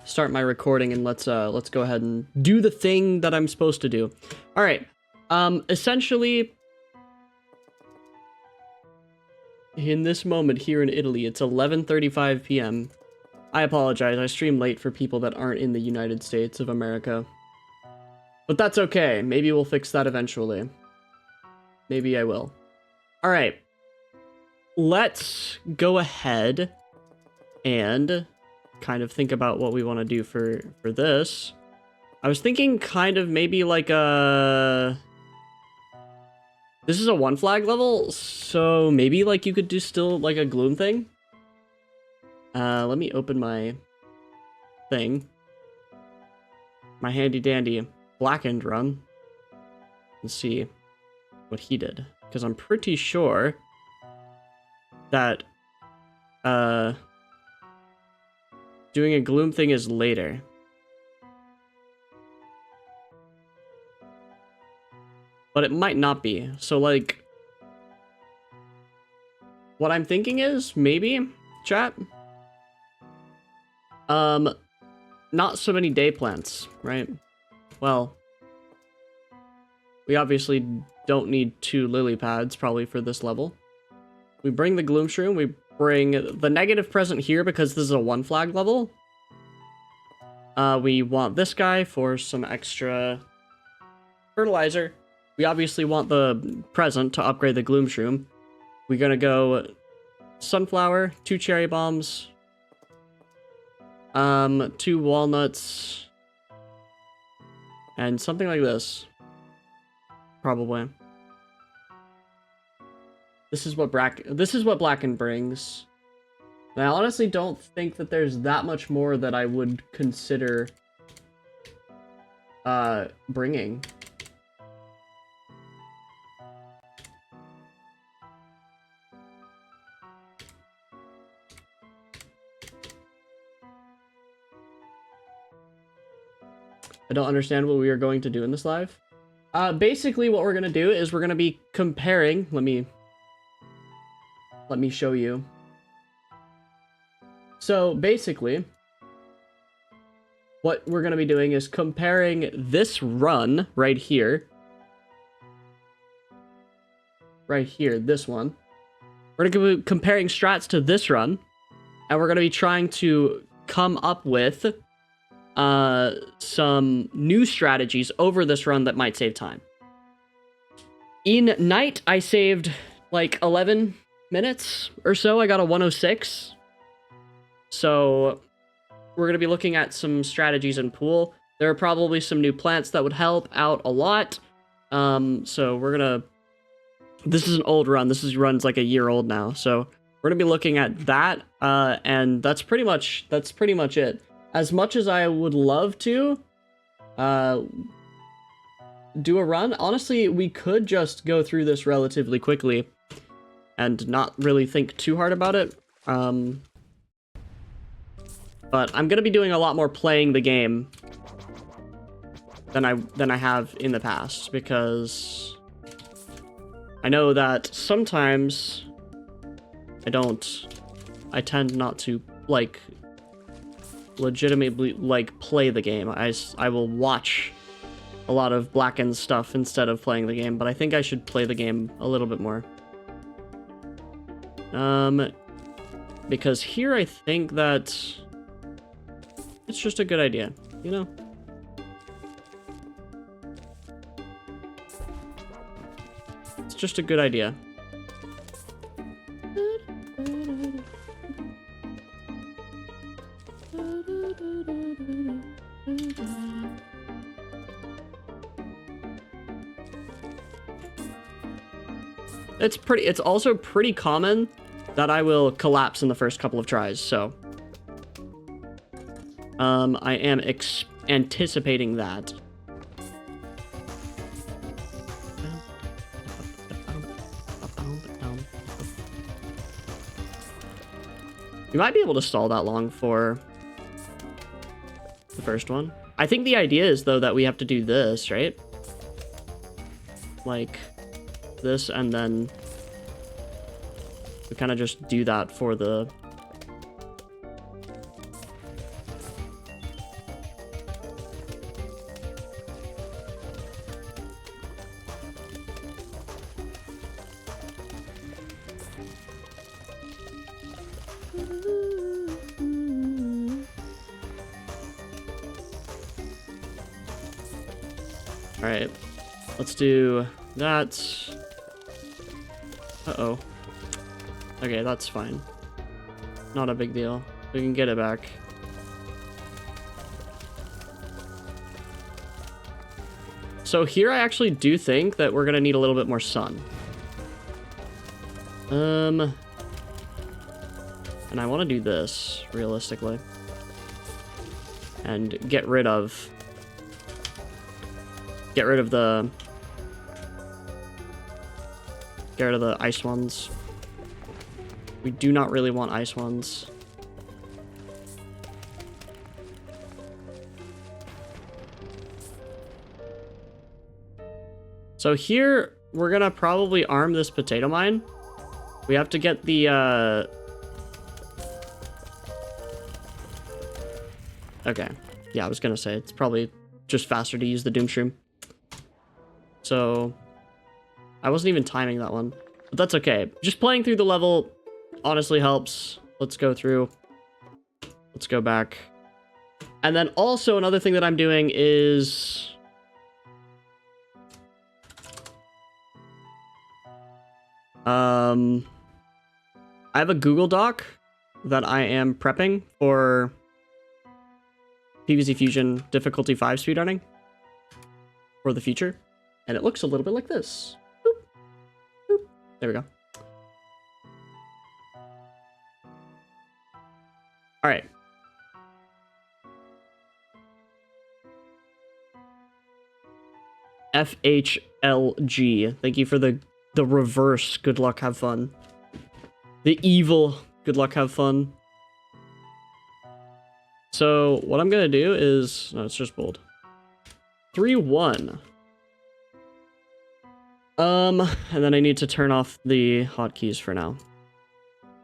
start my recording and let's go ahead and do the thing that I'm supposed to do. All right. Essentially, in this moment here in Italy, it's 11:35 p.m. I apologize. I stream late for people that aren't in the United States of America. But that's okay. Maybe we'll fix that eventually. Maybe I will. All right. Let's go ahead and kind of think about what we want to do for this. I was thinking kind of maybe like a... This is a 1 flag level, so maybe like you could do still like a gloom thing. Let me open my thing. My handy dandy blackened run. And see what he did. Because I'm pretty sure that doing a gloom thing is later. But it might not be. So like, what I'm thinking is maybe, chat, not so many day plants, right? Well, we obviously don't need 2 lily pads probably for this level. We bring the gloom shroom, we bring the negative present here because this is a 1 flag level. We want this guy for some extra fertilizer. We obviously want the present to upgrade the gloom shroom. We're gonna go sunflower, 2 cherry bombs, 2 walnuts, and something like this. Probably. This is what Blacken brings. And I honestly don't think that there's that much more that I would consider bringing. I don't understand what we are going to do in this live. Basically what we're going to do is we're going to be comparing, let me show you. So basically, what we're going to be doing is comparing this run right here, this one. We're going to be comparing strats to this run, and we're going to be trying to come up with some new strategies over this run that might save time. In night, I saved like 11 minutes or so. I got a 106. So we're going to be looking at some strategies in pool. There are probably some new plants that would help out a lot. So we're going to... This is an old run. Runs like a year old now. So we're going to be looking at that. And that's pretty much it. As much as I would love to do a run, honestly, we could just go through this relatively quickly and not really think too hard about it. But I'm gonna be doing a lot more playing the game than I have in the past, because I know that sometimes I tend not to like legitimately like play the game. I will watch a lot of Blackened stuff instead of playing the game, but I think I should play the game a little bit more. Because here I think that it's just a good idea, you know? It's just a good idea. It's also pretty common that I will collapse in the first couple of tries, so I am anticipating that. You might be able to stall that long for the first one. I think the idea is, though, that we have to do this, right? Like this, and then we kind of just do that for the... Alright. Let's do that. Uh-oh. Okay, that's fine. Not a big deal. We can get it back. So here I actually do think that we're gonna need a little bit more sun. And I want to do this, realistically. And get rid of the ice ones. We do not really want ice ones. So here, we're gonna probably arm this potato mine. We have to get the, Okay. Yeah, I was gonna say, it's probably just faster to use the Doom Shroom. So, I wasn't even timing that one. But that's okay. Just playing through the level honestly helps. Let's go through. Let's go back. And then also another thing that I'm doing is... I have a Google Doc that I am prepping for PvZ Fusion difficulty 5 speedrunning for the future. And it looks a little bit like this. Boop. Boop. There we go. All right. FHLG. Thank you for the reverse. Good luck, have fun. The evil. Good luck, have fun. So what I'm gonna do is, no, it's just bold. 3-1. And then I need to turn off the hotkeys for now.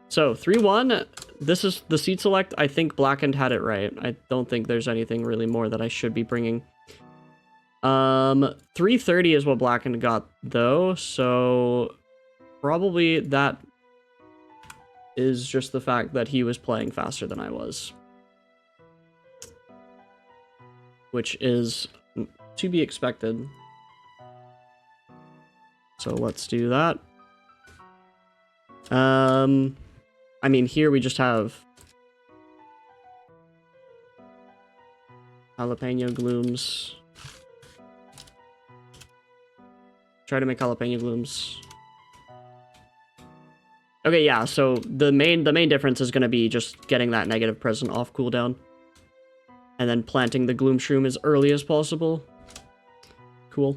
So 3-1. This is the seed select. I think Blackened had it right. I don't think there's anything really more that I should be bringing. 330 is what Blackened got though. So probably that is just the fact that he was playing faster than I was. Which is to be expected. So let's do that. I mean, here we just have jalapeno glooms. Try to make jalapeno glooms. Okay, yeah, so the main difference is going to be just getting that negative present off cooldown. And then planting the Gloom Shroom as early as possible. Cool.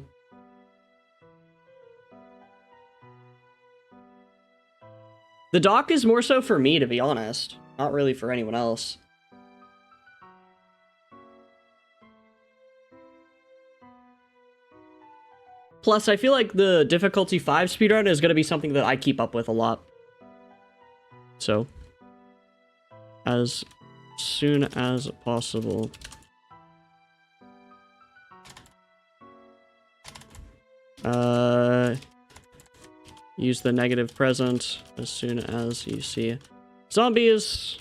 The dock is more so for me, to be honest. Not really for anyone else. Plus, I feel like the difficulty 5 speedrun is going to be something that I keep up with a lot. So, as soon as possible. Use the negative present as soon as you see zombies.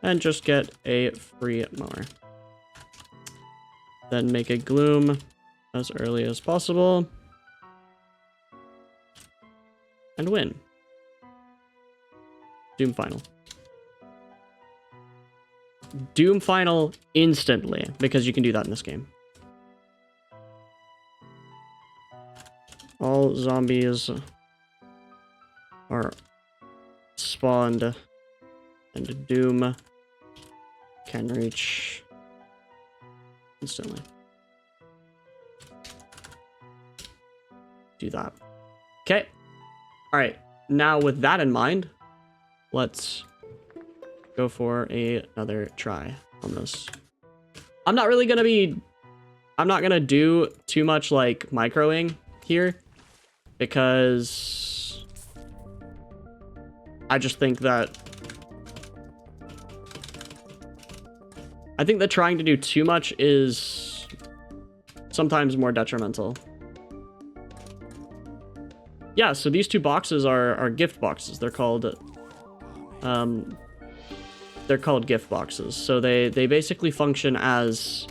And just get a free mower. Then make a gloom as early as possible. And win. Doom final. Doom final instantly, because you can do that in this game. All zombies are spawned and Doom can reach instantly. Do that. Okay. All right. Now with that in mind, let's go for another try on this. I'm not gonna do too much like microing here because I just think that trying to do too much is sometimes more detrimental. Yeah, so these two boxes are gift boxes. They're called gift boxes. So they basically function as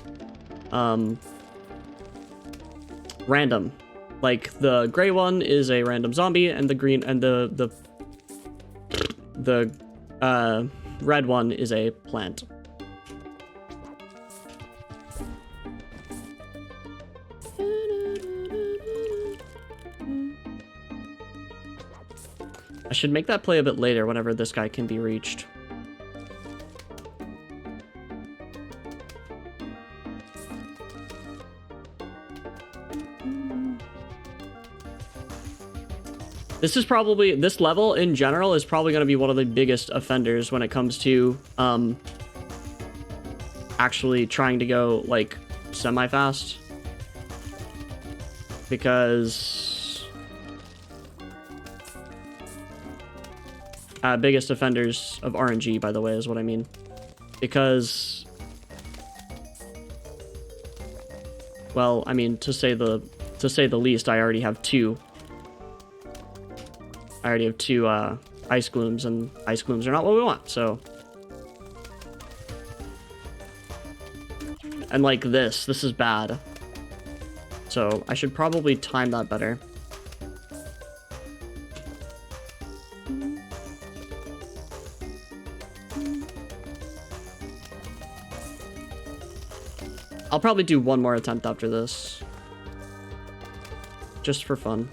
random. Like, the gray one is a random zombie, and the green, and the red one is a plant. I should make that play a bit later whenever this guy can be reached. This level in general is probably going to be one of the biggest offenders when it comes to actually trying to go like semi-fast, because biggest offenders of RNG, by the way, is what I mean, because, well, I mean, to say the least, I already have two ice glooms, and ice glooms are not what we want, so. And like this is bad. So I should probably time that better. I'll probably do one more attempt after this. Just for fun.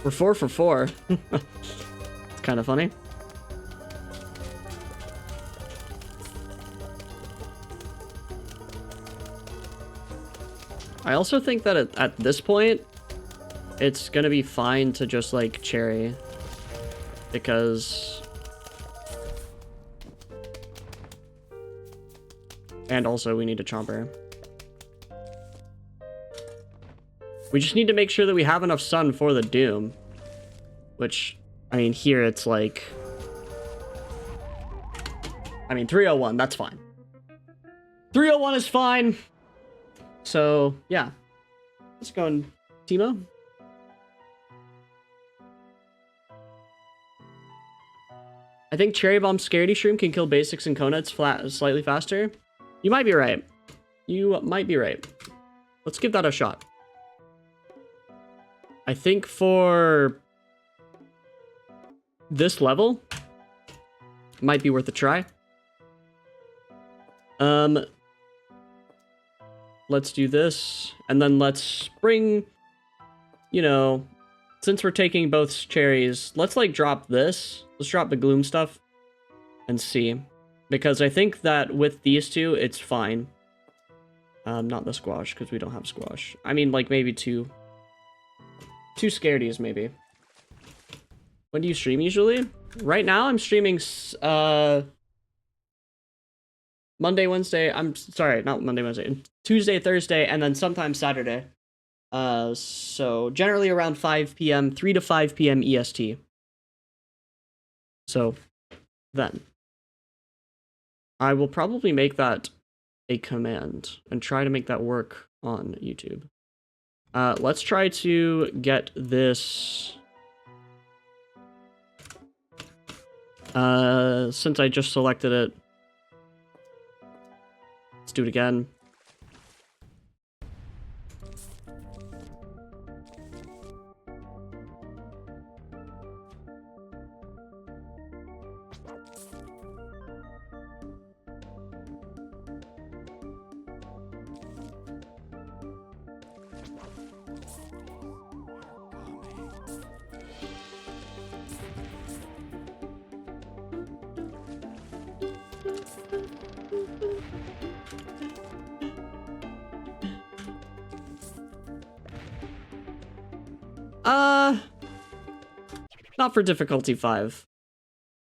We're 4 for 4. It's kind of funny. I also think that at this point, it's gonna be fine to just like cherry, because, and also we need a chomper. We just need to make sure that we have enough sun for the Doom, which, I mean, here it's like, I mean, 301, that's fine. 301 is fine. So, yeah. Let's go on Teemo. I think Cherry Bomb Scaredy Shroom can kill basics and Coneheads slightly faster. You might be right. You might be right. Let's give that a shot. I think for this level, it might be worth a try. Let's do this, and then let's bring, you know, since we're taking both cherries, let's like drop this. Let's drop the gloom stuff and see, because I think that with these two, it's fine. Not the squash, because we don't have squash. I mean, like maybe two scaredies, maybe. When do you stream usually? Right now, I'm streaming, Monday, Wednesday, I'm sorry, not Monday, Wednesday, Tuesday, Thursday, and then sometimes Saturday. So generally around 5 p.m., 3 to 5 p.m. EST. So then I will probably make that a command and try to make that work on YouTube. Let's try to get this. Since I just selected it, let's do it again. Not for difficulty 5.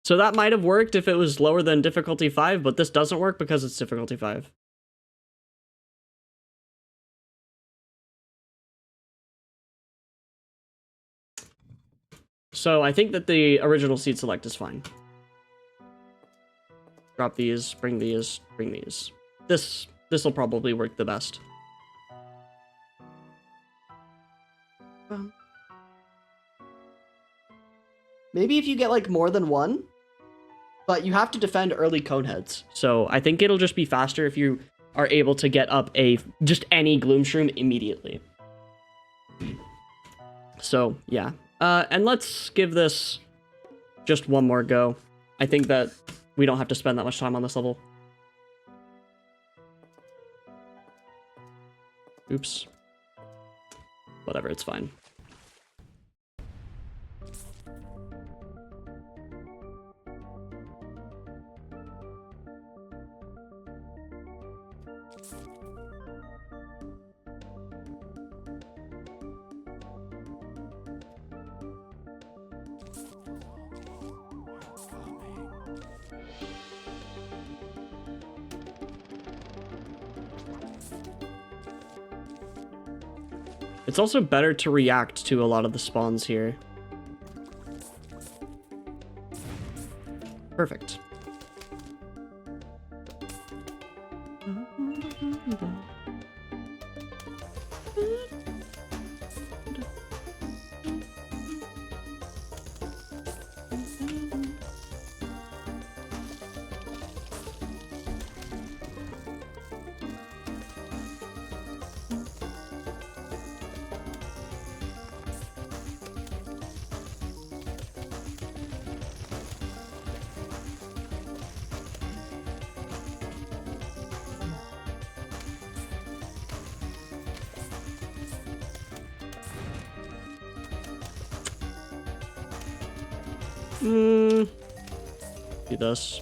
So that might have worked if it was lower than difficulty 5, but this doesn't work because it's difficulty 5. So I think that the original seed select is fine. Drop these, bring these, bring these. this will probably work the best. Maybe if you get like more than one, but you have to defend early Coneheads. So I think it'll just be faster if you are able to get up just any Gloomshroom immediately. So yeah, and let's give this just one more go. I think that we don't have to spend that much time on this level. Oops. Whatever, it's fine. It's also better to react to a lot of the spawns here. Perfect. Do this.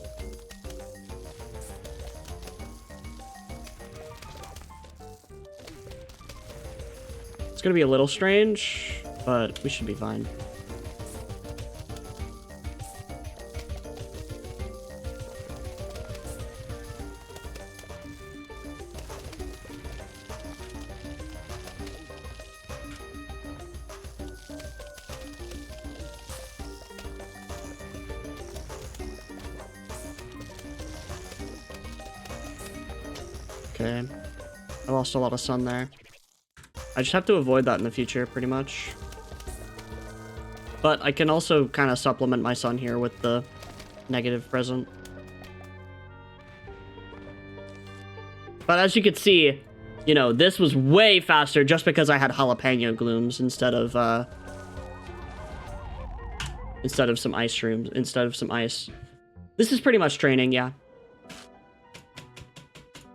It's gonna be a little strange, but we should be fine. Okay, I lost a lot of sun there. I just have to avoid that in the future, pretty much. But I can also kind of supplement my sun here with the negative present. But as you can see, you know, this was way faster just because I had jalapeno glooms instead of some ice shrooms, instead of some ice. This is pretty much training, yeah.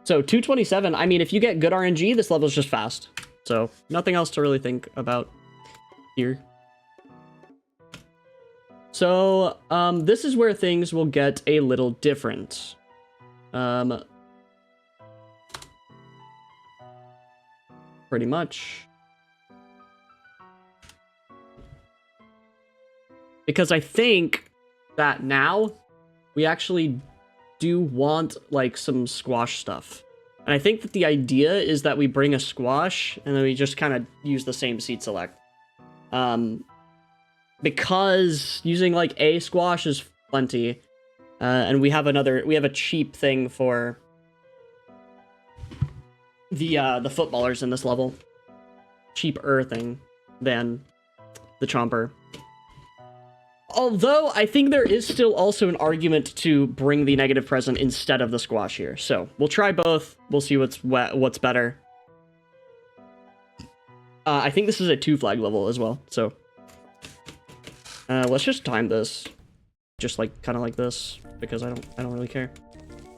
So 227, I mean, if you get good RNG, this level's just fast. So nothing else to really think about here. So this is where things will get a little different. Pretty much. Because I think that now we actually do want like some squash stuff. And I think that the idea is that we bring a squash and then we just kind of use the same seed select. Because using like a squash is plenty. And we have a cheap thing for the footballers in this level. Cheaper thing than the chomper. Although, I think there is still also an argument to bring the negative present instead of the squash here. So, we'll try both. We'll see what's better. I think this is a 2-flag level as well, so... let's just time this. Just like, kind of like this, because I don't really care.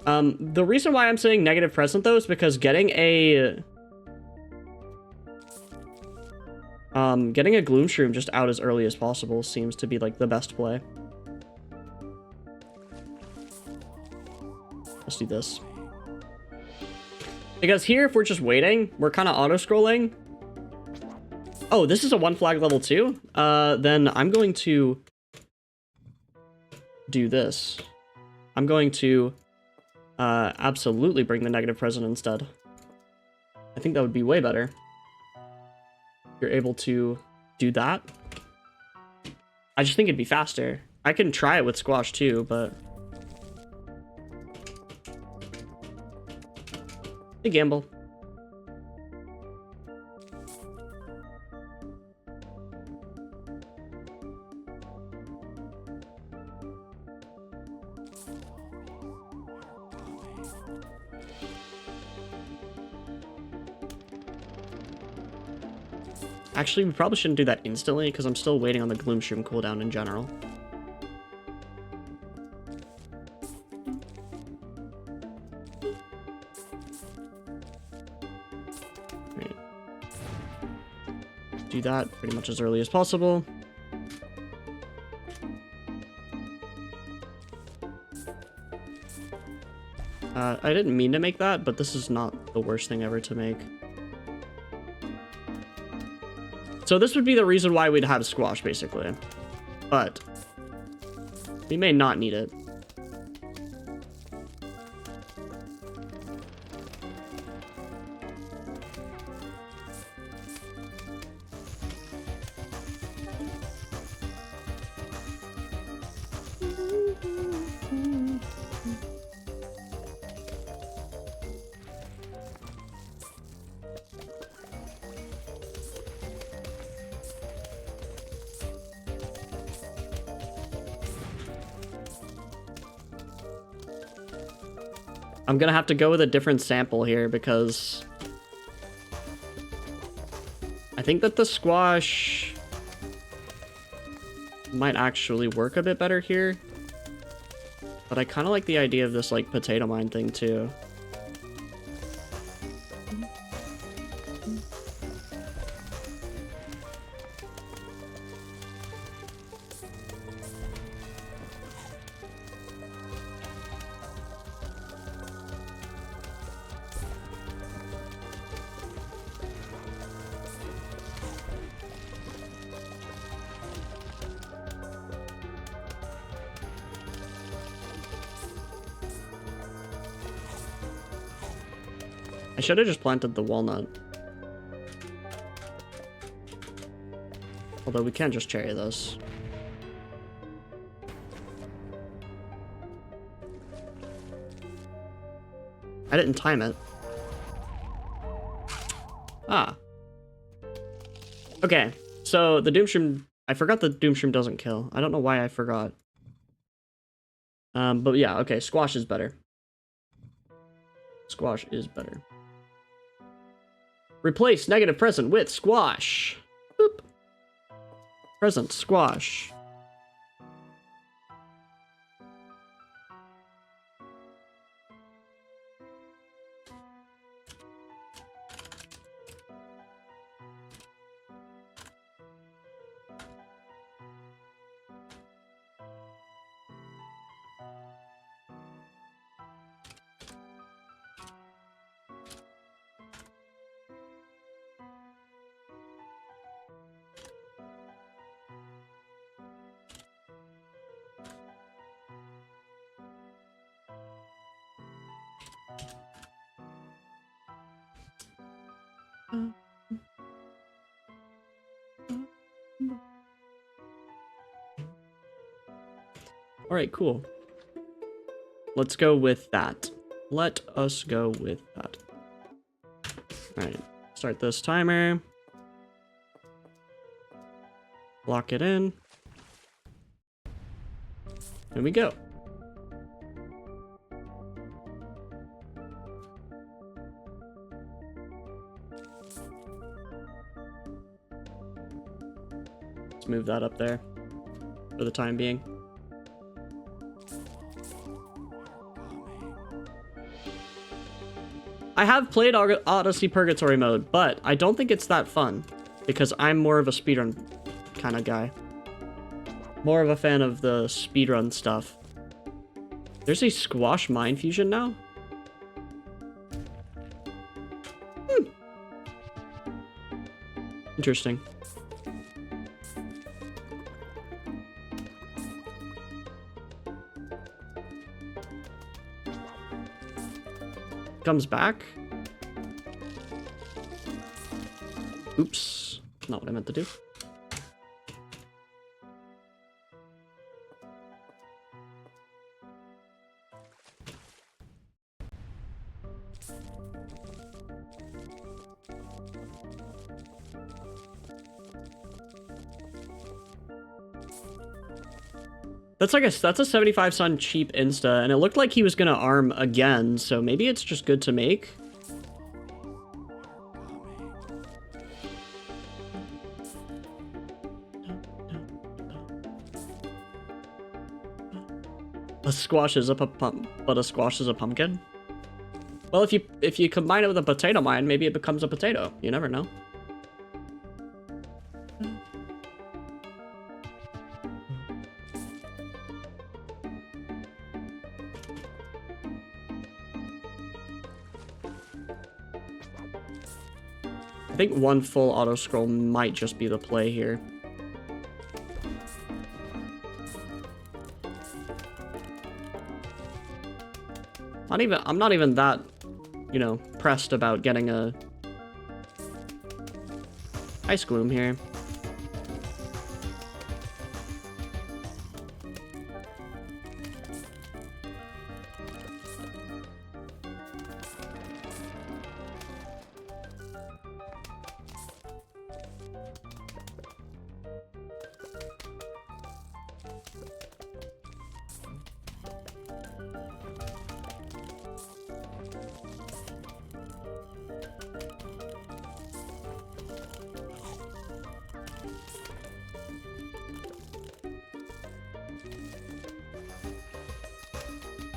The reason why I'm saying negative present, though, is because getting a Gloomshroom just out as early as possible seems to be, like, the best play. Let's do this. Because here, if we're just waiting, we're kind of auto-scrolling. Oh, this is a 1-flag level too? Then I'm going to do this. I'm going to absolutely bring the negative present instead. I think that would be way better. You're able to do that. I just think it'd be faster. I can try it with squash too, but Hey, Gamble. Actually, we probably shouldn't do that instantly because I'm still waiting on the Gloomshroom cooldown in general. Right. Do that pretty much as early as possible. I didn't mean to make that, but this is not the worst thing ever to make. So this would be the reason why we'd have squash, basically. But we may not need it. I'm gonna have to go with a different sample here because I think that the squash might actually work a bit better here. But I kind of like the idea of this, like, potato mine thing, too. I should have just planted the walnut. Although we can just cherry this. I didn't time it. Ah. Okay, so the Doomshroom... I forgot the Doomshroom doesn't kill. I don't know why I forgot. But yeah, okay, squash is better. Squash is better. Replace negative present with squash. Boop. Present, squash. All right, cool. Let's go with that. Let us go with that. All right, start this timer. Lock it in. There we go. Let's move that up there for the time being. I have played Odyssey Purgatory mode, but I don't think it's that fun because I'm more of a speedrun kind of guy. More of a fan of the speedrun stuff. There's a squash mine fusion now? Interesting. Comes back. Oops. Not what I meant to do. That's a 75 sun cheap insta, and it looked like he was gonna arm again, so maybe it's just good to make. A squash is a pumpkin. Well, if you combine it with a potato mine, maybe it becomes a potato. You never know. I think one full auto scroll might just be the play here. I'm not even that, you know, pressed about getting a Ice Gloom here.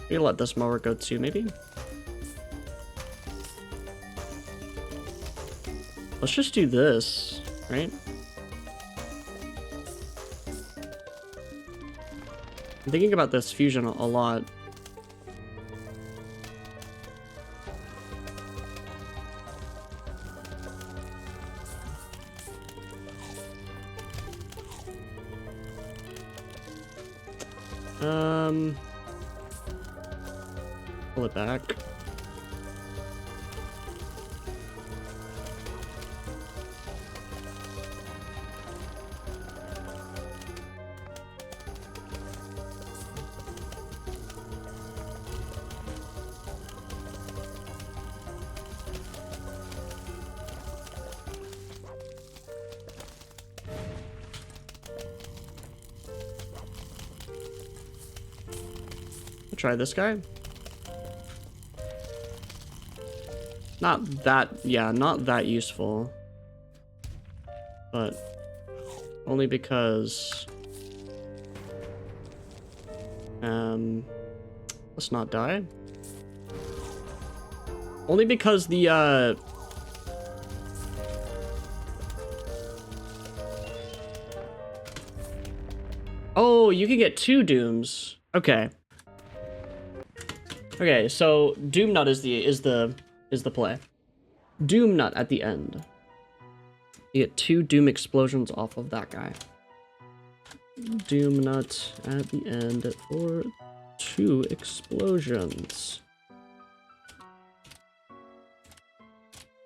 We'll let this mower go too, maybe? Let's just do this, right? I'm thinking about this fusion a lot. Pull it back. We'll try this guy. Not that useful. But only because let's not die. Only because the oh, you can get 2 dooms. Okay. Okay, so Doom Nut is the play. Doom Nut at the end. You get 2 Doom explosions off of that guy. Doom Nut at the end for 2 explosions.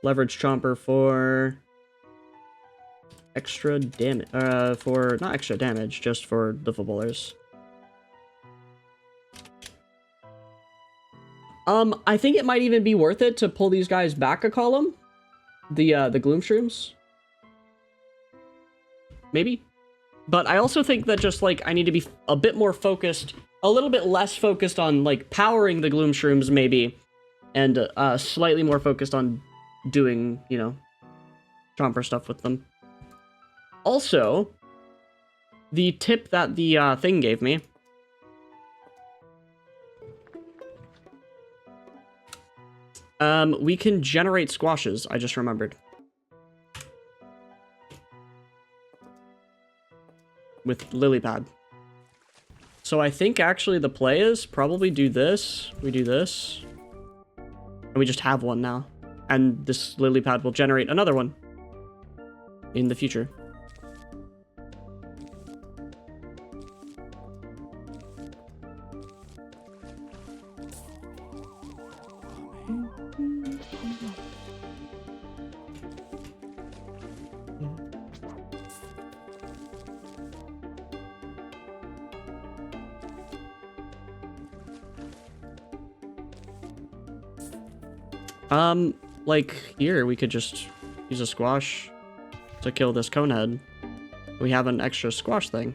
Leverage Chomper for extra damage. For not extra damage, just for the footballers. I think it might even be worth it to pull these guys back a column. The Gloom Shrooms. Maybe. But I also think that just, like, I need to be a bit more focused, a little bit less focused on, like, powering the Gloom Shrooms, maybe. And, slightly more focused on doing, you know, Chomper stuff with them. Also, the tip that the, thing gave me. We can generate squashes, I just remembered. With Lily Pad. So I think actually the play is probably do this, we do this, and we just have one now. And this Lily Pad will generate another one in the future. Like here, we could just use a squash to kill this conehead. We have an extra squash thing.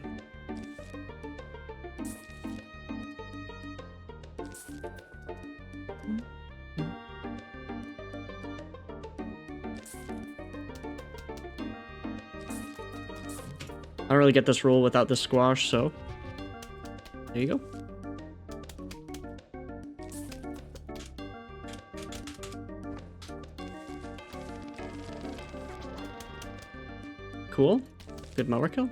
I don't really get this rule without this squash, so there you go. Cool. Good mower kill.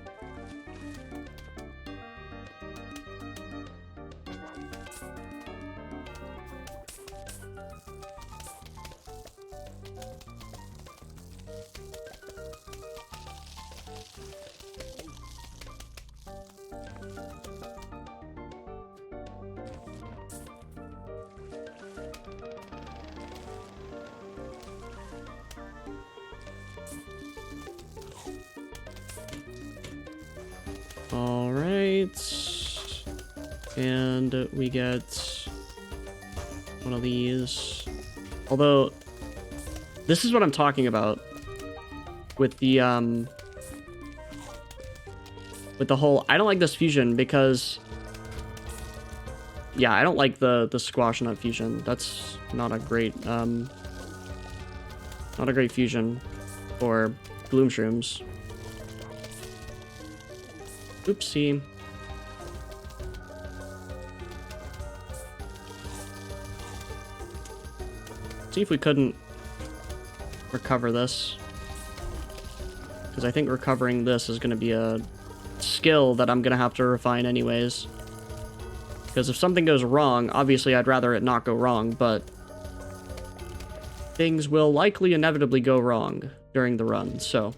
All right, and we get one of these. Although, this is what I'm talking about with the whole. I don't like this fusion because, yeah, I don't like the squash nut fusion. That's not a great fusion for Gloom Shrooms. Oopsie. See if we couldn't recover this. Because I think recovering this is going to be a skill that I'm going to have to refine anyways. Because if something goes wrong, obviously I'd rather it not go wrong, but things will likely inevitably go wrong during the run, so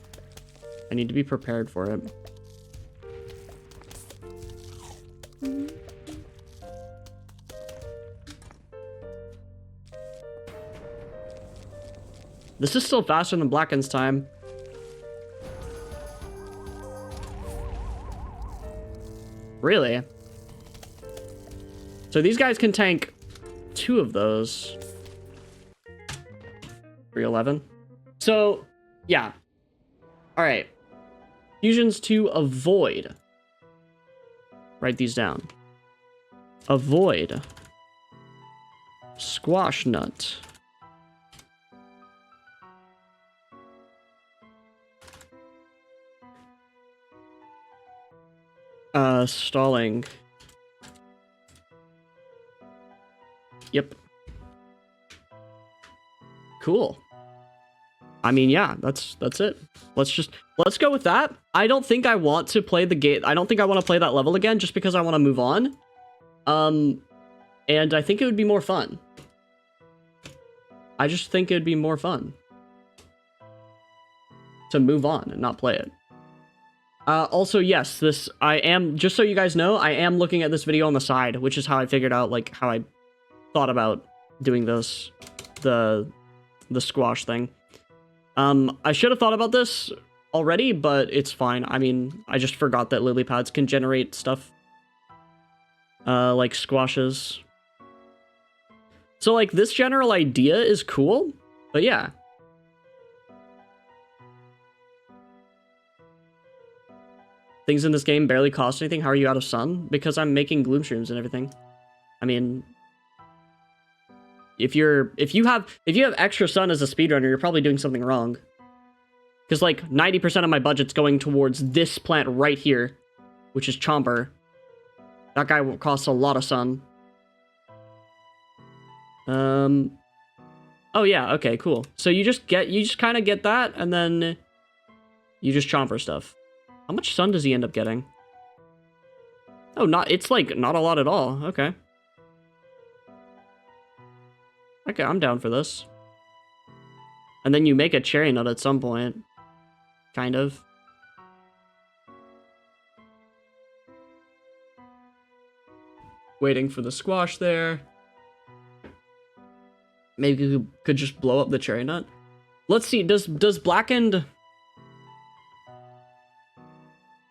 I need to be prepared for it. This is still faster than Blacken's time. Really? So these guys can tank 2 of those. 311. So, yeah. Alright. Fusions to avoid. Write these down. Avoid. Squash nut. Stalling. Yep. Cool. I mean, yeah, that's it. Let's go with that. I don't think I want to play the game. I don't think I want to play that level again just because I want to move on. And I think it would be more fun. I just think it would be more fun to move on and not play it. Also, yes, I am, just so you guys know, I am looking at this video on the side, which is how I figured out, like, how I thought about doing this, the squash thing. I should have thought about this already, but it's fine. I mean, I just forgot that lily pads can generate stuff, like squashes. So, like, this general idea is cool, but yeah. Things in this game barely cost anything. How are you out of sun? Because I'm making Gloom Shrooms and everything. I mean, if you have extra sun as a speedrunner, you're probably doing something wrong. Because like 90% of my budget's going towards this plant right here, which is Chomper. That guy costs a lot of sun. Oh yeah, okay, cool. So you just kind of get that, and then you just Chomper stuff. How much sun does he end up getting? Oh, it's like not a lot at all. Okay. Okay, I'm down for this. And then you make a cherry nut at some point. Kind of. Waiting for the squash there. Maybe you could just blow up the cherry nut. Let's see, does Blackened...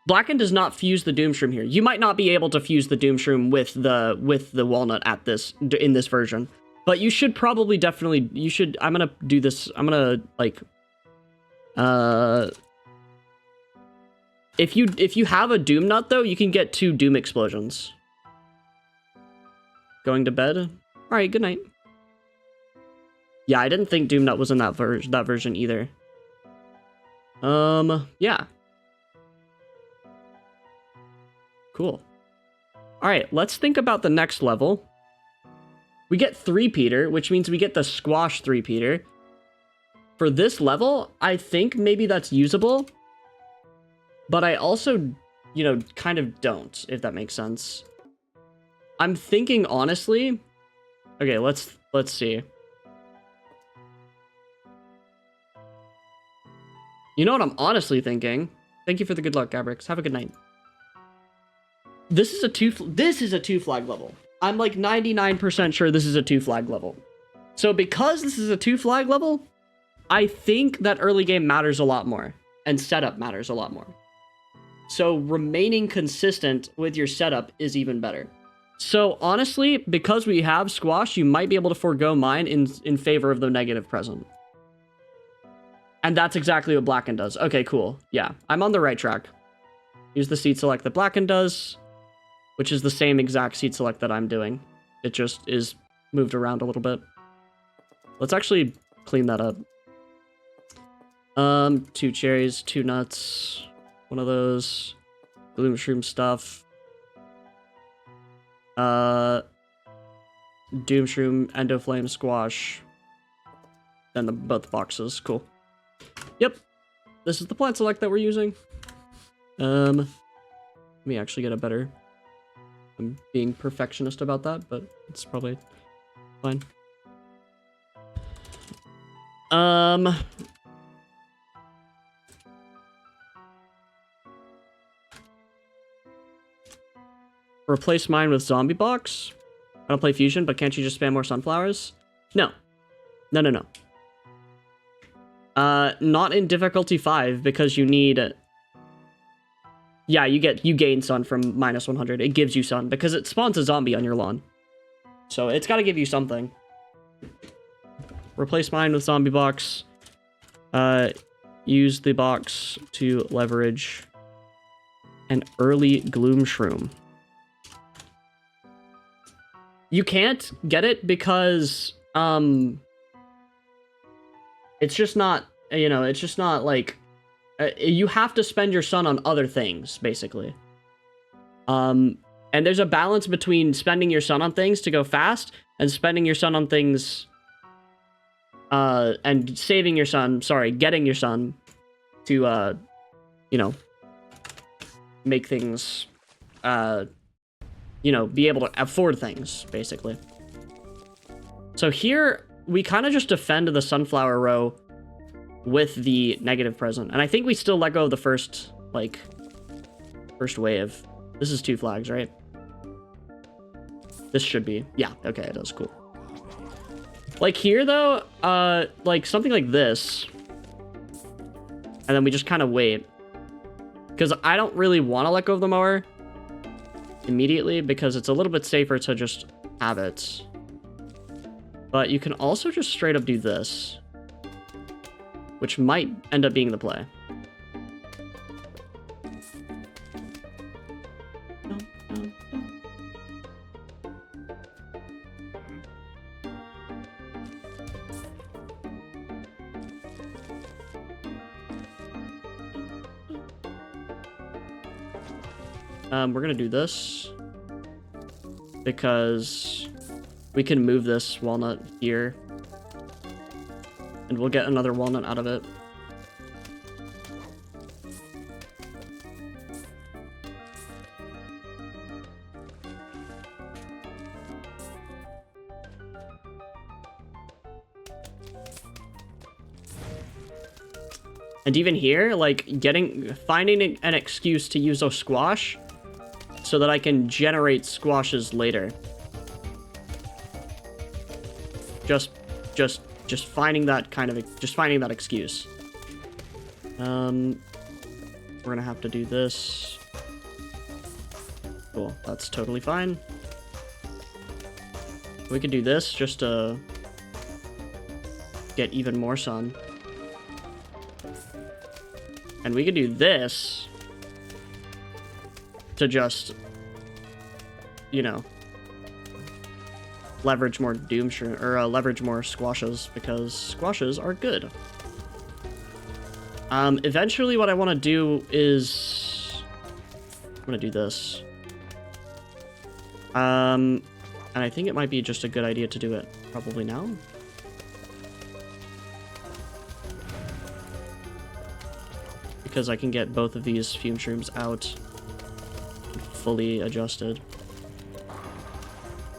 Blackened does not fuse the Doom Shroom here. You might not be able to fuse the Doom Shroom with the walnut in this version. But you should probably definitely, you should, I'm gonna do this, I'm gonna, like, if you have a Doom Nut, though, you can get 2 Doom Explosions. Going to bed? Alright, good night. Yeah, I didn't think Doom Nut was in that version either. Yeah. Cool. Alright, let's think about the next level. We get 3-peater, which means we get the Squash 3-peater. For this level, I think maybe that's usable. But I also, you know, kind of don't, if that makes sense. I'm thinking, honestly... Okay, let's see. You know what I'm honestly thinking? Thank you for the good luck, Gabrix. Have a good night. This is a 2-flag level. I'm like 99% sure this is a 2-flag level. So because this is a 2-flag level, I think that early game matters a lot more. And setup matters a lot more. So remaining consistent with your setup is even better. So honestly, because we have Squash, you might be able to forego mine in favor of the negative present. And that's exactly what Blacken does. Okay, cool. Yeah, I'm on the right track. Use the seed select that Blacken does, which is the same exact seed select that I'm doing. It just is moved around a little bit. Let's actually clean that up. 2 cherries, 2 nuts, 1 of those, Gloom Shroom stuff. Doom Shroom, Endo Flame, Squash. Then both boxes. Cool. Yep. This is the plant select that we're using. Let me actually get a better... I'm being perfectionist about that, but it's probably fine. Replace mine with Zombie Box? I don't play Fusion, but can't you just spam more sunflowers? No. No, no, no. Not in difficulty 5, because you need... Yeah, you gain sun from -100. It gives you sun, because it spawns a zombie on your lawn. So it's gotta give you something. Replace mine with Zombie Box. Use the box to leverage an early Gloom Shroom. You can't get it because, it's just not, you know, it's just not, like, you have to spend your sun on other things, basically. And there's a balance between spending your sun on things to go fast, and spending your sun on things, and saving your sun, sorry, getting your sun to, you know, make things, you know, be able to afford things, basically. So here, we kind of just defend the sunflower row with the negative present. And I think we still let go of the first, like, first wave. This is 2 flags, right? This should be. Yeah, okay, it is. Cool. Like here, though, like something like this. And then we just kind of wait. Because I don't really want to let go of the mower immediately, because it's a little bit safer to just have it. But you can also just straight up do this, which might end up being the play. We're gonna do this because we can move this walnut here and we'll get another walnut out of it. And even here, like finding an excuse to use a squash so that I can generate squashes later. Just finding that finding that excuse. We're gonna have to do this. Cool, that's totally fine. We could do this just to get even more sun. And we could do this to just, you know, leverage more doom shroom, or leverage more squashes, because squashes are good. Eventually what I want to do is I'm gonna do this. And I think it might be just a good idea to do it probably now. Because I can get both of these fume shrooms out fully adjusted.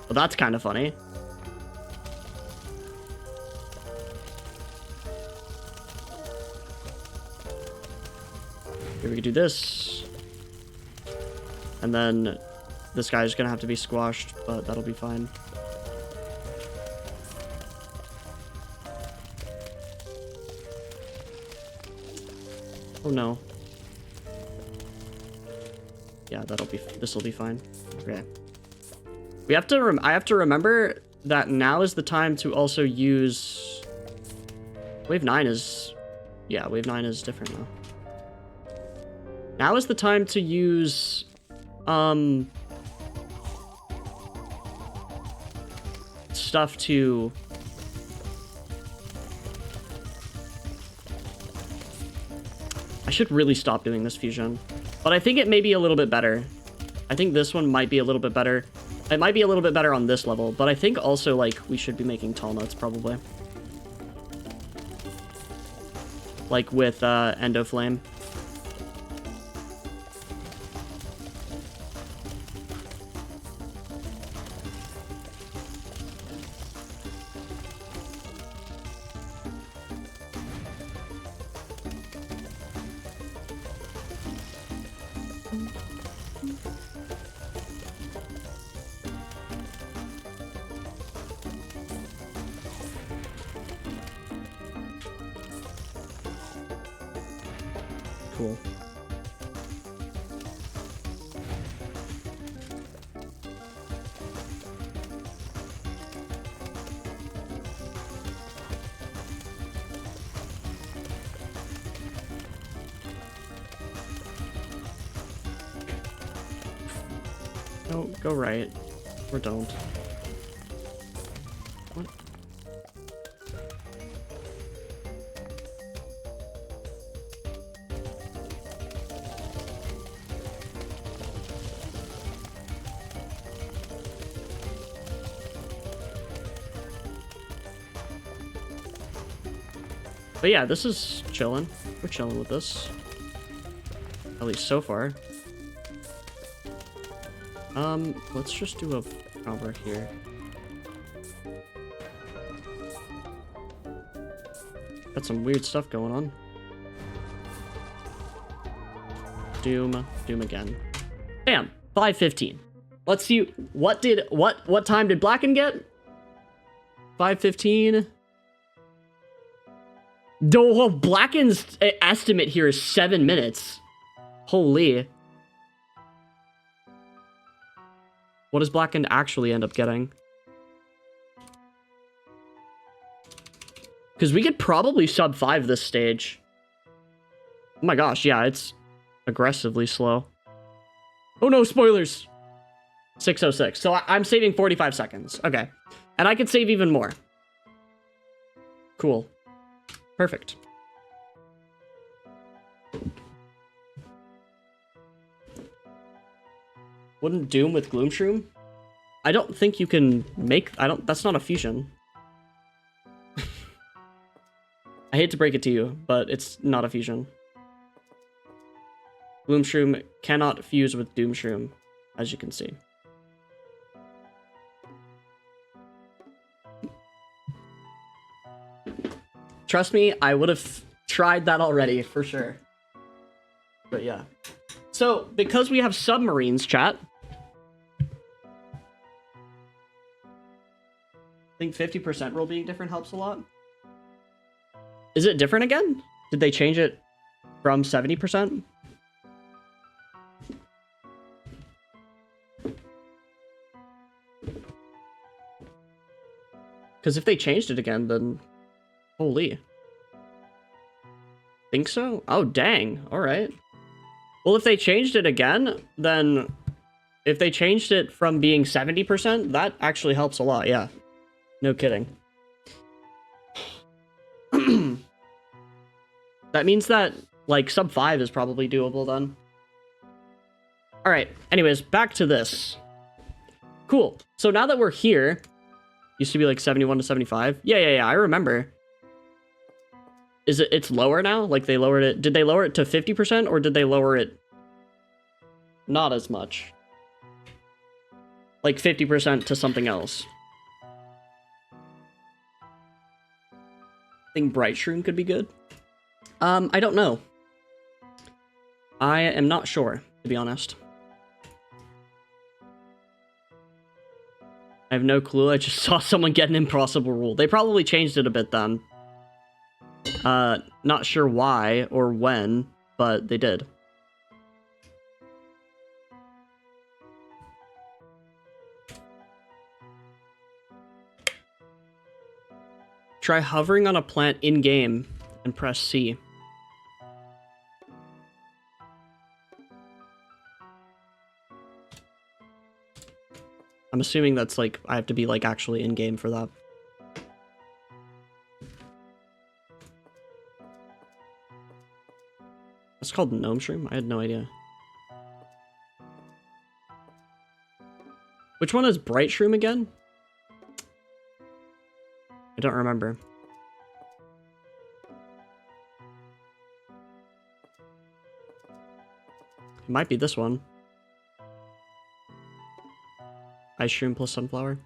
Well, that's kind of funny. Here we can do this. And then this guy's gonna have to be squashed, but that'll be fine. Oh no. Yeah, this'll be fine. Okay. We have to I have to remember that now is the time to also use Wave 9 is Wave 9 is different now. Now is the time to use stuff to I should really stop doing this fusion. But I think it may be a little bit better. I think this one might be a little bit better. It might be a little bit better on this level, but I think also, like, we should be making tall nuts, probably. Like with, Endoflame. Cool. No, go right. Or don't. What? But yeah, this is chilling. We're chilling with this. At least so far. Let's just do a over here. Got some weird stuff going on. Doom again. Bam! 5:15. Let's see what time did Blacken get? 5:15. Oh, Blacken's estimate here is 7 minutes. Holy. What does Blacken actually end up getting? Because we could probably sub 5 this stage. Oh my gosh, yeah, it's aggressively slow. Oh no, spoilers! 6:06. So I'm saving 45 seconds. Okay. And I could save even more. Cool. Perfect. Wouldn't Doom with Gloomshroom? I don't think you can make... That's not a fusion. I hate to break it to you, but it's not a fusion. Gloomshroom cannot fuse with Doomshroom, as you can see. Trust me, I would have tried that already, for sure. But yeah. So, because we have submarines, chat, I think 50% rule being different helps a lot. Is it different again? Did they change it from 70%? Because if they changed it again, then... Holy. Think so? Oh, dang. Alright. Well, if they changed it again, then... If they changed it from being 70%, that actually helps a lot, yeah. No kidding. That means that, like, sub 5 is probably doable then. Alright, anyways, back to this. Cool. So now that we're here... Used to be like 71 to 75. Yeah, I remember. It's lower now? Like they lowered it. Did they lower it to 50% or did they lower it not as much? Like 50% to something else. I think Bright Shroom could be good. I don't know. I am not sure, to be honest. I have no clue. I just saw someone get an impossible rule. They probably changed it a bit then. Not sure why or when, but they did. Try hovering on a plant in-game and press C. I'm assuming that's like, I have to be like actually in-game for that. It's called Gnome Shroom? I had no idea. Which one is Bright Shroom again? I don't remember. It might be this one. Ice Shroom plus Sunflower.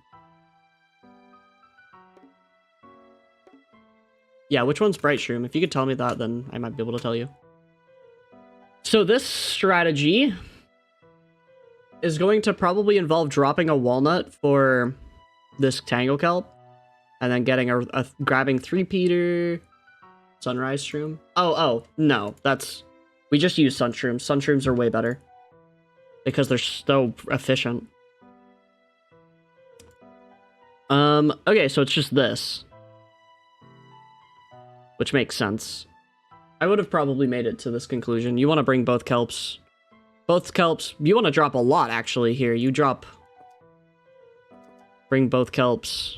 Yeah, which one's Bright Shroom? If you could tell me that, then I might be able to tell you. So this strategy is going to probably involve dropping a walnut for this Tangle Kelp, and then getting grabbing 3-peater, Sunrise Shroom. Oh, no, we just use Sun Shrooms. Sun Shrooms are way better because they're so efficient. Okay, so it's just this, which makes sense. I would have probably made it to this conclusion. You want to bring both kelps. Both kelps. You want to drop a lot, actually, here. Bring both kelps.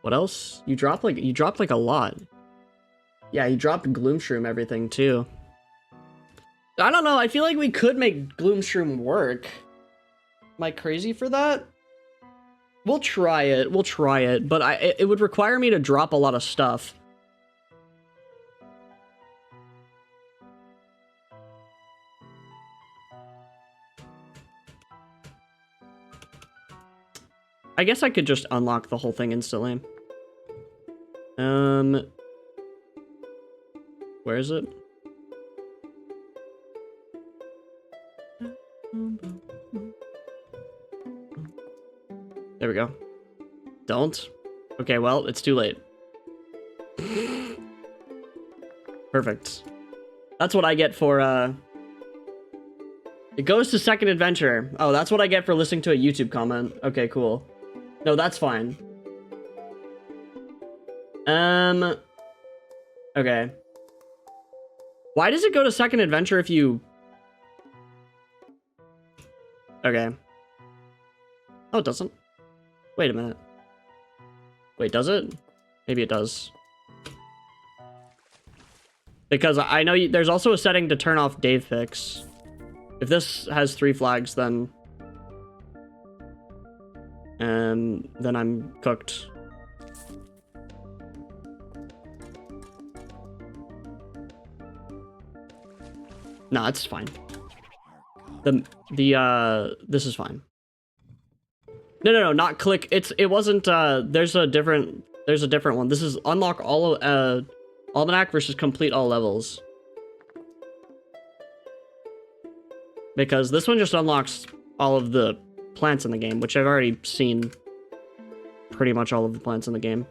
What else? You dropped like a lot. Yeah, you dropped Gloom Shroom everything, too. I don't know. I feel like we could make Gloom Shroom work. Am I crazy for that? We'll try it. We'll try it. But it would require me to drop a lot of stuff. I guess I could just unlock the whole thing instantly. Where is it? There we go. Don't? Okay, well, it's too late. Perfect. That's what I get for, It goes to second adventure. Oh, that's what I get for listening to a YouTube comment. Okay, cool. No, that's fine. Okay. Why does it go to second adventure if you... Okay. Oh, it doesn't. Wait a minute. Wait, does it? Maybe it does. Because I know there's also a setting to turn off Dave picks. If this has 3 flags, then I'm cooked. No, it's fine. This is fine. No, not click. It wasn't, there's a different one. This is unlock all of, Almanac versus complete all levels. Because this one just unlocks all of the plants in the game, which I've already seen pretty much all of the plants in the game.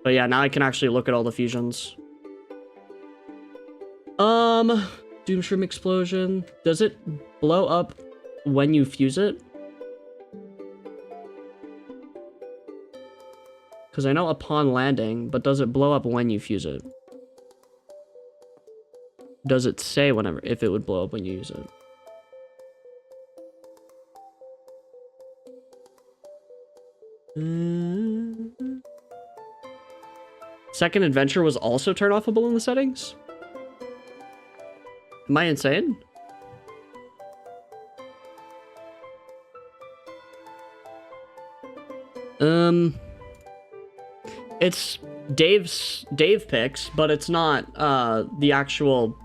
But yeah, now I can actually look at all the fusions. Doomshroom Explosion. Does it blow up when you fuse it? Because I know upon landing, but does it blow up when you fuse it? Does it say whenever, if it would blow up when you use it? Second adventure was also turn offable in the settings? Am I insane? It's Dave picks, but it's not the actual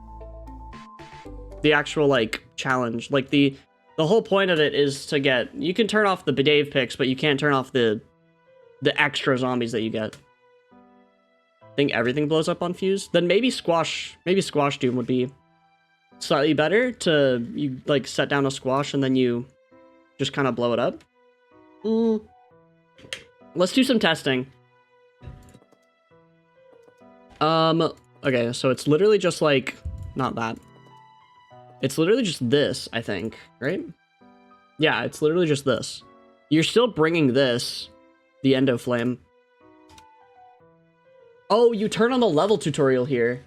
like challenge. Like the whole point of it is to get, you can turn off the Dave picks, but you can't turn off the extra zombies that you get. I think everything blows up on fuse. Then maybe squash doom would be slightly better to, you like set down a squash and then you just kind of blow it up. Let's do some testing. Okay, so it's literally just like, not that. It's literally just this, I think, right? Yeah, it's literally just this. You're still bringing this, the Endo Flame. Oh, you turn on the level tutorial here.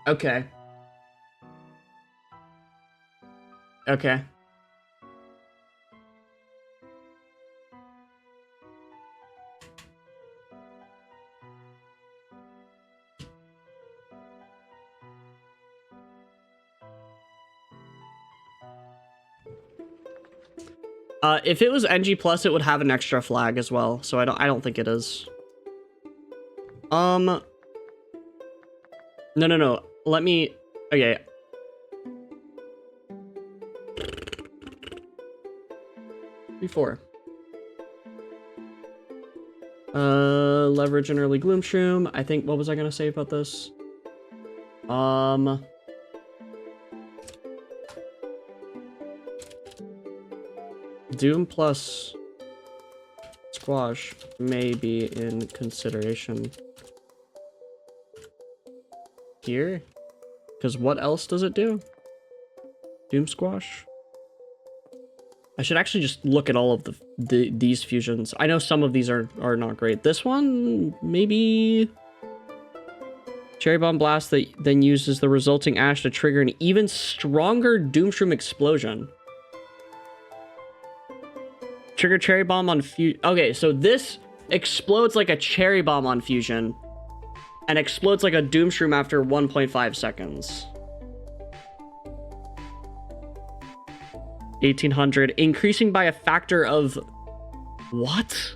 Okay. Okay. If it was NG plus, it would have an extra flag as well. So I don't think it is. No. Let me. Okay. Before. Leverage an early Gloomshroom. I think, what was I gonna say about this? Doom plus squash may be in consideration here, because what else does it do? Doom squash. I should actually just look at all of these fusions. I know some of these are not great. This one, maybe. Cherry Bomb Blast that then uses the resulting ash to trigger an even stronger Doomshroom explosion. Trigger Cherry Bomb on fusion. Okay, so this explodes like a Cherry Bomb on fusion and explodes like a Doomshroom after 1.5 seconds. 1800, increasing by a factor of what?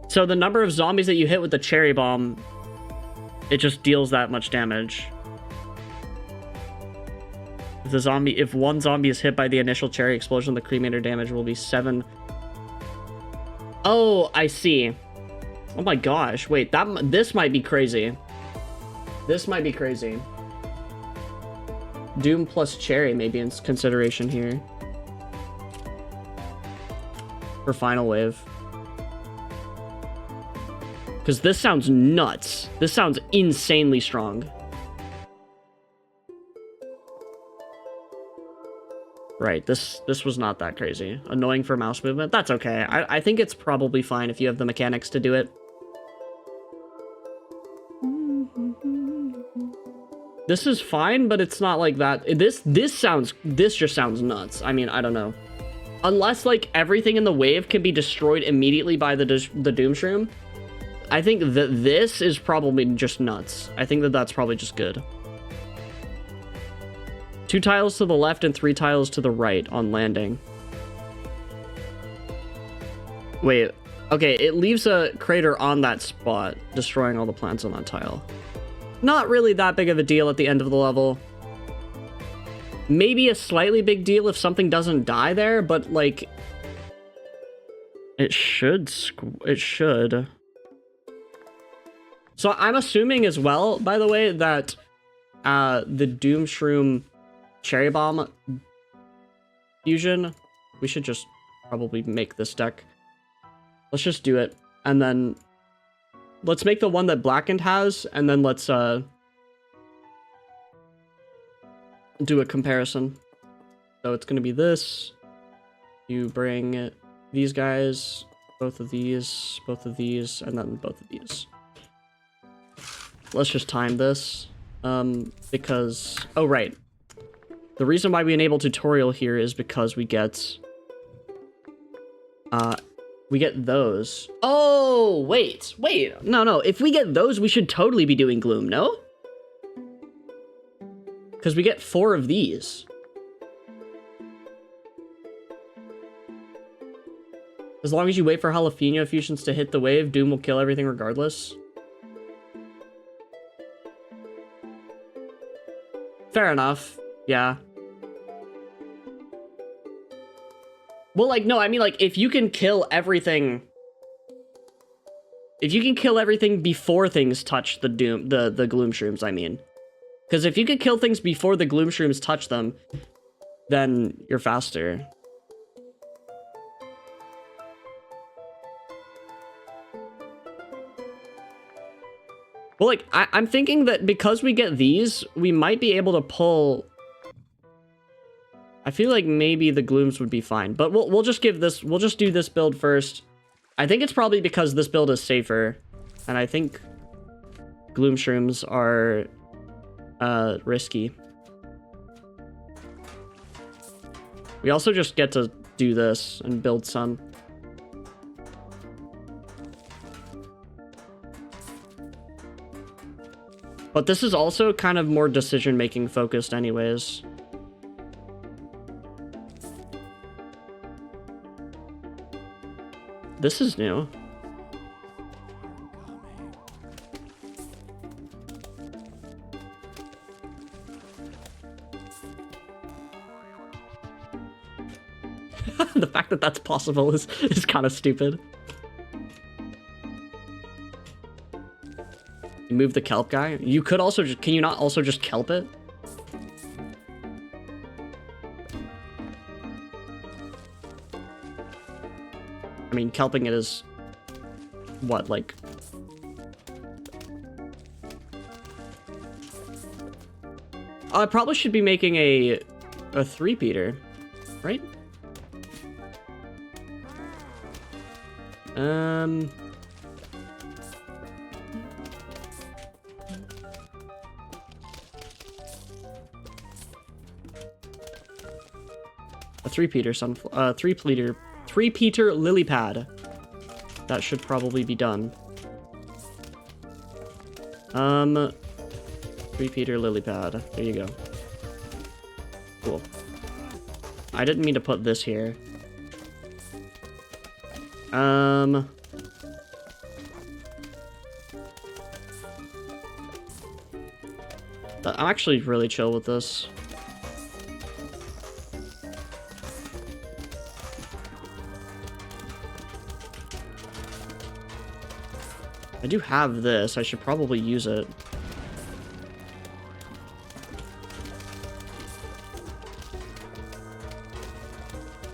So the number of zombies that you hit with the Cherry Bomb, it just deals that much damage. If one zombie is hit by the initial cherry explosion, the cremator damage will be 7. Oh, I see. Oh my gosh, wait, this might be crazy. This might be crazy. Doom plus cherry may be in consideration here. For final wave. Because this sounds nuts. This sounds insanely strong. Right, this was not that crazy. Annoying for mouse movement. That's okay. I think it's probably fine if you have the mechanics to do it. This is fine, but it's not like that. This just sounds nuts. I mean, I don't know. Unless like everything in the wave can be destroyed immediately by the Doomshroom, I think that this is probably just nuts. I think that that's probably just good. 2 tiles to the left and 3 tiles to the right on landing. Wait, okay, it leaves a crater on that spot, destroying all the plants on that tile. Not really that big of a deal at the end of the level. Maybe a slightly big deal if something doesn't die there, but like... It should. So I'm assuming as well, by the way, that the Doomshroom Cherry Bomb fusion, we should just probably make this deck. Let's just do it, and then let's make the one that Blackened has, and then let's do a comparison. So it's gonna be this. You bring these guys, both of these, and then both of these. Let's just time this, because, oh right. The reason why we enable tutorial here is because we get those. Oh, wait. No. If we get those, we should totally be doing Gloom, no? Because we get 4 of these. As long as you wait for Jalapeno fusions to hit the wave, Doom will kill everything regardless. Fair enough. Yeah. Well, like, no, I mean, like, if you can kill everything... If you can kill everything before things touch the Doom, the Gloom Shrooms, I mean. Because if you could kill things before the Gloom Shrooms touch them, then you're faster. Well, like, I'm thinking that because we get these, we might be able to pull... I feel like maybe the Glooms would be fine, but we'll just give this... We'll just do this build first. I think it's probably because this build is safer, and I think Gloom Shrooms are risky. We also just get to do this and build Sun. But this is also kind of more decision-making focused anyways. This is new. The fact that that's possible is kind of stupid. You move the kelp guy? You could also just... Can you not also just kelp it? I mean, kelping it is... What, like... I probably should be making a 3-peater, right? A 3-peater sunflower, 3-peater lily pad. That should probably be done. 3-peater lily pad. There you go. Cool. I didn't mean to put this here. I'm actually really chill with this. I do have this. I should probably use it.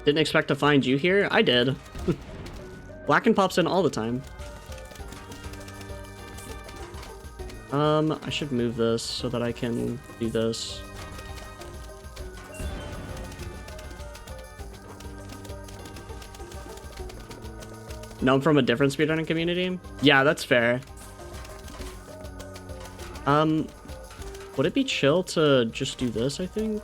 Didn't expect to find you here? I did. Blacken pops in all the time. I should move this so that I can do this. No, I'm from a different speedrunning community? Yeah, that's fair. Would it be chill to just do this, I think?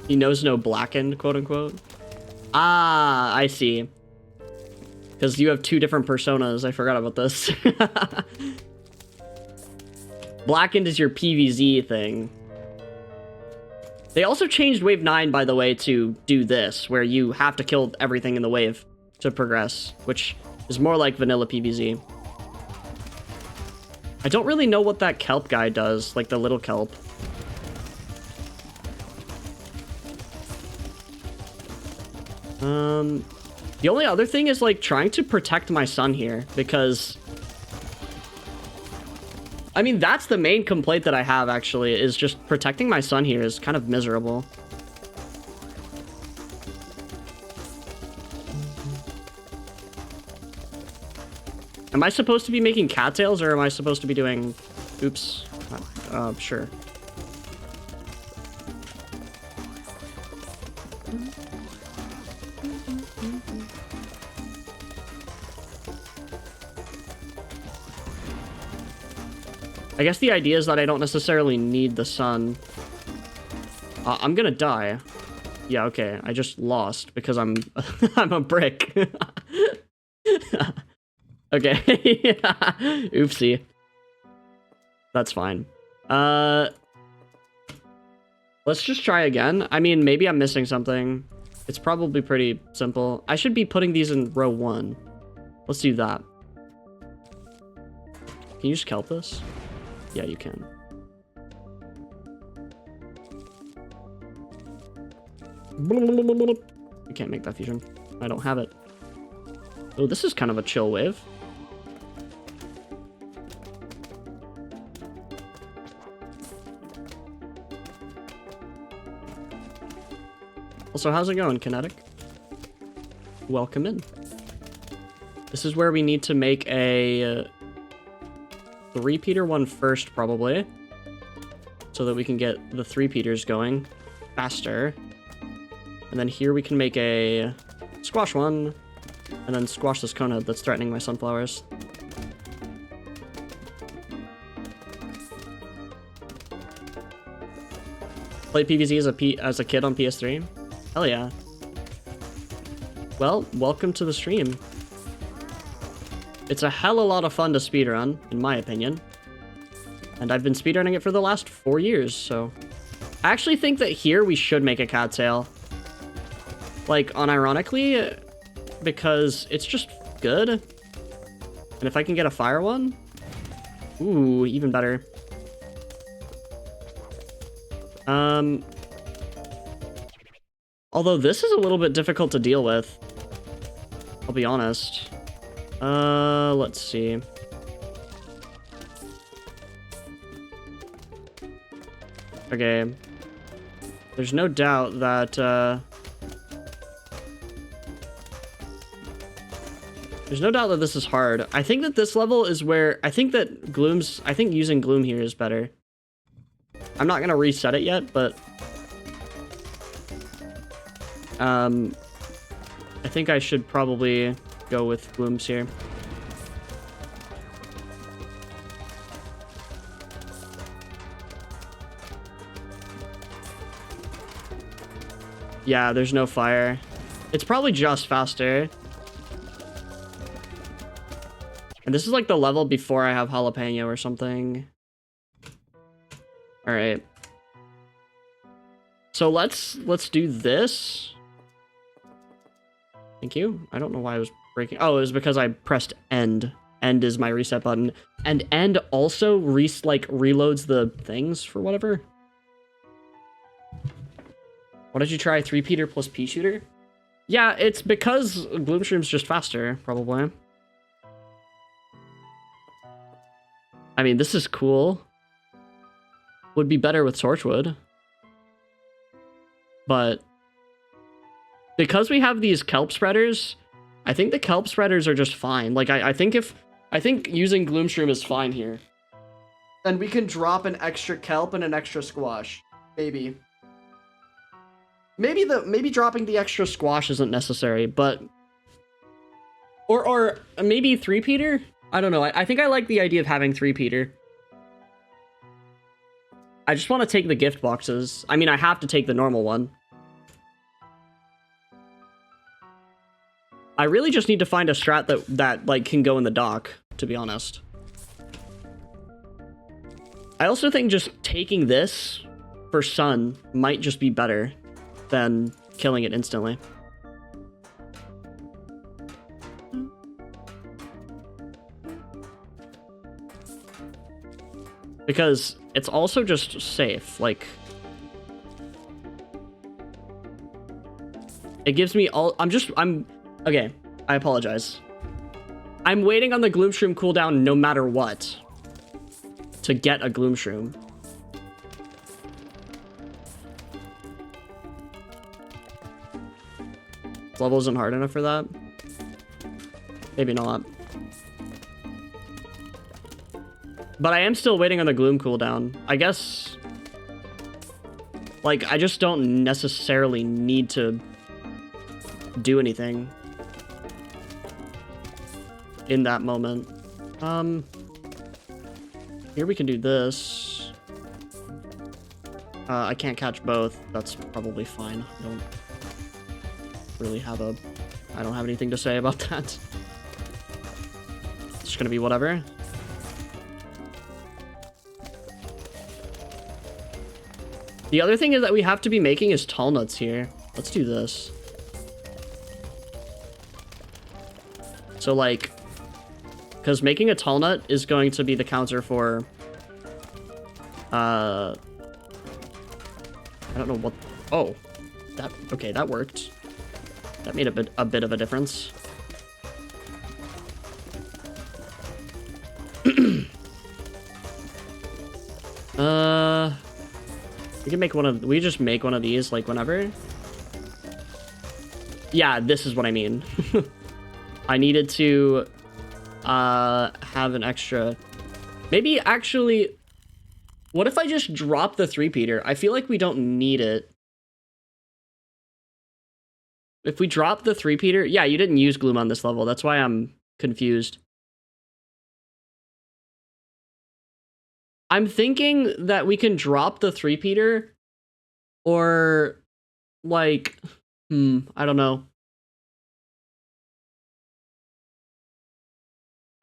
He knows no blackened, quote unquote. Ah, I see. Because you have 2 different personas. I forgot about this. Blackened is your PvZ thing. They also changed Wave 9, by the way, to do this, where you have to kill everything in the wave to progress, which is more like vanilla PvZ. I don't really know what that kelp guy does, like the little kelp. The only other thing is, like, trying to protect my son here, because... I mean, that's the main complaint that I have, actually, is just protecting my son here is kind of miserable. Am I supposed to be making cattails, or am I supposed to be doing... Oops. Sure. I guess the idea is that I don't necessarily need the sun. I'm gonna die. Yeah, okay. I just lost because I'm I'm a brick. Okay. Oopsie. That's fine. Let's just try again. I mean, maybe I'm missing something. It's probably pretty simple. I should be putting these in row 1. Let's do that. Can you just kelp this? Yeah, you can. You can't make that fusion. I don't have it. Oh, this is kind of a chill wave. Also, how's it going, Kinetic? Welcome in. This is where we need to make a three-peater one first, probably. So that we can get the three-peaters going faster. And then here we can make a squash one. And then squash this cone head that's threatening my sunflowers. Played PvZ as a kid on PS3? Hell yeah. Well, welcome to the stream. It's a hell of a lot of fun to speedrun, in my opinion. And I've been speedrunning it for the last 4 years, so... I actually think that here we should make a cattail. Like, unironically, because it's just good. And if I can get a fire one... Ooh, even better. Although this is a little bit difficult to deal with. I'll be honest. Let's see. Okay. There's no doubt that, there's no doubt that this is hard. I think that this level is where... I think using Gloom here is better. I'm not gonna reset it yet, but... I think I should probably go with Glooms here. Yeah, there's no fire. It's probably just faster. And this is like the level before I have jalapeno or something. All right. So let's do this. Thank you. I don't know why I was breaking. Oh, it was because I pressed end. End is my reset button. And end also reloads the things for whatever. What did you try? 3-peater plus P-shooter? Yeah, it's because Gloomshroom's just faster, probably. I mean, this is cool. Would be better with Torchwood. But because we have these kelp spreaders, I think the kelp spreaders are just fine. Like, I think using Gloomshroom is fine here. And we can drop an extra kelp and an extra squash. Maybe. Maybe dropping the extra squash isn't necessary, but... Or maybe 3-peater? I don't know. I think I like the idea of having 3-peater. I just want to take the gift boxes. I mean, I have to take the normal one. I really just need to find a strat that like can go in the dock, to be honest. I also think just taking this for sun might just be better than killing it instantly. Because it's also just safe, like... It gives me all... Okay, I apologize. I'm waiting on the Gloomshroom cooldown no matter what. To get a Gloomshroom. This level isn't hard enough for that? Maybe not. But I am still waiting on the Gloom cooldown. I guess... Like, I just don't necessarily need to do anything in that moment. Here we can do this. I can't catch both. That's probably fine. I don't really have a... I don't have anything to say about that. It's just gonna be whatever. The other thing is that we have to be making is tall nuts here. Let's do this. So, like... Because making a tall nut is going to be the counter for... I don't know what... Oh. That... Okay, that worked. That made a bit of a difference. We can make one of... We just make one of these, like, whenever. Yeah, this is what I mean. I needed to... have an extra... Maybe, actually... What if I just drop the 3-peater? I feel like we don't need it. If we drop the 3-peater... Yeah, you didn't use Gloom on this level. That's why I'm confused. I'm thinking that we can drop the 3-peater. Or... Like... I don't know.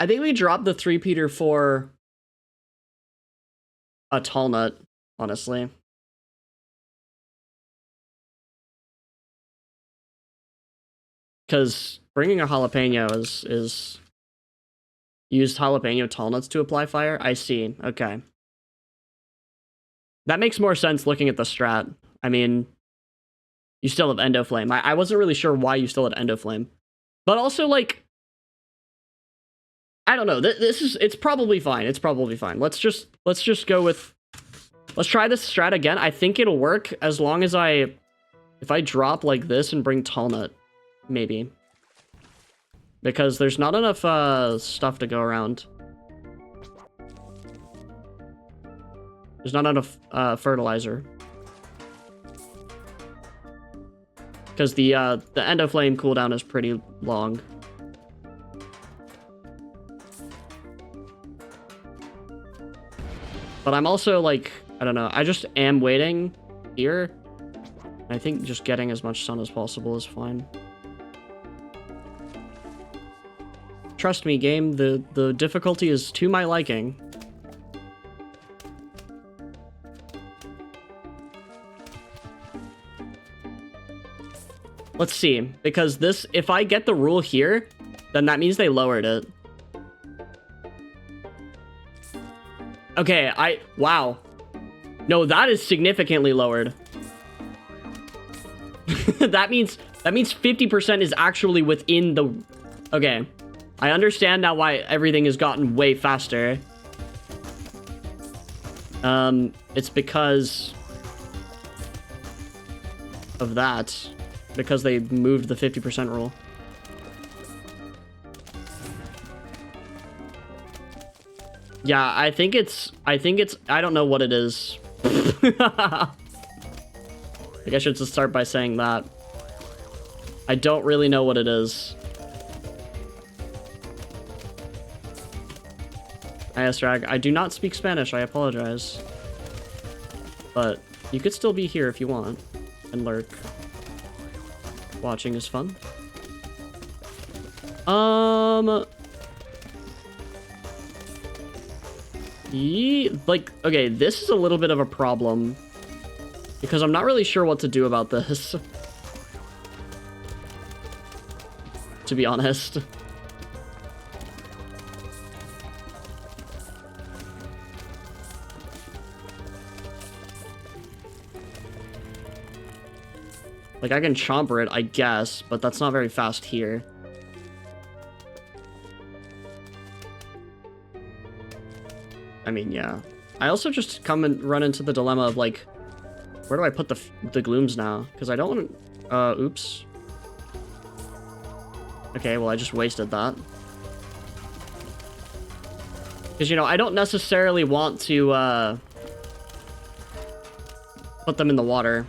I think we dropped the 3-peater for a tall nut, honestly. Because bringing a jalapeno is used jalapeno tall nuts to apply fire. I see. Okay. That makes more sense looking at the strat. I mean, you still have Endo Flame. I wasn't really sure why you still had Endo Flame. But also, like... I don't know. It's probably fine. It's probably fine. Let's just go with... Let's try this strat again. I think it'll work as long as if I drop like this and bring Tall Nut. Maybe. Because there's not enough stuff to go around. There's not enough fertilizer. Because the Endo Flame cooldown is pretty long. But I'm also, like, I don't know. I just am waiting here. I think just getting as much sun as possible is fine. Trust me, game. The difficulty is to my liking. Let's see. Because this, if I get the rule here, then that means they lowered it. Okay, wow. No, that is significantly lowered. that means 50% is actually within the... Okay. I understand now why everything has gotten way faster. It's because of that. Because they moved the 50% rule. Yeah, I think it's, I don't know what it is. I guess I should just start by saying that. I don't really know what it is. Drag, I do not speak Spanish, I apologize. But you could still be here if you want and lurk. Watching is fun. Like, okay, this is a little bit of a problem. Because I'm not really sure what to do about this. To be honest. Like, I can chomper it, I guess, but that's not very fast here. I mean, yeah. I also just come and run into the dilemma of, like, where do I put the glooms now? Because I don't want... oops. Okay, well, I just wasted that. Because, you know, I don't necessarily want to put them in the water.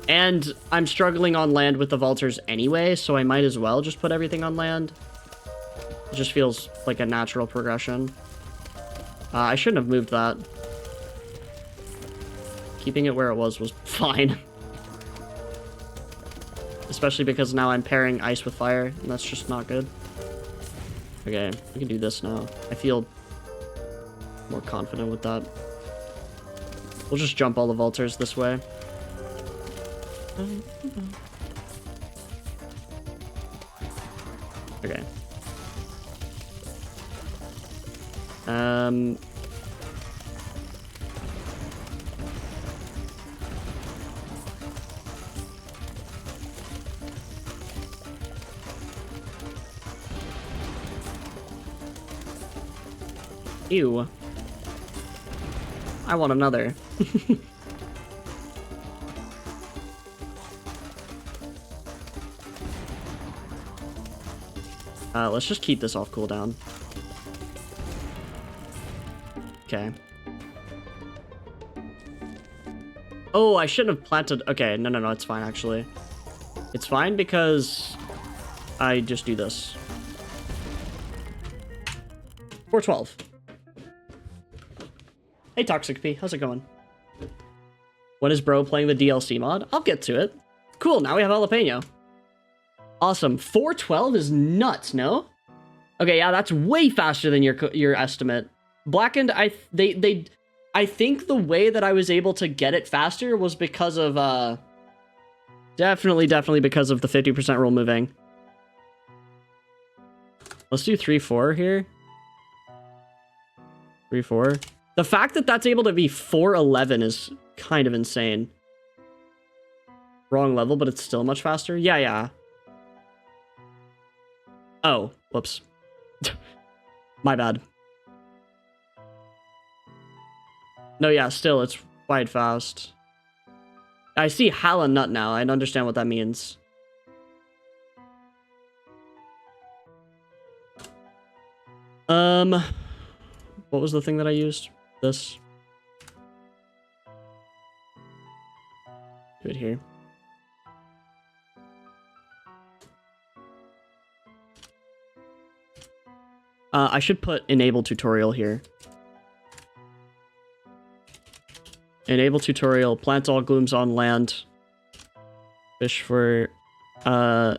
And I'm struggling on land with the vaulters anyway, so I might as well just put everything on land. It just feels like a natural progression. I shouldn't have moved that. Keeping it where it was fine. Especially because now I'm pairing ice with fire, and that's just not good. Okay, we can do this now. I feel more confident with that. We'll just jump all the vaulters this way. Okay. Ew. I want another. Let's just keep this off cooldown. Okay. Oh, I shouldn't have planted... Okay, no, it's fine, actually. It's fine because I just do this. 412. Hey, Toxic P, how's it going? When is bro playing the DLC mod? I'll get to it. Cool, now we have jalapeno. Awesome. 412 is nuts, no? Okay, yeah, that's way faster than your estimate. Blackened, I think the way that I was able to get it faster was because of definitely because of the 50% rule moving. Let's do 3-4 here. 3-4. The fact that that's able to be 411 is kind of insane. Wrong level, but it's still much faster. Yeah. Oh, whoops. My bad. No, yeah, still, it's quite fast. I see Halla Nut now. I understand what that means. What was the thing that I used? This. Do it here. I should put enable tutorial here. Enable tutorial, plant all glooms on land. Fish for, tall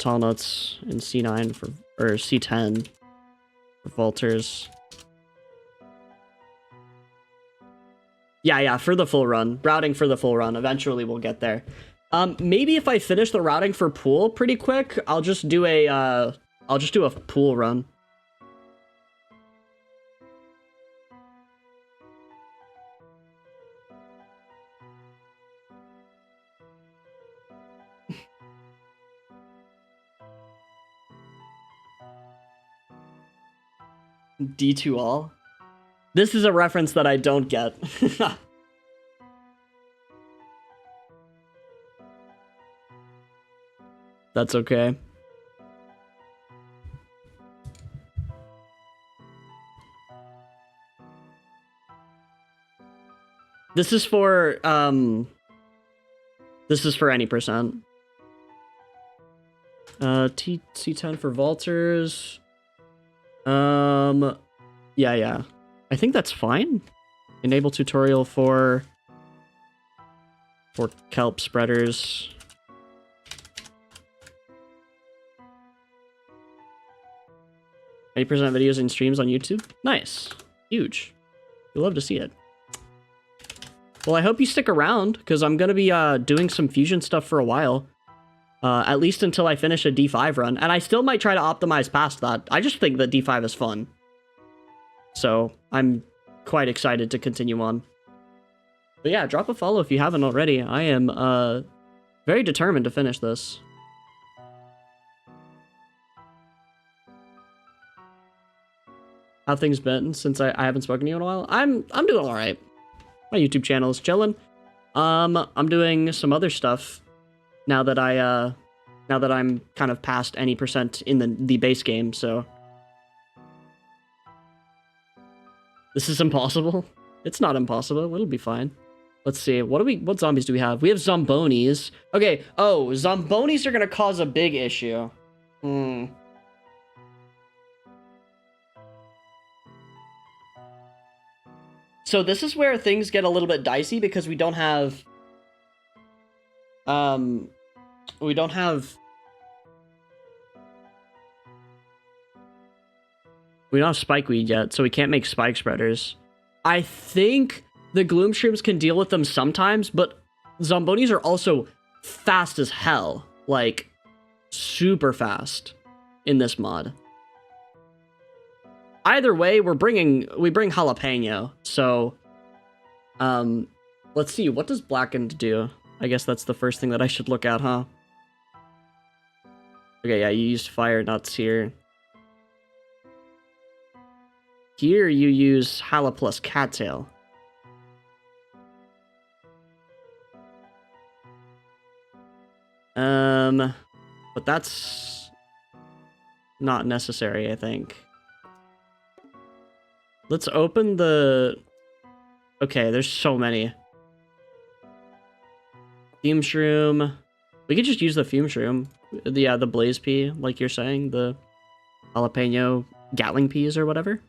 nuts, and C9 for, or C10 for vaulters. Yeah, for the full run. Routing for the full run. Eventually we'll get there. Maybe if I finish the routing for pool pretty quick, I'll just do a pool run. D2 all? This is a reference that I don't get. That's okay. This is for any percent. C10 for vaulters. Yeah. I think that's fine. Enable tutorial for kelp spreaders. 80% videos and streams on YouTube. Nice. Huge. You'll love to see it. Well, I hope you stick around, because I'm going to be doing some fusion stuff for a while. At least until I finish a D5 run. And I still might try to optimize past that. I just think that D5 is fun. So, I'm quite excited to continue on. But yeah, drop a follow if you haven't already. I am very determined to finish this. How things been since I haven't spoken to you in a while? I'm doing all right. My YouTube channel is chilling. I'm doing some other stuff now that I Now that I'm kind of past any percent in the base game, so... This is impossible? It's not impossible, it'll be fine. Let's see, what zombies do we have? We have Zombonis. Okay, oh, Zombonis are gonna cause a big issue. So this is where things get a little bit dicey because we don't have... We don't have spikeweed yet, so we can't make spike spreaders. I think the gloom shrooms can deal with them sometimes, but Zombonis are also fast as hell. Like, super fast in this mod. Either way, we bring jalapeno, so... let's see, what does blackened do? I guess that's the first thing that I should look at, huh? Okay, yeah, you used fire nuts here. Here you use Hala plus cattail. But that's not necessary, I think. Let's open the... Okay, there's so many. Fume shroom. We could just use the fume shroom. The blaze pea, like you're saying, the jalapeno gatling peas or whatever.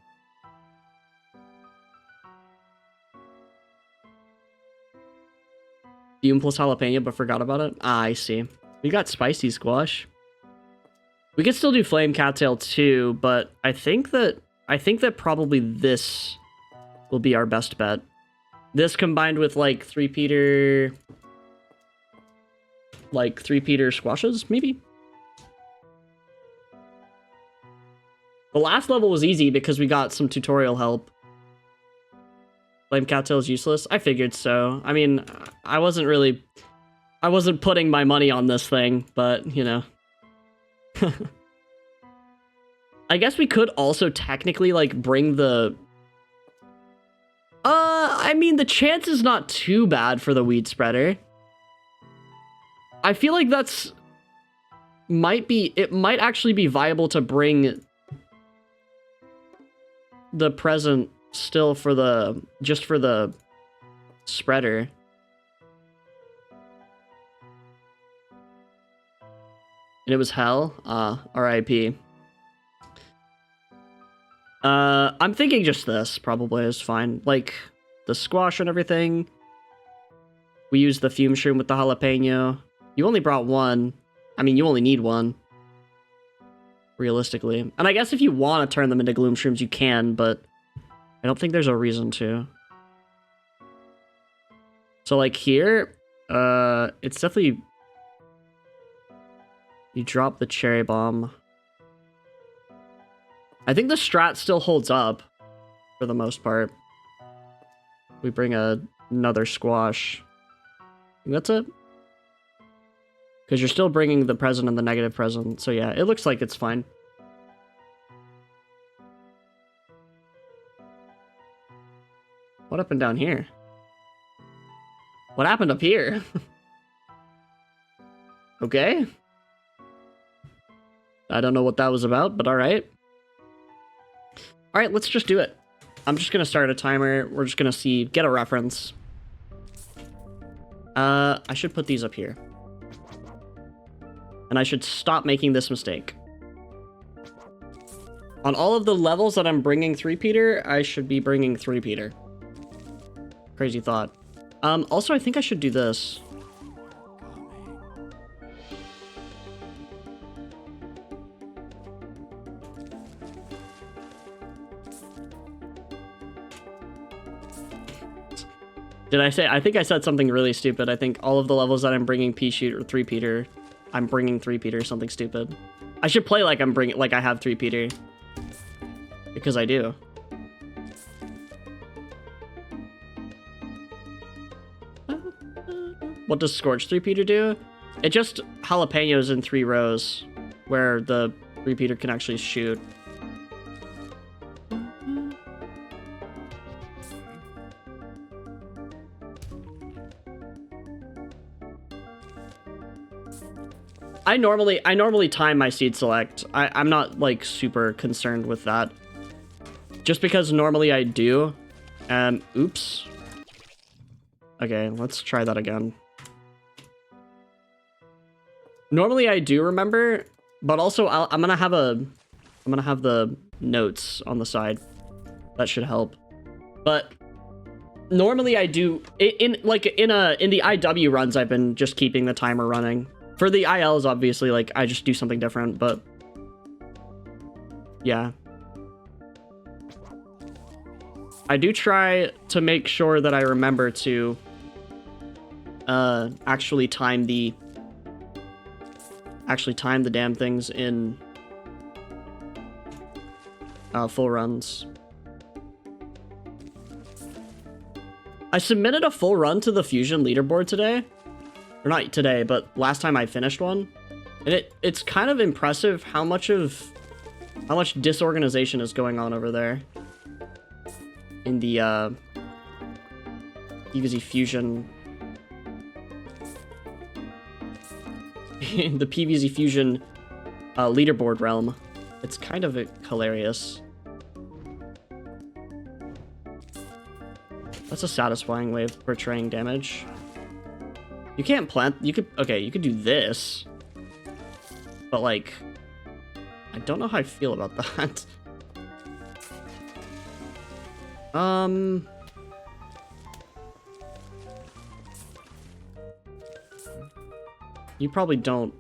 Fume plus jalapeno, but forgot about it? Ah, I see. We got spicy squash. We could still do flame cattail too, but I think that probably this will be our best bet. This combined with like three peater squashes, maybe? The last level was easy because we got some tutorial help. Flame cattail is useless? I figured so. I mean, I wasn't putting my money on this thing, but, you know. I guess we could also technically, like, bring the... I mean, the chance is not too bad for the weed spreader. I feel like it might actually be viable to bring the present still just for the spreader. And it was hell? RIP. I'm thinking just this probably is fine. Like, the squash and everything. We used the fume shroom with the jalapeno. You only brought one. I mean, you only need one. Realistically. And I guess if you want to turn them into gloom shrooms, you can, but I don't think there's a reason to. So, like, here, it's definitely... You drop the cherry bomb. I think the strat still holds up, for the most part. We bring another squash. That's it. Because you're still bringing the present and the negative present. So yeah, it looks like it's fine. What happened down here? What happened up here? Okay. I don't know what that was about, but alright. Alright, let's just do it. I'm just gonna start a timer. We're just gonna get a reference. I should put these up here. And I should stop making this mistake. On all of the levels that I'm bringing 3-peater, I should be bringing 3-peater. Crazy thought. Also, I think I should do this. Did I say? I think I said something really stupid. I think all of the levels that I'm bringing P-shoot or 3-peater, I'm bringing 3-peater, something stupid. I should play like like I have 3-peater. Because I do. What does Scorch 3-peater do? It just jalapenos in 3 rows where the 3-peater can actually shoot. I normally time my seed select. I'm not like super concerned with that. Just because normally I do. Oops. Okay, let's try that again. Normally I do remember, but also I'm gonna have the notes on the side. That should help. But normally I do in the IW runs I've been just keeping the timer running. For the ILs obviously like I just do something different, but yeah. I do try to make sure that I remember to actually time the damn things in full runs. I submitted a full run to the Fusion leaderboard today. Or not today, but last time I finished one. And it's kind of impressive how much disorganization is going on over there. In the PvZ Fusion. In the PvZ Fusion leaderboard realm. It's kind of hilarious. That's a satisfying way of portraying damage. You can't plant... You could do this. But, like... I don't know how I feel about that. You probably don't...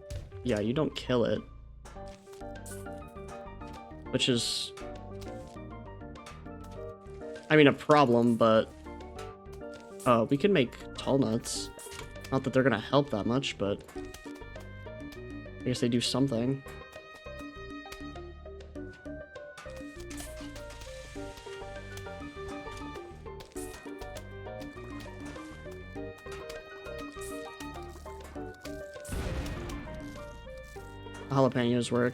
Yeah, you don't kill it. Which is... I mean, a problem, but... we can make tall nuts. Not that they're gonna help that much, but... I guess they do something. Jalapenos work.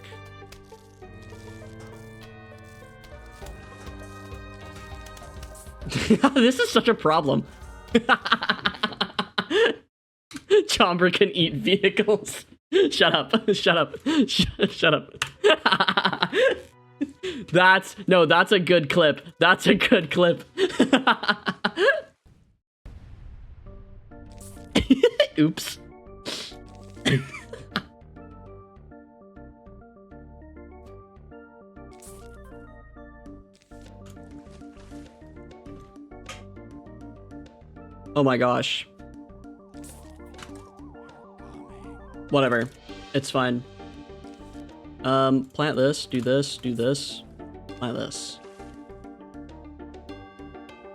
This is such a problem. Chomper can eat vehicles. Shut up. Shut up. Shut up. That's a good clip. That's a good clip. Oops. Oh my gosh. Whatever. It's fine. Plant this, do this, plant this.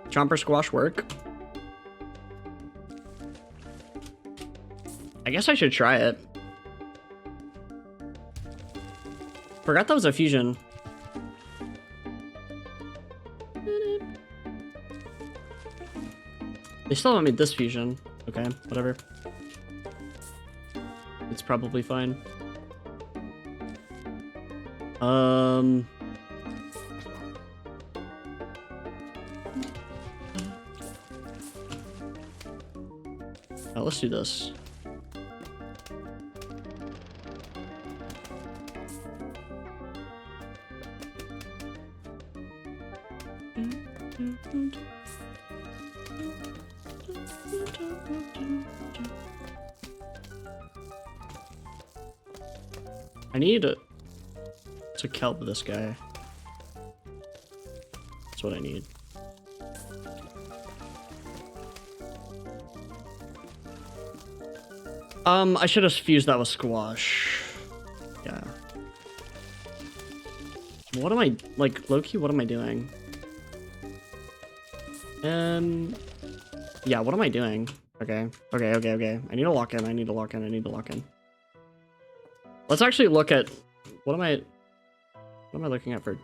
Chomper squash work. I guess I should try it. Forgot that was a fusion. They still haven't made this fusion. Okay, whatever. It's probably fine. Oh, let's do this. I need to kelp this guy. That's what I need. I should have fused that with squash. Yeah. What am I, like, low-key, what am I doing? Yeah, what am I doing? Okay. I need to lock in. Let's actually look at, what am I looking at for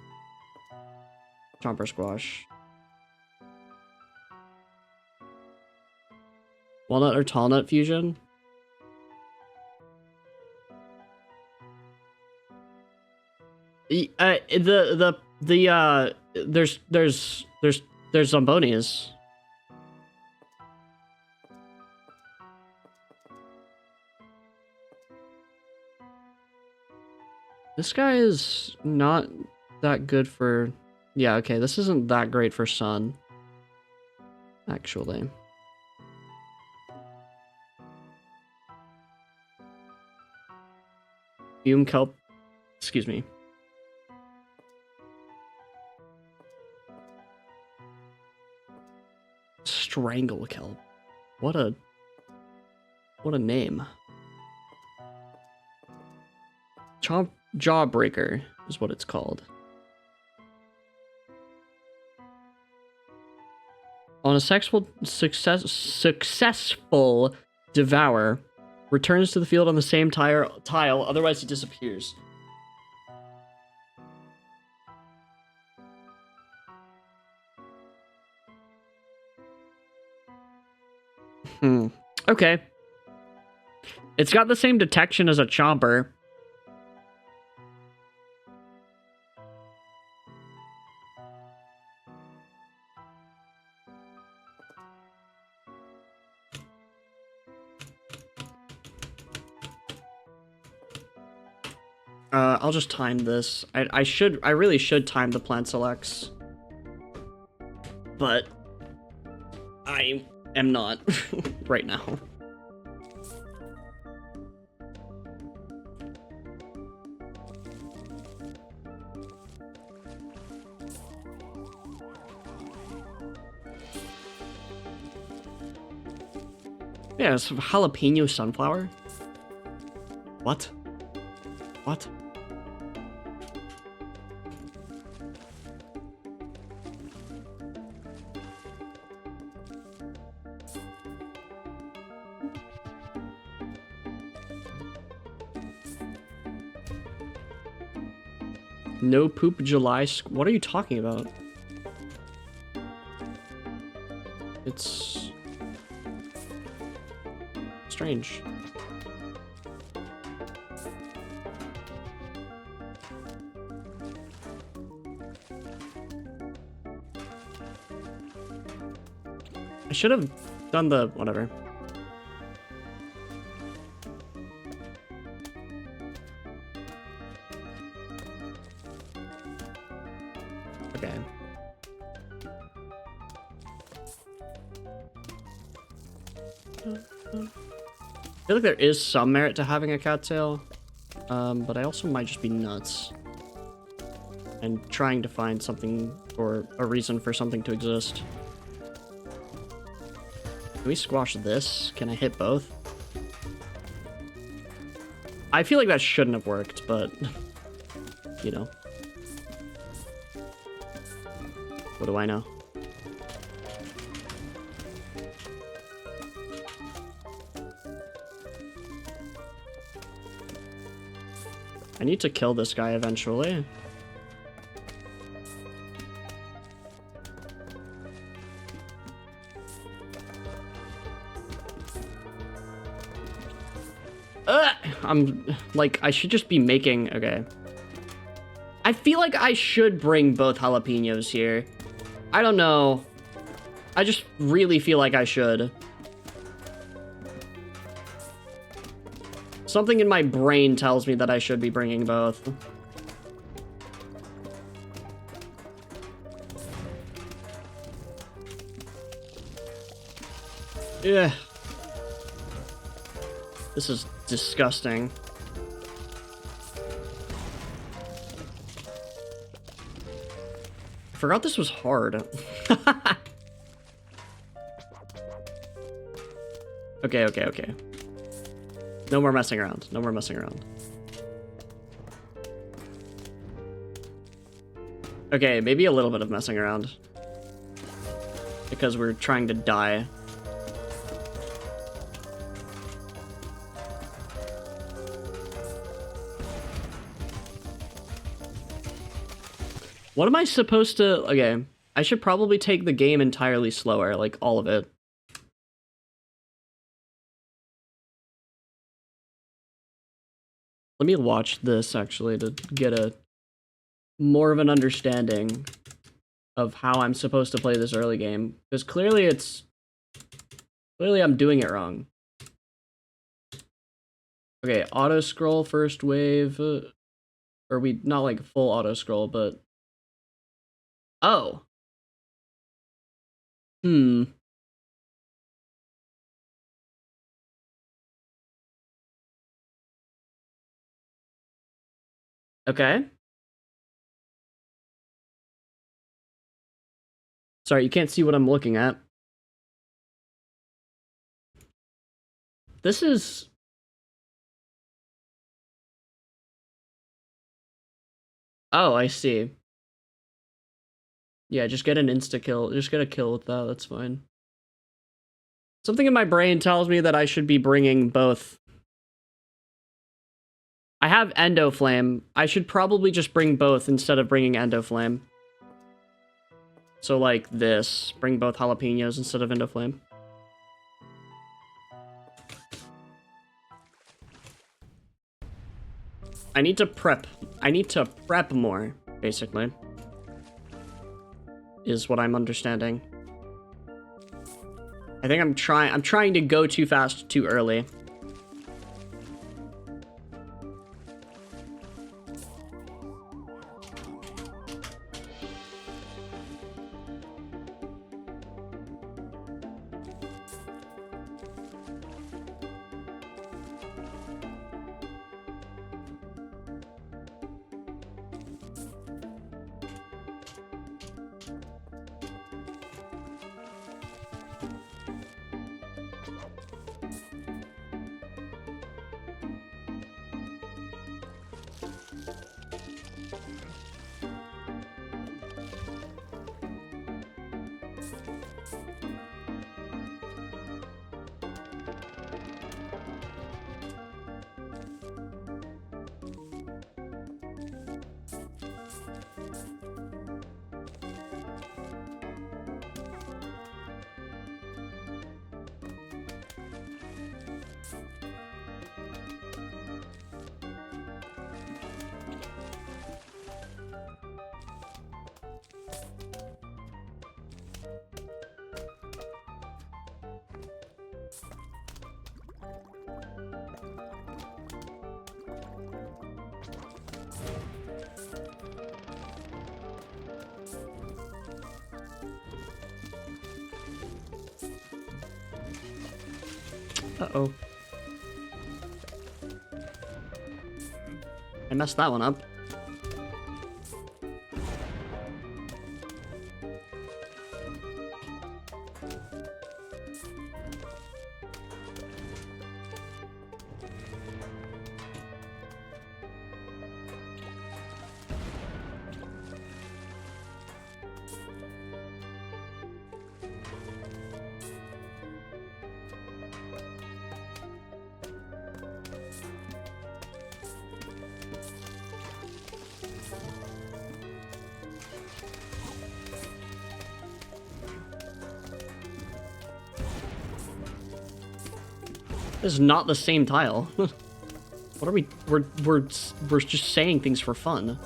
Chomper squash? Walnut or tall nut fusion? There's Zambonias. This guy is not that good for... Yeah, okay, this isn't that great for sun, actually. Fume kelp... Excuse me. Strangle kelp. What a name. Jawbreaker is what it's called. On a successful devour, returns to the field on the same tile, otherwise he disappears. Okay. It's got the same detection as a chomper. I'll just time this. I really should time the plant selects. But I am not right now. Yeah, it's jalapeno sunflower. What? What? No poop July. What are you talking about? It's strange. I should have done the whatever. Okay. I feel like there is some merit to having a cattail, but I also might just be nuts and trying to find something or a reason for something to exist. Can we squash this? Can I hit both? I feel like that shouldn't have worked, but you know. What do I know? I need to kill this guy eventually. I'm like, I should just be making... Okay. I feel like I should bring both jalapenos here. I don't know. I just really feel like I should. Something in my brain tells me that I should be bringing both. Yeah. This is disgusting. I forgot this was hard. Okay. No more messing around. No more messing around. Okay, maybe a little bit of messing around. Because we're trying to die. What am I supposed to... Okay, I should probably take the game entirely slower, like all of it. Let me watch this, actually, to get a more of an understanding of how I'm supposed to play this early game. Because clearly I'm doing it wrong. Okay, auto-scroll first wave... Or we, not like full auto scroll, but... Oh. Hmm. Okay. Sorry, you can't see what I'm looking at. This is... Oh, I see. Yeah, just get an insta-kill. Just get a kill with that, that's fine. Something in my brain tells me that I should be bringing both. I have Endoflame. I should probably just bring both instead of bringing Endoflame. So like this. Bring both jalapenos instead of Endoflame. I need to prep. I need to prep more, basically. Is what I'm understanding. I think I'm trying to go too fast too early. Uh-oh. I messed that one up. This is not the same tile. What are we? We're just saying things for fun.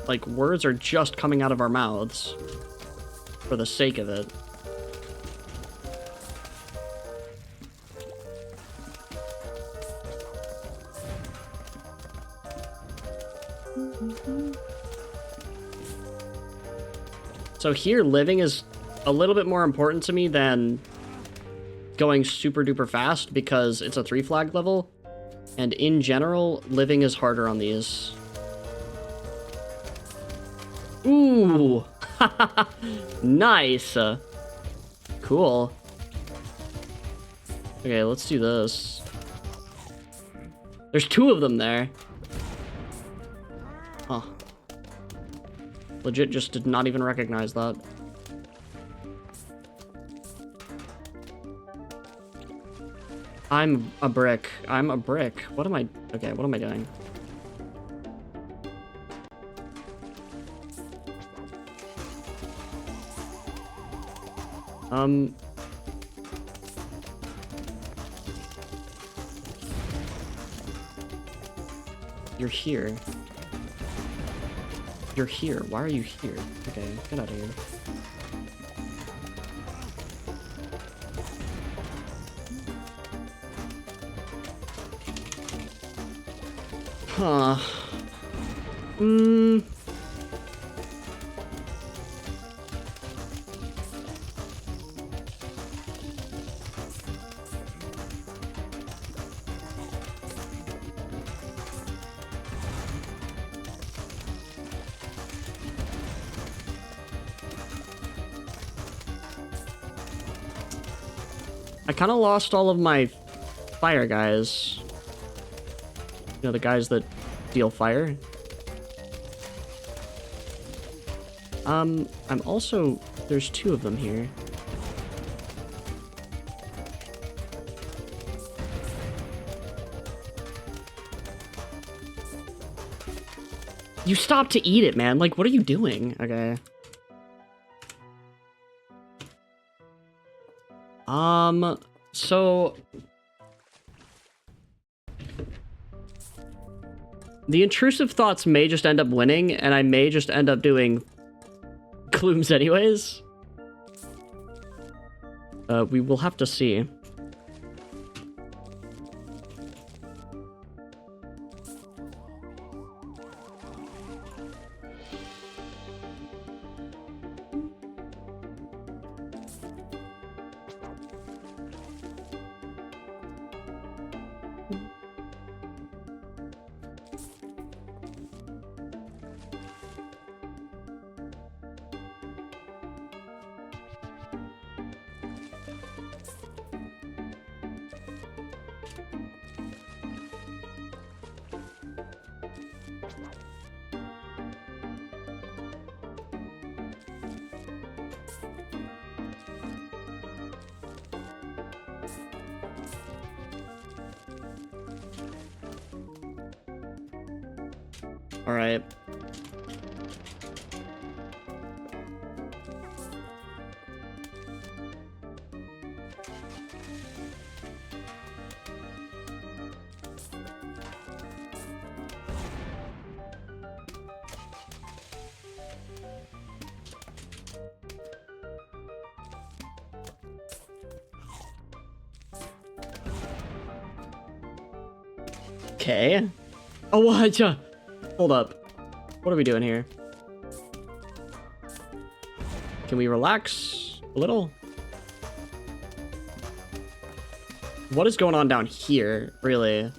Like, words are just coming out of our mouths for the sake of it. So here, living is a little bit more important to me than going super duper fast because it's a 3 flag level. And in general, living is harder on these. Ooh! Nice! Cool. Okay, let's do this. There's 2 of them there. Huh. Legit just did not even recognize that. I'm a brick. I'm a brick. What am I... Okay, what am I doing? You're here. You're here. Why are you here? Okay, get out of here. Huh. Hmm. I kind of lost all of my fire guys. You know, the guys that deal fire. I'm also... There's 2 of them here. You stop to eat it, man. Like, what are you doing? Okay. So... The intrusive thoughts may just end up winning, and I may just end up doing glooms anyways. We will have to see. All right. Okay. Oh, what? Hold up. What are we doing here? Can we relax a little? What is going on down here, really?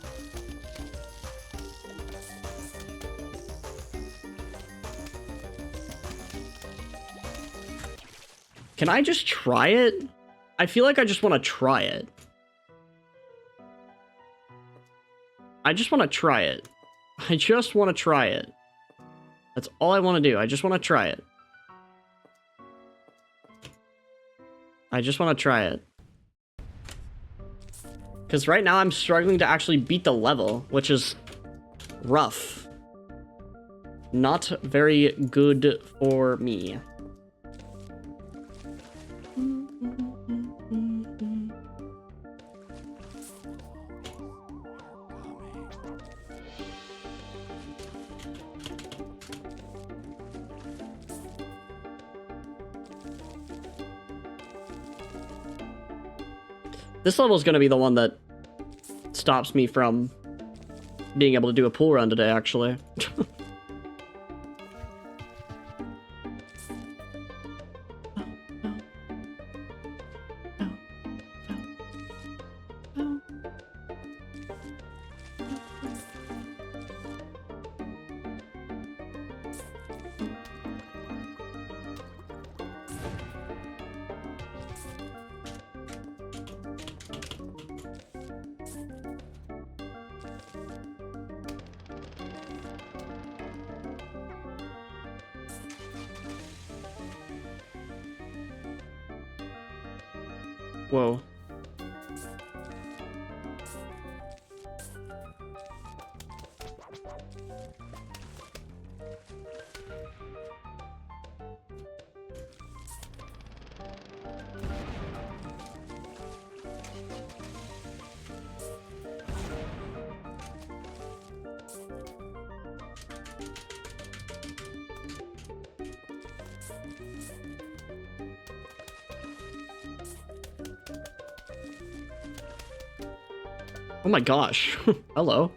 Can I just try it? I feel like I just want to try it. I just want to try it. I just want to try it. That's all I want to do. I just want to try it. I just want to try it. Because right now I'm struggling to actually beat the level, which is rough. Not very good for me. This level is going to be the one that stops me from being able to do a pool run today, actually. Whoa. Oh my gosh. Hello.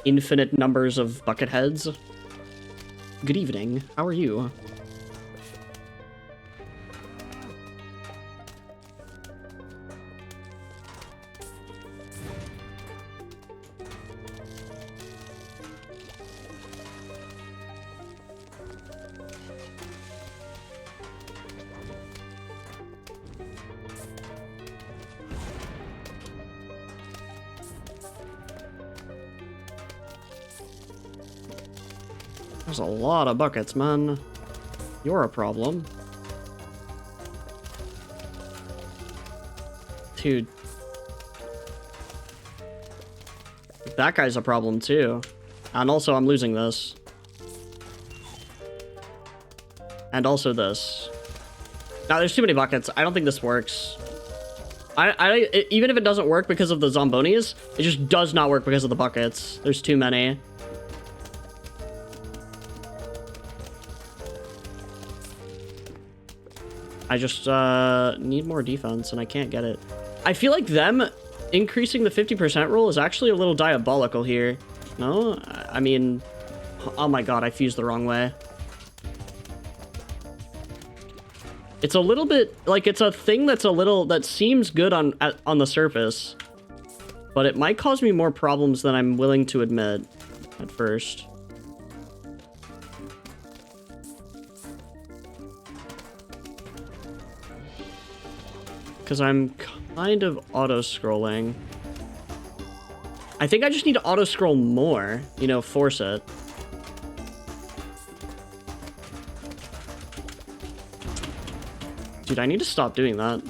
infinite numbers of bucket heads. Good evening. How are you? There's a lot of buckets, man. You're a problem. Dude. That guy's a problem, too. And also, I'm losing this. And also this. Now, there's too many buckets. I don't think this works. Even if it doesn't work because of the Zombonis, it just does not work because of the buckets. There's too many. I just need more defense, and I can't get it. I feel like them increasing the 50% rule is actually a little diabolical here. No? I mean... Oh my god, I fused the wrong way. It's a little bit... Like, it's a thing that's a little... That seems good on the surface. But it might cause me more problems than I'm willing to admit at first. Because I'm kind of auto-scrolling. I think I just need to auto-scroll more. You know, force it. Dude, I need to stop doing that.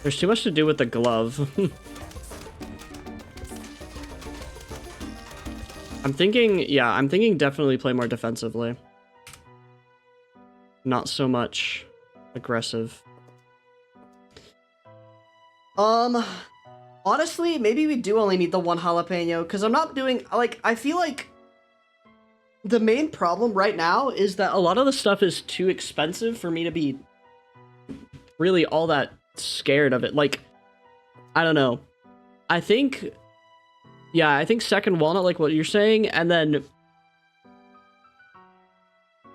There's too much to do with the glove. I'm thinking definitely play more defensively. Not so much aggressive. Honestly, maybe we do only need the one jalapeno, because I'm not doing, like, I feel like the main problem right now is that a lot of the stuff is too expensive for me to be really all that scared of it. Like, I don't know. I think second walnut, like what you're saying, and then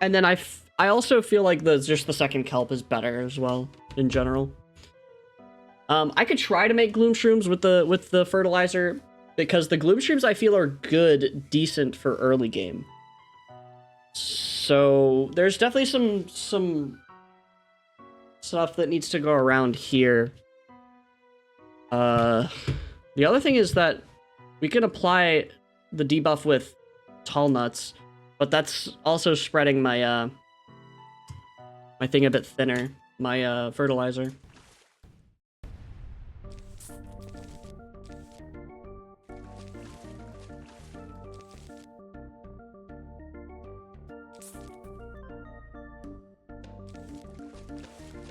I also feel like just the second kelp is better as well in general. I could try to make gloom shrooms with the fertilizer, because the gloom shrooms I feel are decent for early game. So there's definitely some stuff that needs to go around here. The other thing is that we can apply the debuff with tall nuts, but that's also spreading my my thing a bit thinner, my fertilizer.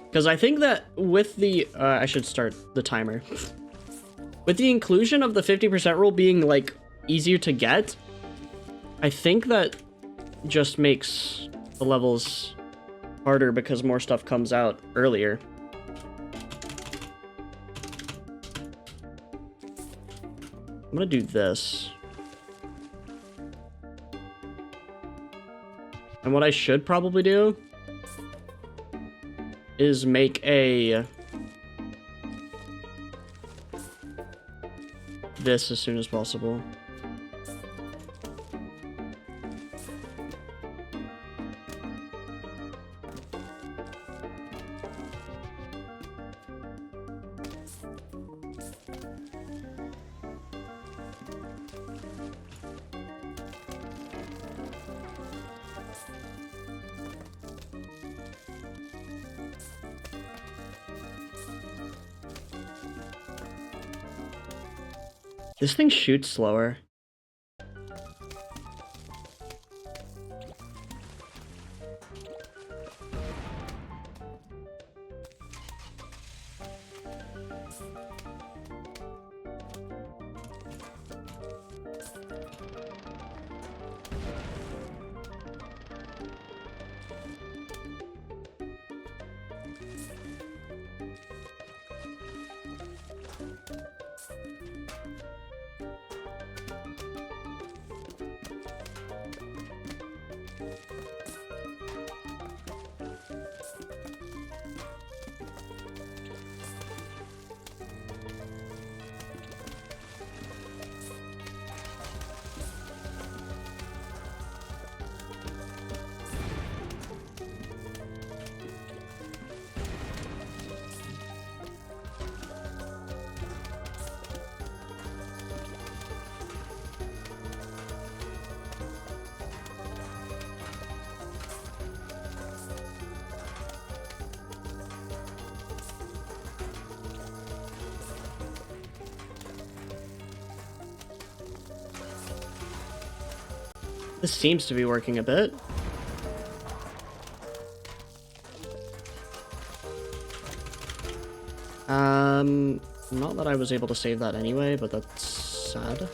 Because I think that with the... I should start the timer. With the inclusion of the 50% rule being, like, easier to get, I think that just makes the levels harder because more stuff comes out earlier. I'm gonna do this. And what I should probably do is make this as soon as possible. This thing shoots slower. This seems to be working a bit. Not that I was able to save that anyway, but that's sad.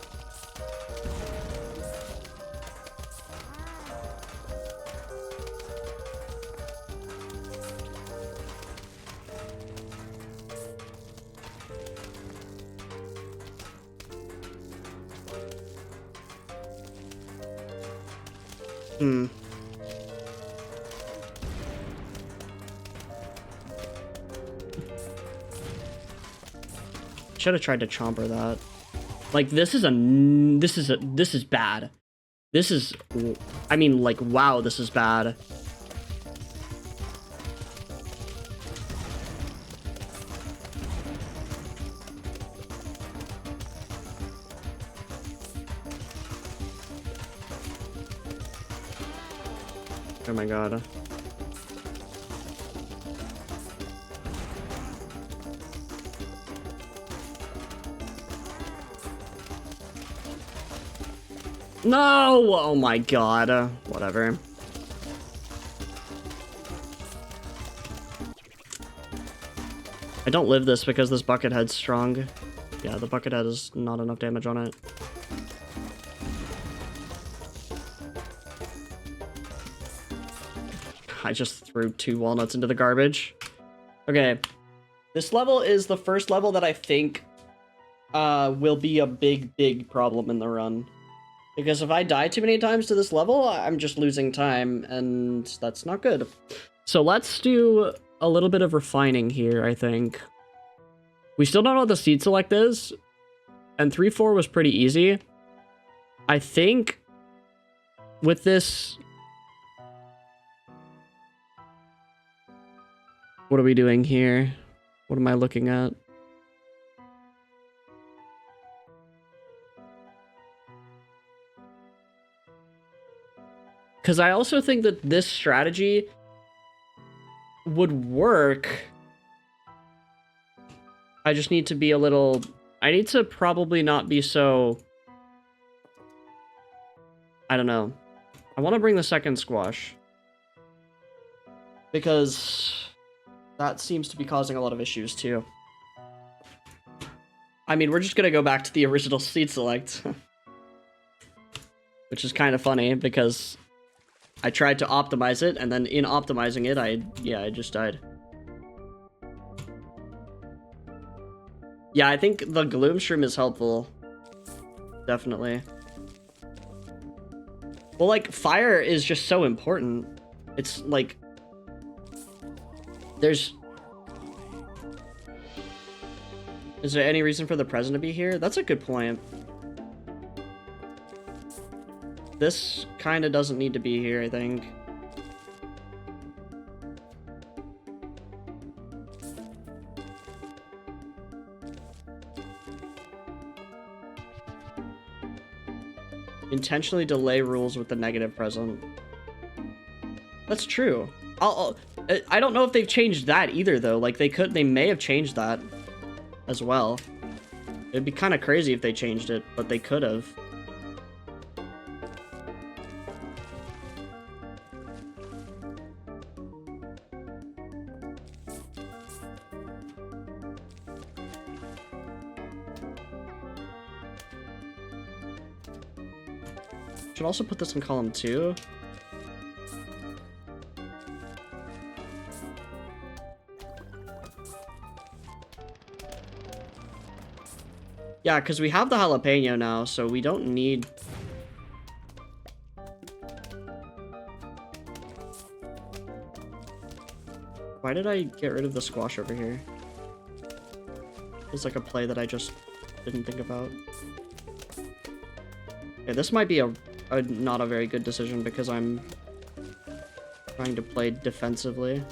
Should have tried to chomper that. Like, this is bad. This is, I mean, like, wow, this is bad. Oh my god. No! Oh my god. Whatever. I don't live this because this Buckethead's strong. Yeah, the Buckethead is not enough damage on it. I just threw 2 walnuts into the garbage. Okay. This level is the first level that I think will be a big problem in the run. Because if I die too many times to this level, I'm just losing time, and that's not good. So let's do a little bit of refining here, I think. We still don't know what the seed select is, and 3-4 was pretty easy. I think with this... What are we doing here? What am I looking at? Because I also think that this strategy would work. I just need to be a little... I need to probably not be so... I don't know. I want to bring the second squash. Because that seems to be causing a lot of issues too. I mean, we're just going to go back to the original seed select. Which is kind of funny because... I tried to optimize it, and then in optimizing it, I just died. Yeah, I think the Gloomshroom is helpful. Definitely. Well, like, fire is just so important. It's, like... There's... Is there any reason for the present to be here? That's a good point. This kind of doesn't need to be here, I think. Intentionally delay rules with the negative present. That's true. I don't know if they've changed that either, though. Like, they may have changed that as well. It'd be kind of crazy if they changed it, but they could have. Should also put this in column 2. Yeah, because we have the jalapeno now, so we don't need... Why did I get rid of the squash over here? It's like a play that I just didn't think about. Yeah, this might be not a very good decision because I'm trying to play defensively.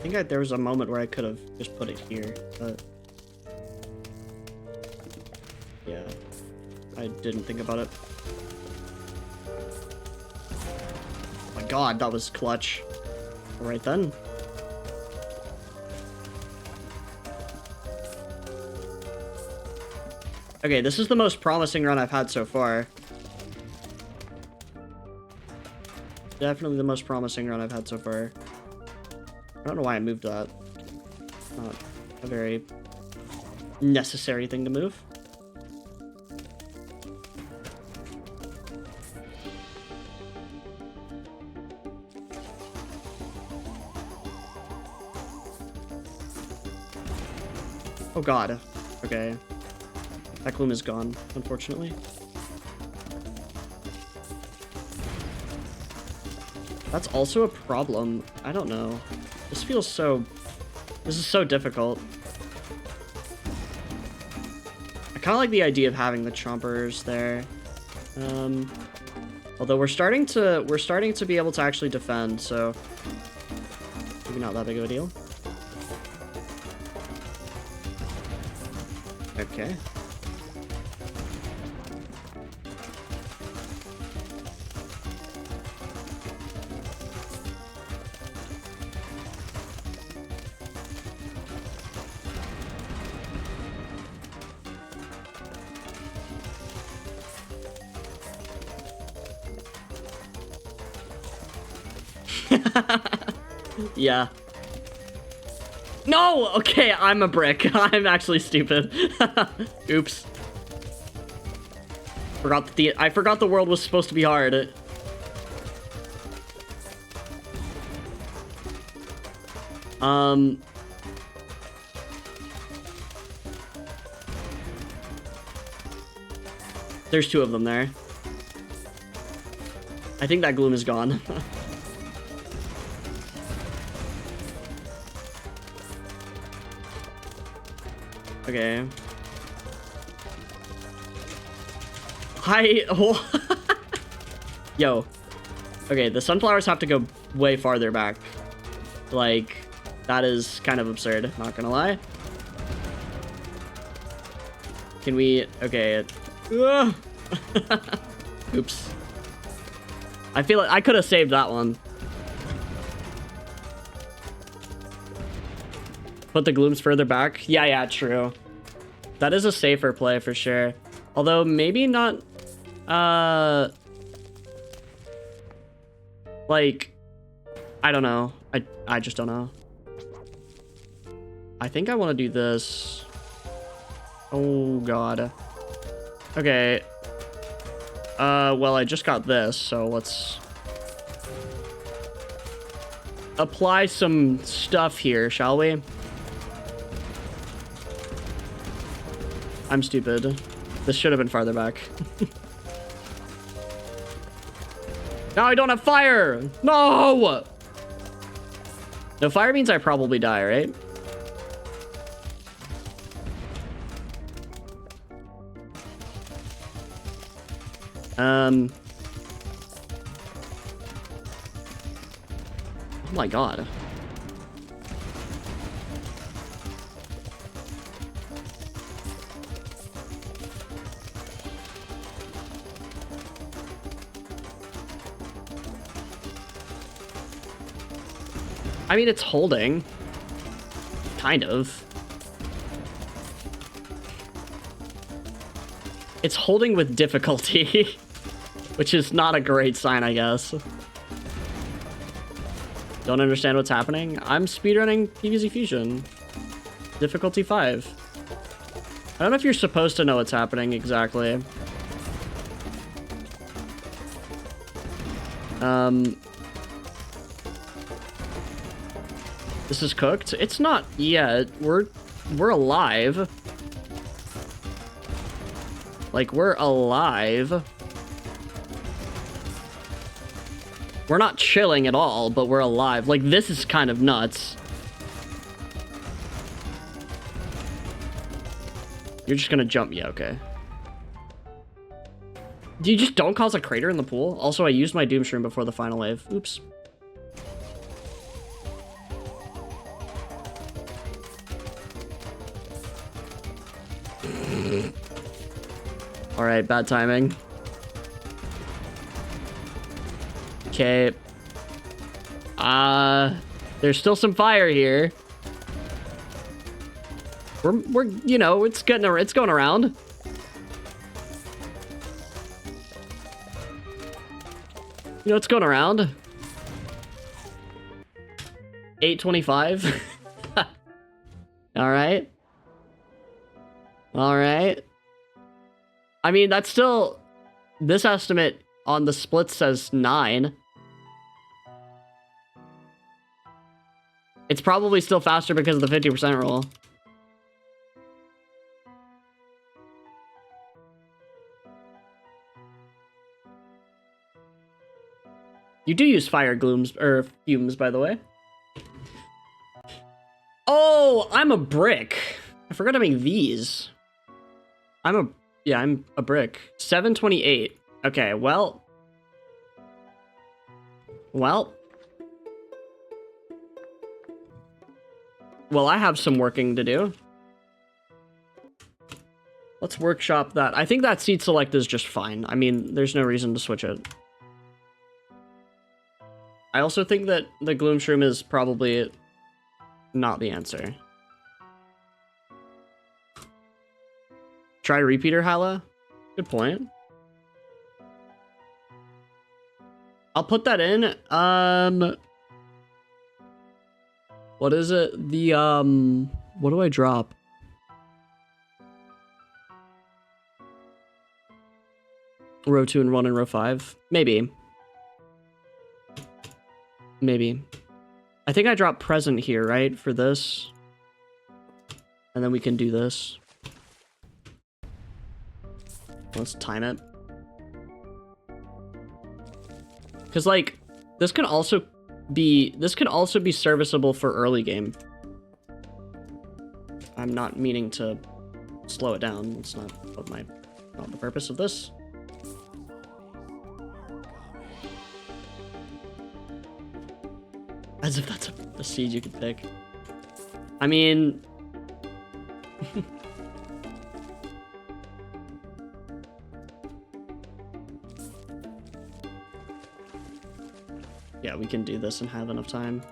think there was a moment where I could have just put it here, but yeah, I didn't think about it. Oh my god, that was clutch. All right then. Okay, this is the most promising run I've had so far. Definitely the most promising run I've had so far. I don't know why I moved that. Not a very necessary thing to move. Oh god. Okay. That gloom is gone, unfortunately. That's also a problem. I don't know. This feels so... This is so difficult. I kind of like the idea of having the chompers there. Although we're starting to be able to actually defend, so maybe not that big of a deal. Okay. Yeah. No! Okay, I'm a brick. I'm actually stupid. Oops. I forgot the world was supposed to be hard. There's two of them there. I think that gloom is gone. Okay. Yo. Okay, the sunflowers have to go way farther back. Like, that is kind of absurd, not gonna lie. Can we... Okay. Oops. I feel like I could have saved that one. Put the glooms further back? Yeah, true. That is a safer play for sure. Although, maybe not... Like... I don't know. I just don't know. I think I want to do this. Oh, God. Okay. Well, I just got this, so let's... apply some stuff here, shall we? I'm stupid. This should have been farther back. Now I don't have fire! No! No, fire means I probably die, right? Oh my god. I mean, it's holding. Kind of. It's holding with difficulty, which is not a great sign, I guess. Don't understand what's happening? I'm speedrunning PvZ Fusion. Difficulty 5. I don't know if you're supposed to know what's happening exactly. This is cooked? It's not yet. We're alive. Like, we're alive. We're not chilling at all, but we're alive. Like, this is kind of nuts. You're just gonna jump. Yeah, okay. You just don't cause a crater in the pool? Also, I used my Doom Shroom before the final wave. Oops. All right, bad timing. Okay. There's still some fire here. We're you know, it's going around. You know, it's going around. 825. All right. All right. I mean, that's still... This estimate on the split says 9. It's probably still faster because of the 50% rule. You do use fire glooms, or fumes, by the way. Oh, I'm a brick. I forgot to make these. I'm a brick. 728. Okay, well. Well, I have some working to do. Let's workshop that. I think that seed select is just fine. I mean, there's no reason to switch it. I also think that the Gloom Shroom is probably not the answer. Try Repeater Hala? Good point. I'll put that in. What is it? The, what do I drop? Row 2 and 1 and row 5? Maybe. Maybe. I think I drop present here, right? For this. And then we can do this. Let's time it. Because, like, this can also be serviceable for early game. I'm not meaning to slow it down. It's not the purpose of this. As if that's a seed you could pick. I mean... yeah, we can do this and have enough time.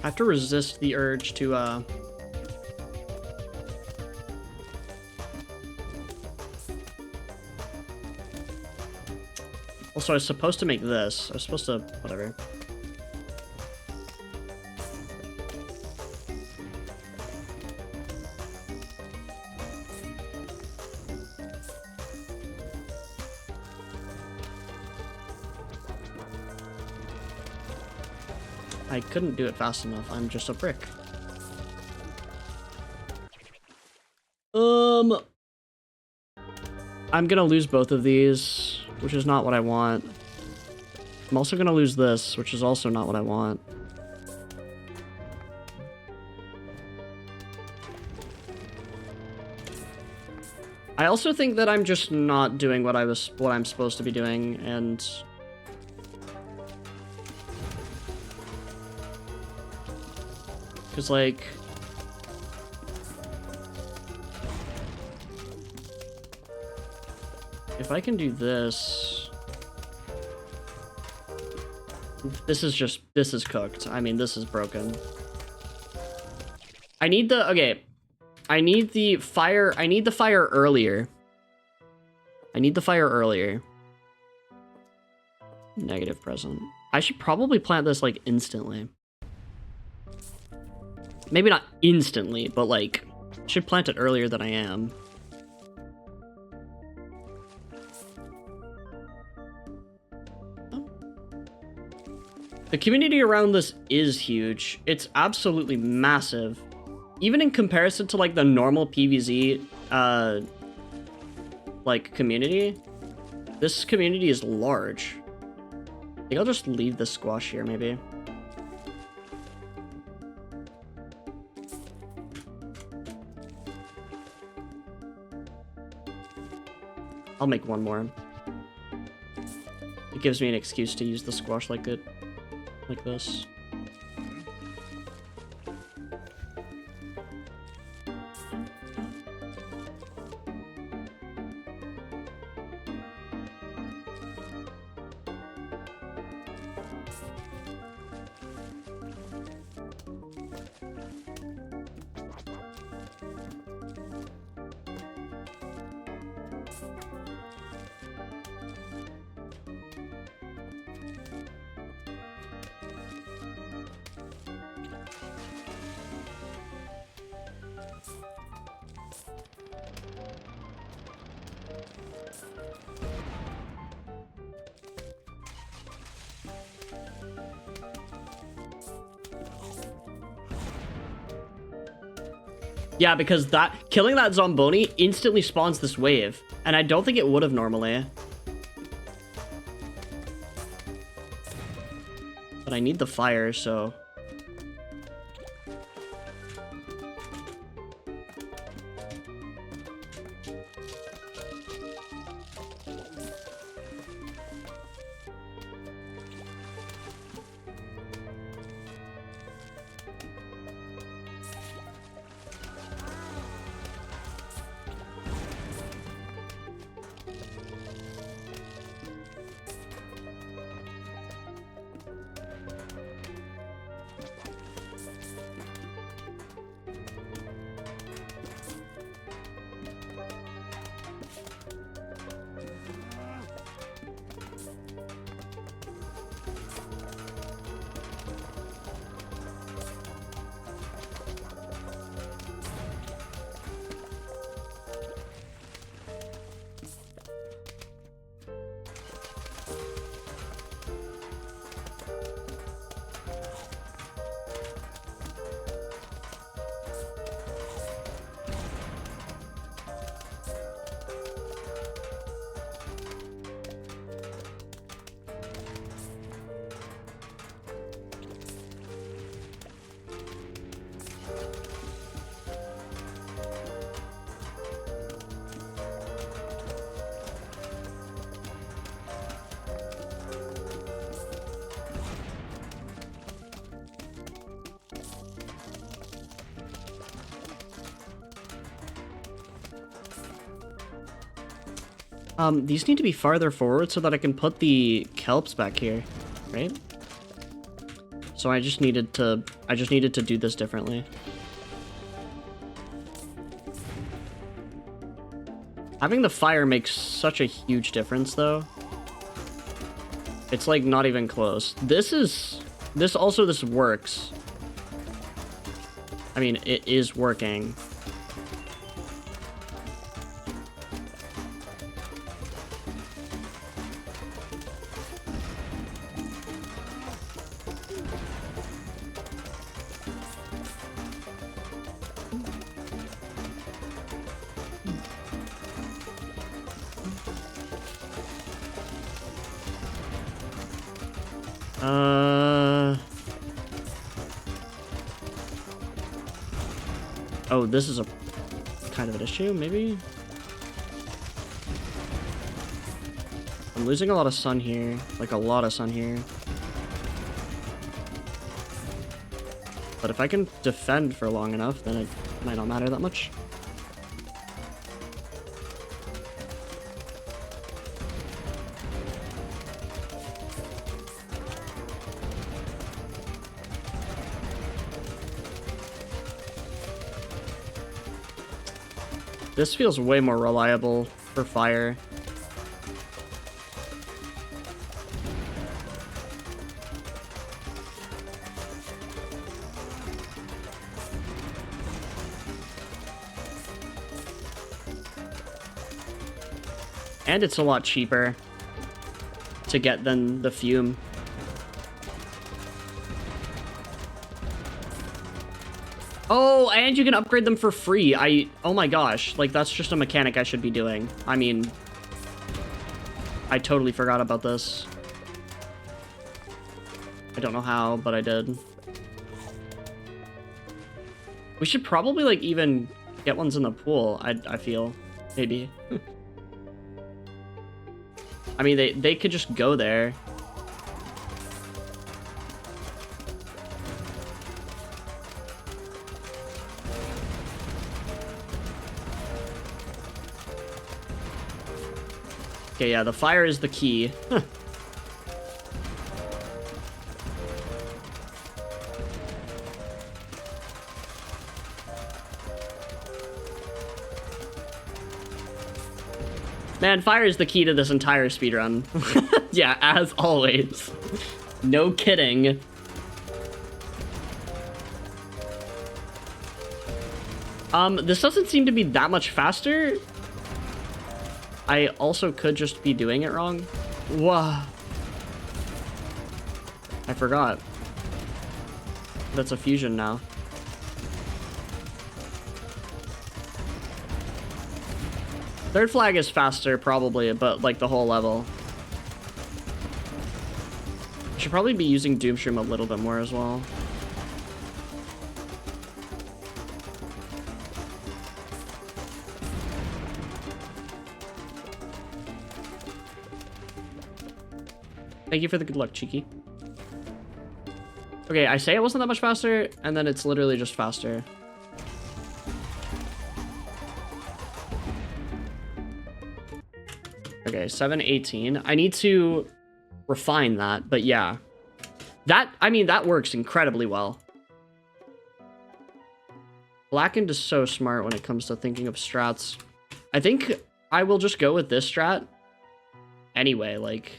I have to resist the urge to, Also, I was supposed to make this. I was supposed to... whatever. I couldn't do it fast enough. I'm just a brick. I'm gonna lose both of these, which is not what I want. I'm also gonna lose this, which is also not what I want. I also think that I'm just not doing what I'm supposed to be doing, and because, like, if I can do this, this is cooked. I mean, this is broken. I need the, okay, I need the fire earlier. I need the fire earlier. Negative present. I should probably plant this, like, instantly. Maybe not instantly, but, like, I should plant it earlier than I am. The community around this is huge. It's absolutely massive. Even in comparison to, like, the normal PvZ, like, community, this community is large. I think I'll just leave the squash here, maybe. I'll make one more. It gives me an excuse to use the squash like this. Yeah, because killing that Zomboni instantly spawns this wave, and I don't think it would have normally. But I need the fire, so... These need to be farther forward so that I can put the kelps back here, right? So I just needed to do this differently. Having the fire makes such a huge difference, though. It's like not even close. This works. I mean, it is working. Oh, this is a kind of an issue, maybe? I'm losing a lot of sun here, like a lot of sun here. But if I can defend for long enough, then it might not matter that much. This feels way more reliable for fire. And it's a lot cheaper to get than the fume. Oh, and you can upgrade them for free. Oh my gosh, like that's just a mechanic I should be doing. I mean, I totally forgot about this. I don't know how, but I did. We should probably like even get ones in the pool, I feel. Maybe. I mean, they could just go there. Okay, yeah, the fire is the key. Man, fire is the key to this entire speedrun. Yeah, as always. No kidding. This doesn't seem to be that much faster. I also could just be doing it wrong. Wow. I forgot. That's a fusion now. Third flag is faster, probably, but like the whole level. I should probably be using Doomstream a little bit more as well. Thank you for the good luck, Cheeky. Okay, I say it wasn't that much faster, and then it's literally just faster. Okay, 718. I need to refine that, but yeah. I mean, that works incredibly well. Blackened is so smart when it comes to thinking of strats. I think I will just go with this strat. Anyway, like...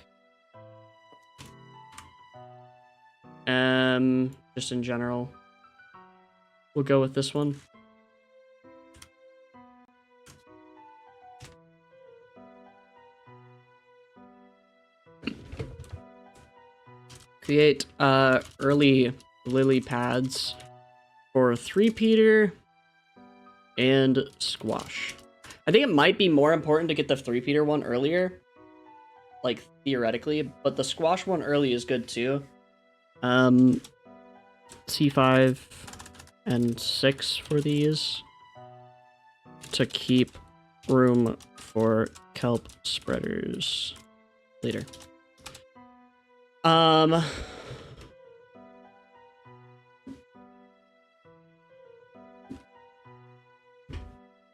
just in general. We'll go with this one. Create early lily pads for 3-peater and squash. I think it might be more important to get the 3-peater one earlier, like theoretically, but the squash one early is good too. C5 and 6 for these to keep room for kelp spreaders later. I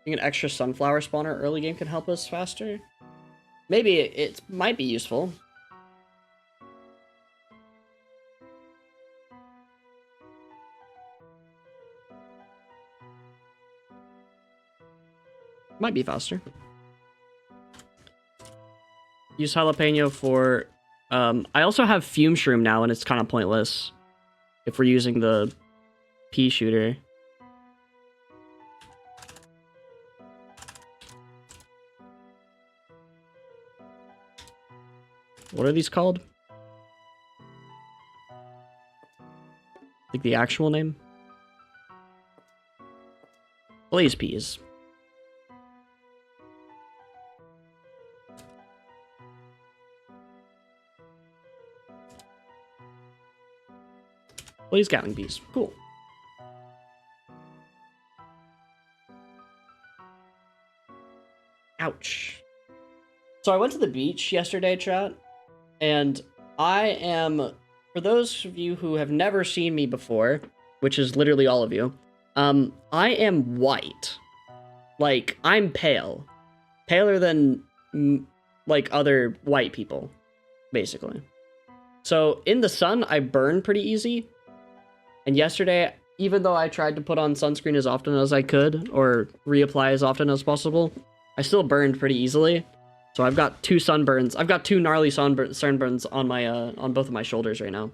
think an extra sunflower spawner early game can help us faster. Maybe it might be useful. Might be faster. Use jalapeno for... I also have fume shroom now, and it's kind of pointless if we're using the pea shooter. What are these called? Like the actual name? Blaze peas. Blaze Gatling bees. Cool. Ouch. So I went to the beach yesterday, chat, and I am, for those of you who have never seen me before, which is literally all of you, I am white. Like, I'm pale. Paler than, like, other white people, basically. So, in the sun, I burn pretty easy. And yesterday, even though I tried to put on sunscreen as often as I could, or reapply as often as possible, I still burned pretty easily. So I've got 2 sunburns. I've got 2 gnarly sunburns on my on both of my shoulders right now.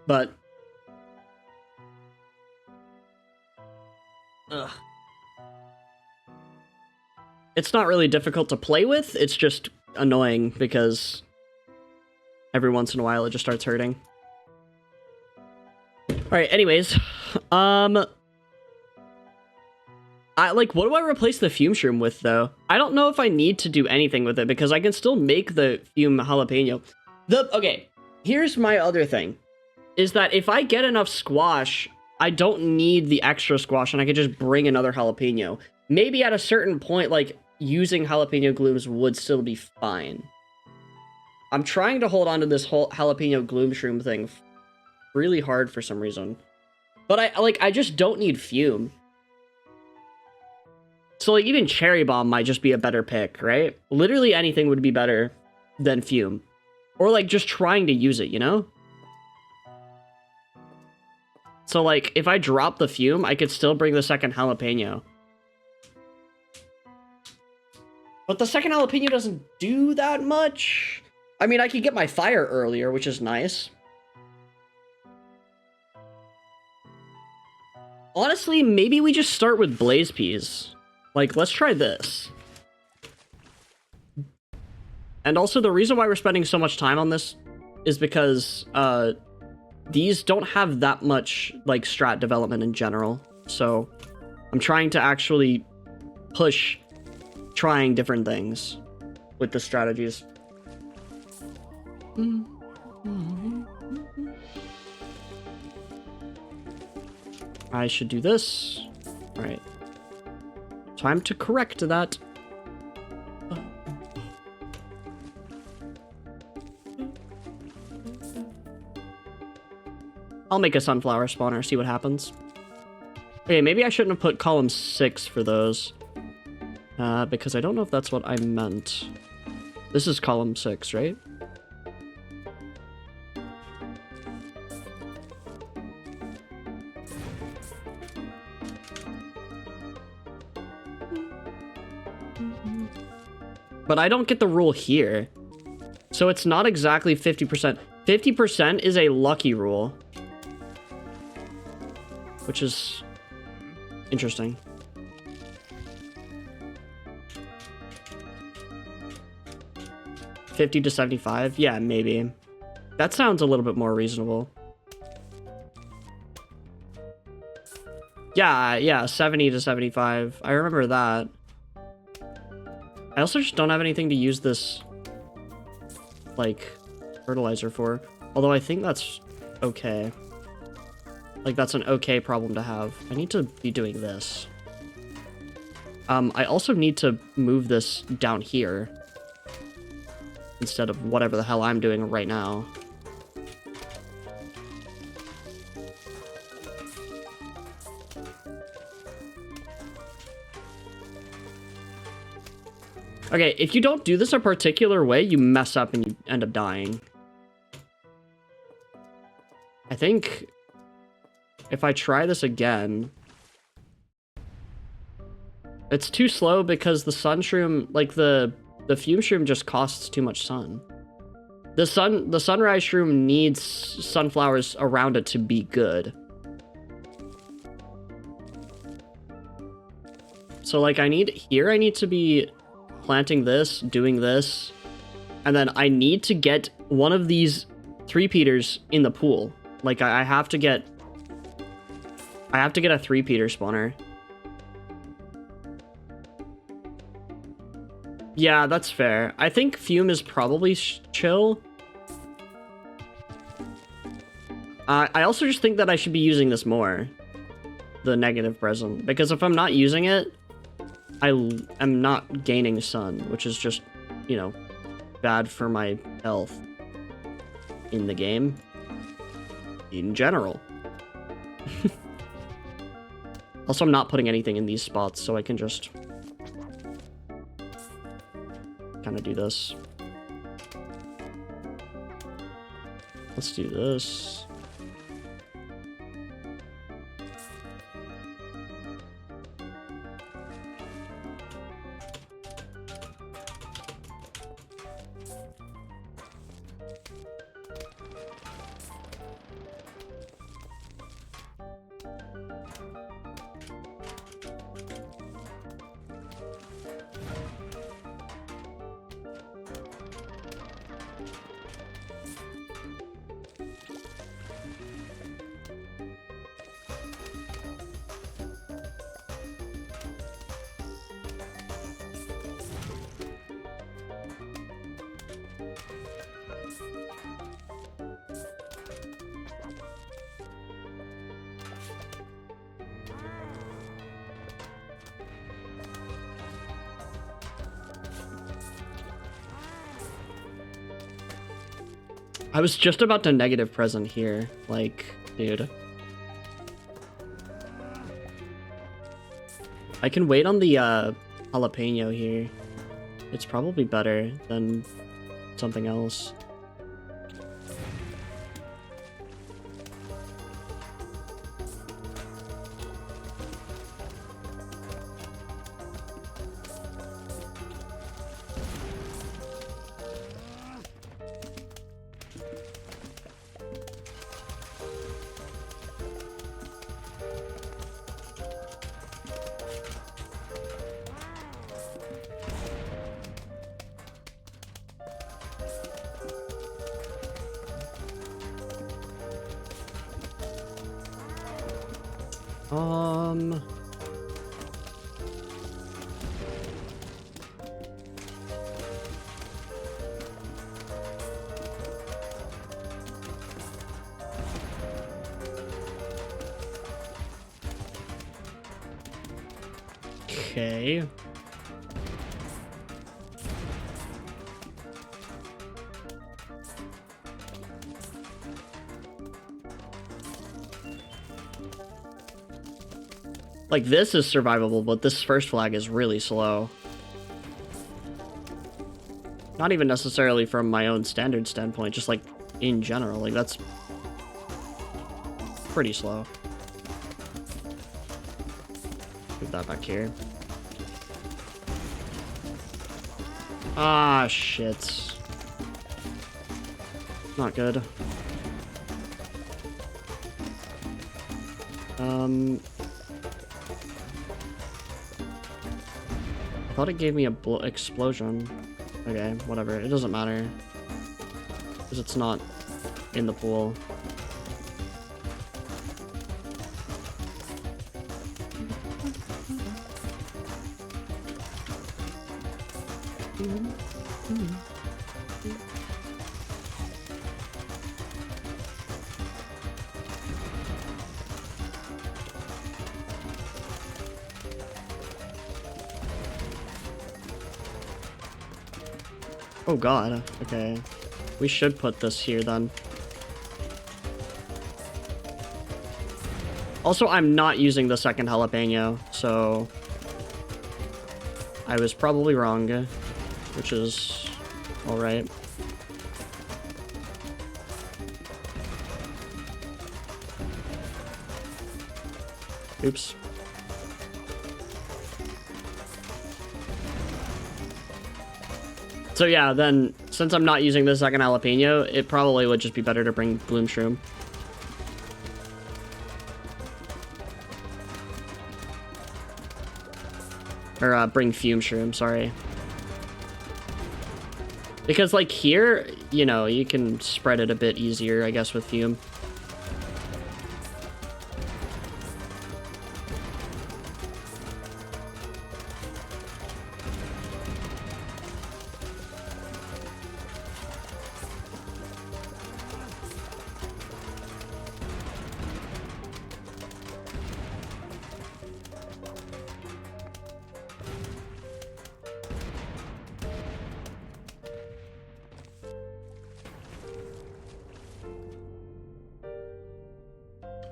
But It's not really difficult to play with, it's just annoying because every once in a while it just starts hurting. Alright, anyways. What do I replace the fume shroom with, though? I don't know if I need to do anything with it, because I can still make the fume jalapeno. Okay, here's my other thing. Is that if I get enough squash, I don't need the extra squash, and I can just bring another jalapeno. Maybe at a certain point, like, using jalapeno glooms would still be fine. I'm trying to hold on to this whole jalapeno gloom shroom thing really hard for some reason. But I just don't need fume. So, like, even Cherry Bomb might just be a better pick, right? Literally anything would be better than fume. Or, like, just trying to use it, you know? So, like, if I drop the fume, I could still bring the second jalapeno. But the second jalapeno doesn't do that much. I mean, I could get my fire earlier, which is nice. Honestly, maybe we just start with Blaze Peas. Like, let's try this. And also, the reason why we're spending so much time on this is because, these don't have that much, like, strat development in general. So, I'm trying to actually push trying different things with the strategies. I should do this. All right. Time to correct that. I'll make a sunflower spawner, see what happens. Okay, maybe I shouldn't have put column 6 for those. Because I don't know if that's what I meant. This is column 6, right? But I don't get the rule here. So it's not exactly 50%. 50% is a lucky rule. Which is interesting. $50 to $75? Yeah, maybe. That sounds a little bit more reasonable. Yeah, 70 to 75. I remember that. I also just don't have anything to use this, like, fertilizer for. Although I think that's okay. Like, that's an okay problem to have. I need to be doing this. I also need to move this down here instead of whatever the hell I'm doing right now. Okay, if you don't do this a particular way, you mess up and you end up dying. I think if I try this again, it's too slow because the sun shroom, like the fume shroom just costs too much sun. The sunrise shroom needs sunflowers around it to be good. So like I need to be planting this, doing this, and then I need to get one of these 3-peaters in the pool. Like I have to get a 3-peater spawner. Yeah, that's fair. I think fume is probably chill. I also just think that I should be using this more. The negative present. Because if I'm not using it, I am not gaining sun, which is just, you know, bad for my health in the game. In general. Also, I'm not putting anything in these spots, so I can just kind of do this. Let's do this. I was just about to negative present here. Like, dude. I can wait on the jalapeno here. It's probably better than something else. Okay. Like, this is survivable, but this first flag is really slow. Not even necessarily from my own standard standpoint, just like in general. Like, that's pretty slow. Put that back here. Ah, shit. Not good. I thought it gave me a explosion. Okay, whatever. It doesn't matter. Because it's not in the pool. Oh god, okay. We should put this here then. Also, I'm not using the second jalapeno, so I was probably wrong, which is alright. Oops. So yeah, then, since I'm not using the second jalapeno, it probably would just be better to bring Bloom Shroom. Or, bring Fume Shroom, sorry. Because, like, here, you know, you can spread it a bit easier, I guess, with Fume.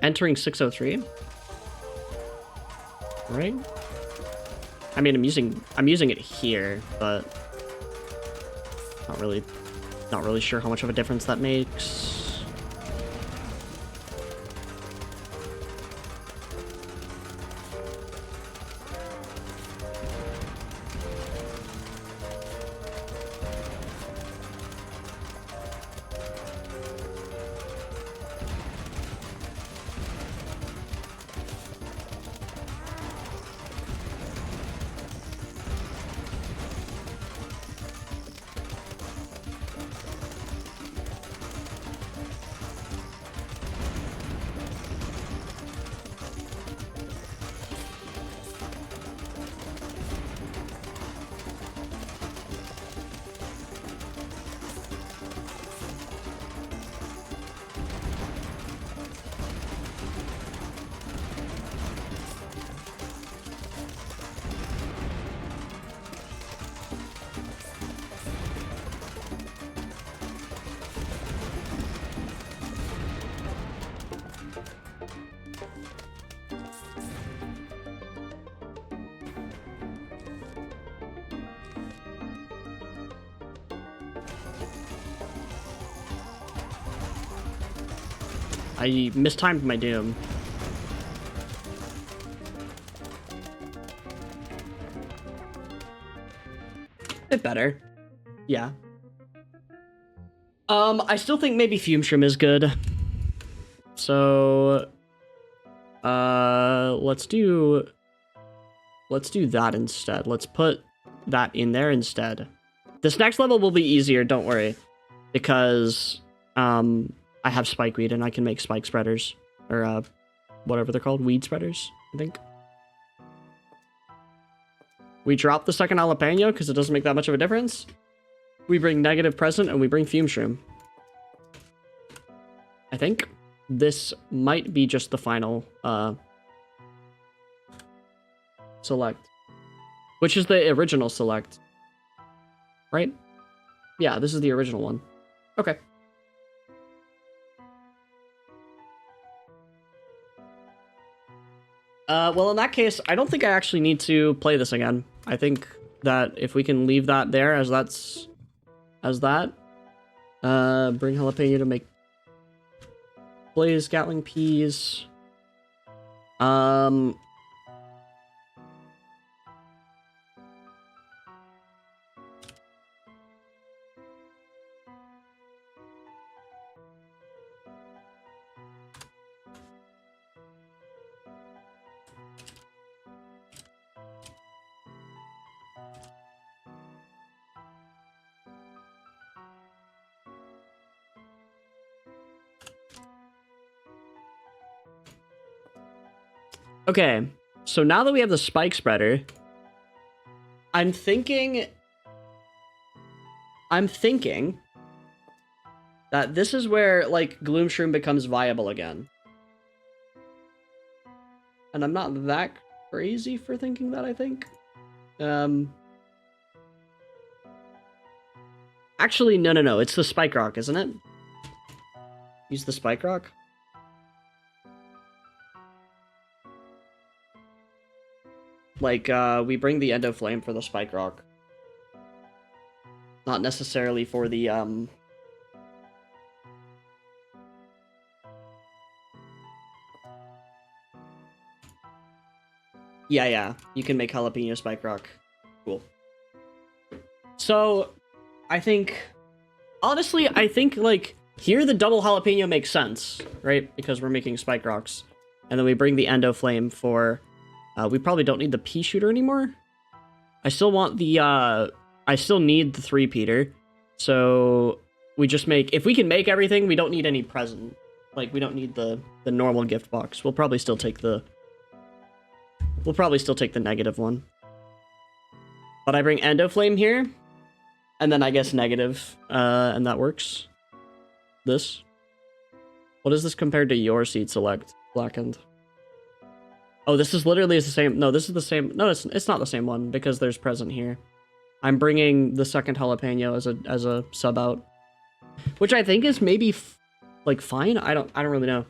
Entering 603. Right? I mean, I'm using it here, but not really sure how much of a difference that makes. I mistimed my doom. Bit better. Yeah. I still think maybe Fume Shroom is good. So, let's do that instead. Let's put that in there instead. This next level will be easier, don't worry. Because, I have Spikeweed and I can make spike spreaders. Or, whatever they're called. Weed spreaders, I think. We drop the second jalapeno because it doesn't make that much of a difference. We bring negative present and we bring Fume Shroom. I think this might be just the final select. Which is the original select. Right? Yeah, this is the original one. Okay. Well, in that case, I don't think I actually need to play this again. I think that if we can leave that there as bring jalapeno to make blaze Gatling peas. Okay, so now that we have the spike spreader, I'm thinking that this is where, like, Gloom Shroom becomes viable again. And I'm not that crazy for thinking that, I think. Actually, no, it's the Spike Rock, isn't it? Use the Spike Rock? Like, we bring the Endo Flame for the Spike Rock. Not necessarily for the, Yeah, you can make Jalapeno Spike Rock. Cool. So, I think... Honestly, I think, like, here the double Jalapeno makes sense, right? Because we're making Spike Rocks. And then we bring the Endo Flame for... we probably don't need the Pea Shooter anymore. I still want the, I still need the 3-peater. So, we just make... If we can make everything, we don't need any present. Like, we don't need the normal gift box. We'll probably still take the... We'll probably still take the negative one. But I bring Endo Flame here. And then I guess negative, and that works. This. What is this compared to your seed select, Blackened? Oh, this is literally the same. No, this is the same. No, it's not the same one because there's present here. I'm bringing the second jalapeno as a sub out, which I think is maybe like fine. I don't really know.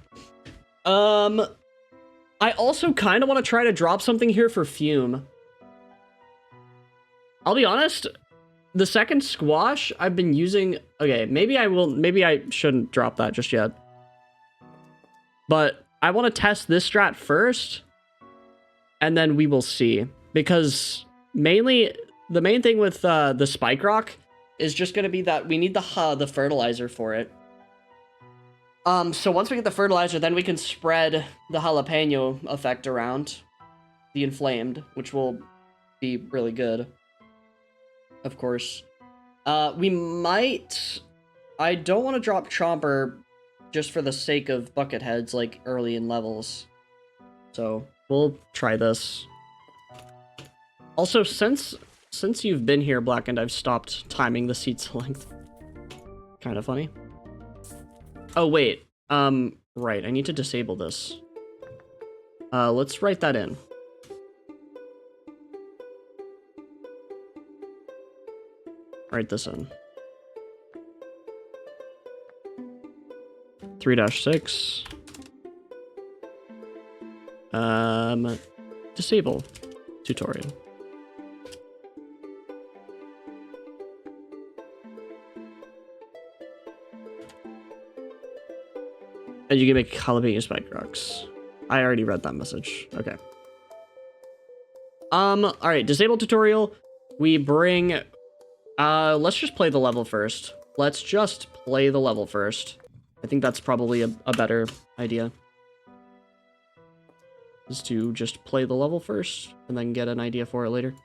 I also kind of want to try to drop something here for Fume. I'll be honest. The second squash I've been using... Okay, maybe I shouldn't drop that just yet. But I want to test this strat first. And then we will see. Because mainly, the main thing with the Spike Rock is just going to be that we need the fertilizer for it. So once we get the fertilizer, then we can spread the jalapeno effect around. The inflamed, which will be really good. Of course. We might... I don't want to drop Chomper just for the sake of bucket heads, like, early in levels. So, we'll try this. Also, since you've been here, Blackened, I've stopped timing the seed's length. Kind of funny. Oh, wait. Right, I need to disable this. Let's write that in. Write this in. 3-6. Disable tutorial. And you can make jalapeno spike rocks. I already read that message. Okay. All right, disable tutorial. We bring, let's just play the level first. Let's just play the level first. I think that's probably a better idea. Is to just play the level first and then get an idea for it later.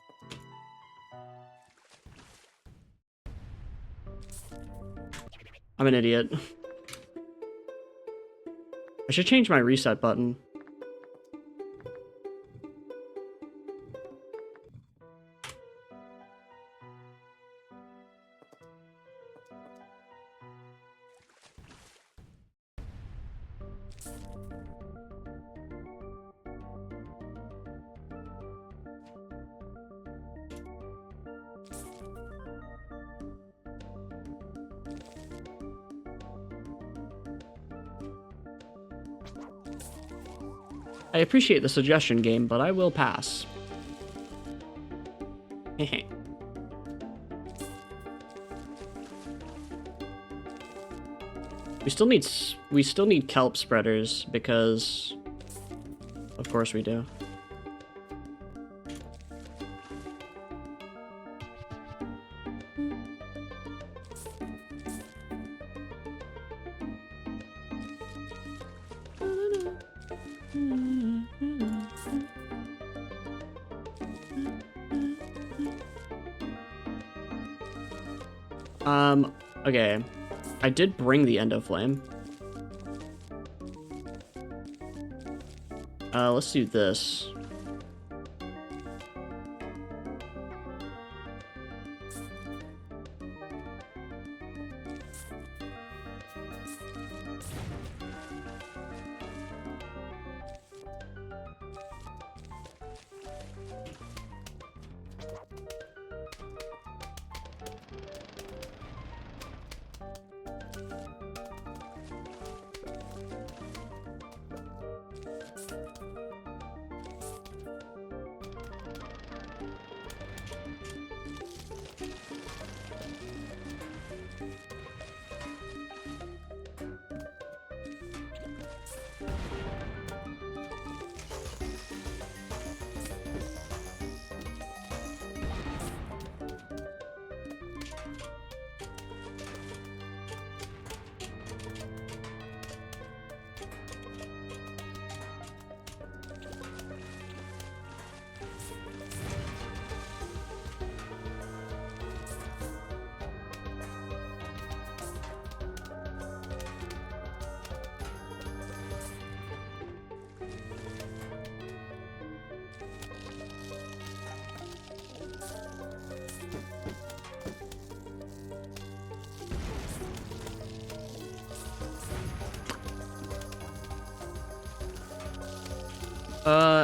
I'm an idiot. I should change my reset button. I appreciate the suggestion, game, but I will pass. Hehe. We still need kelp spreaders because of course we do. Okay. I did bring the Endo Flame. Let's do this.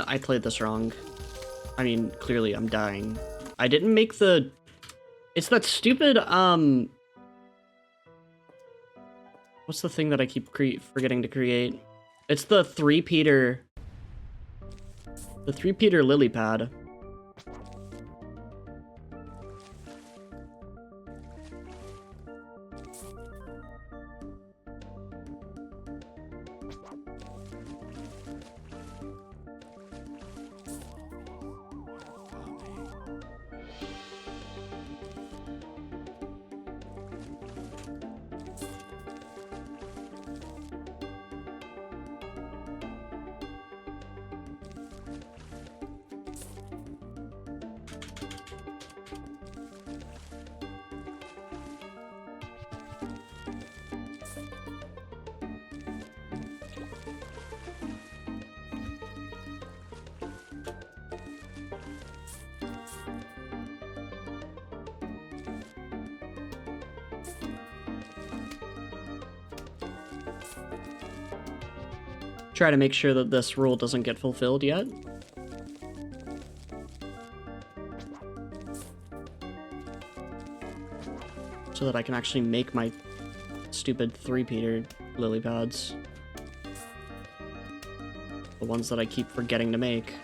I played this wrong. I mean, clearly I'm dying. I didn't make the... It's that stupid, what's the thing that I keep forgetting to create? It's the three-peater... The three-peater lily pad. Try to make sure that this rule doesn't get fulfilled yet. So that I can actually make my stupid three-peater lily pads. The ones that I keep forgetting to make.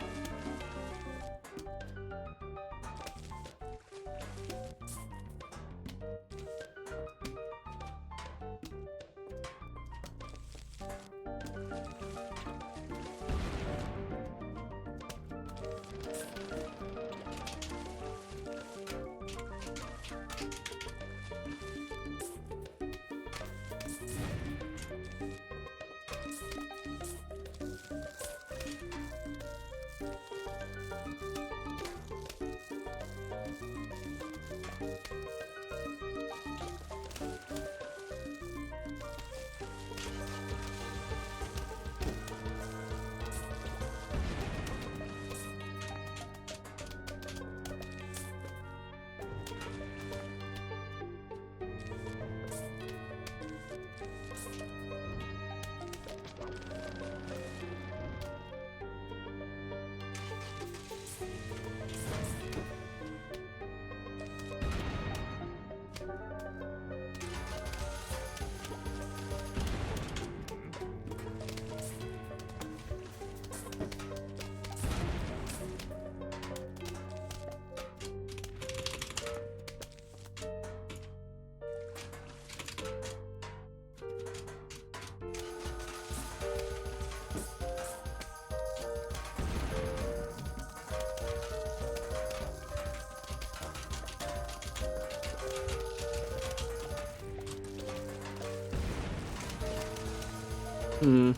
Hmm.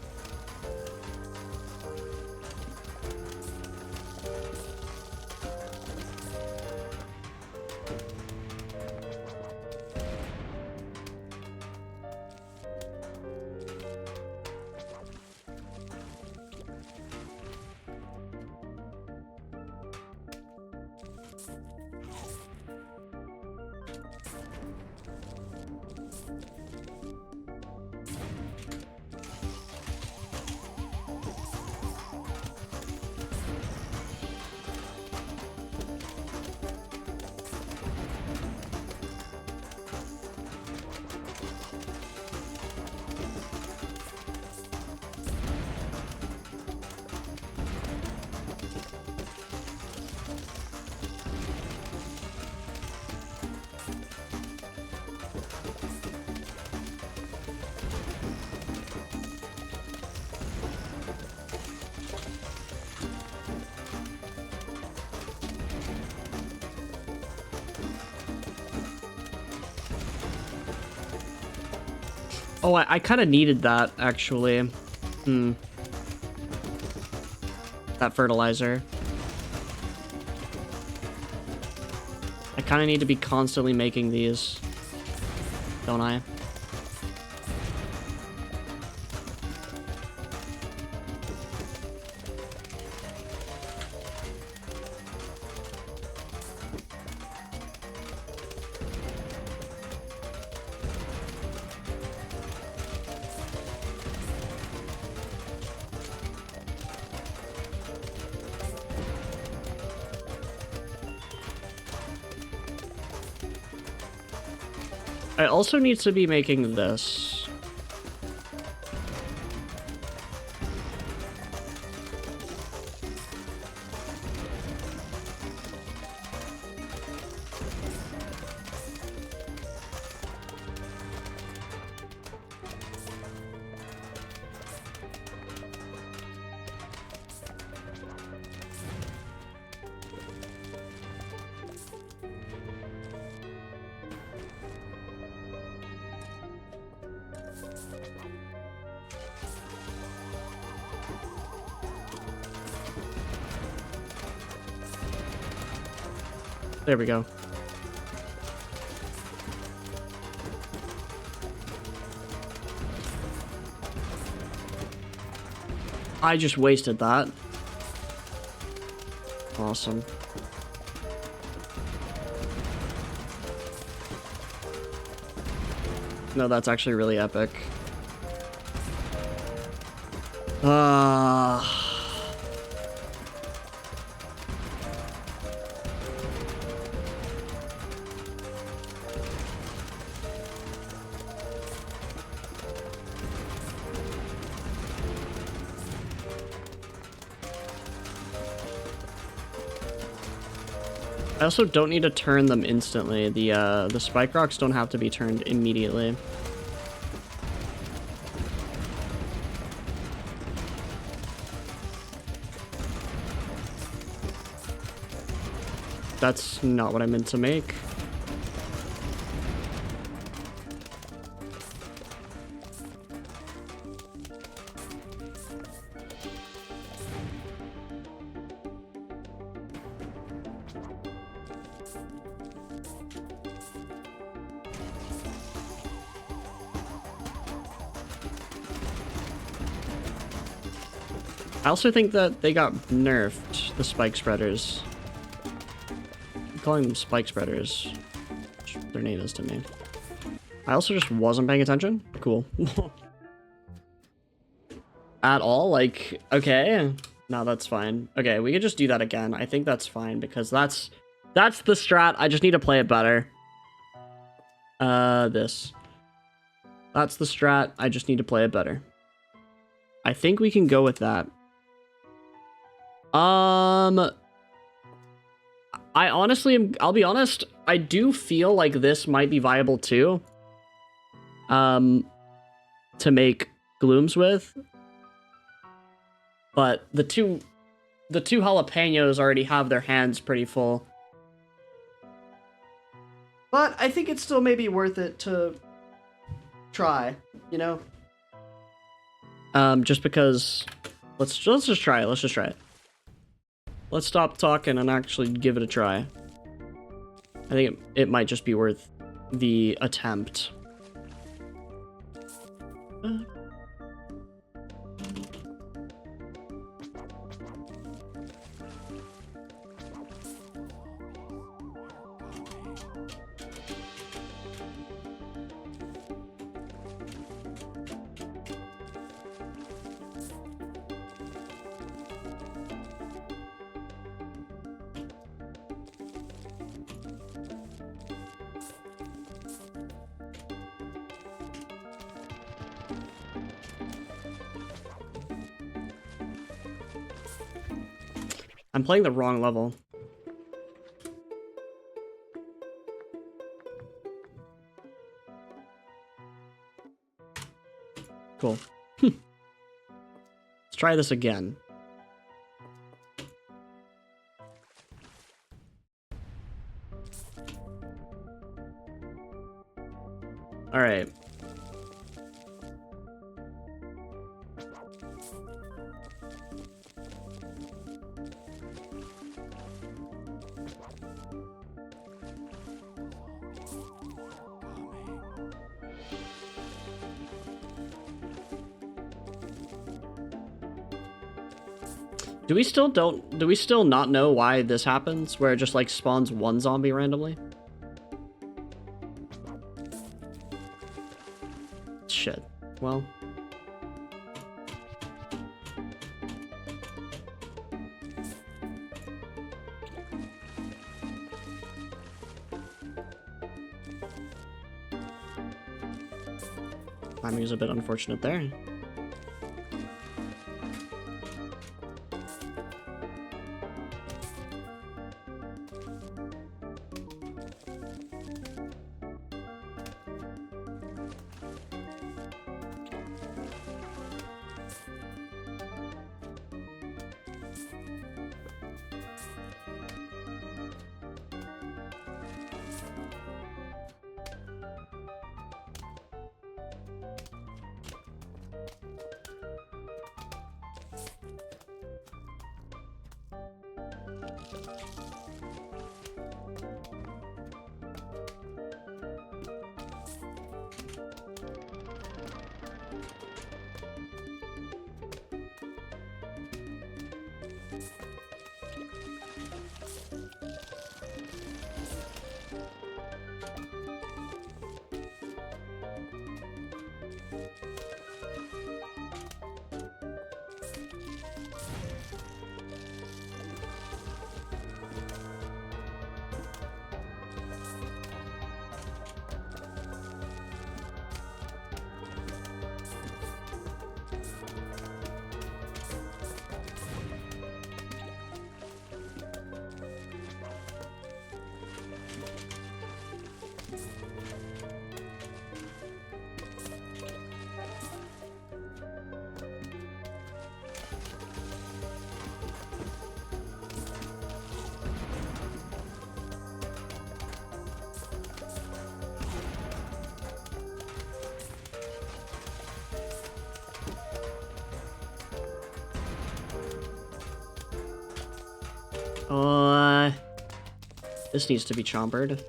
Oh, I kind of needed that, actually. Hmm. That fertilizer. I kind of need to be constantly making these, don't I? I also need to be making this. There we go. I just wasted that. Awesome. No, that's actually really epic. I also don't need to turn them instantly. The spike rocks don't have to be turned immediately. That's not what I meant to make. I also think that they got nerfed, the spike spreaders. I'm calling them spike spreaders. Their name is to me. I also just wasn't paying attention. Cool. At all? Like, okay. No, that's fine. Okay, we could just do that again. I think that's fine because that's the strat. I just need to play it better. This. That's the strat. I just need to play it better. I think we can go with that. I honestly am, I'll be honest, I do feel like this might be viable too. To make glooms with. But the two jalapenos already have their hands pretty full. But I think it's still maybe worth it to try, you know? Just because... Let's just try it. Let's just try it. Let's stop talking and actually give it a try. I think it might just be worth the attempt. I'm playing the wrong level. Cool. Let's try this again. All right. Do we still not know why this happens? Where it just like spawns one zombie randomly? Shit. Well. Timing is a bit unfortunate there. This needs to be chompered.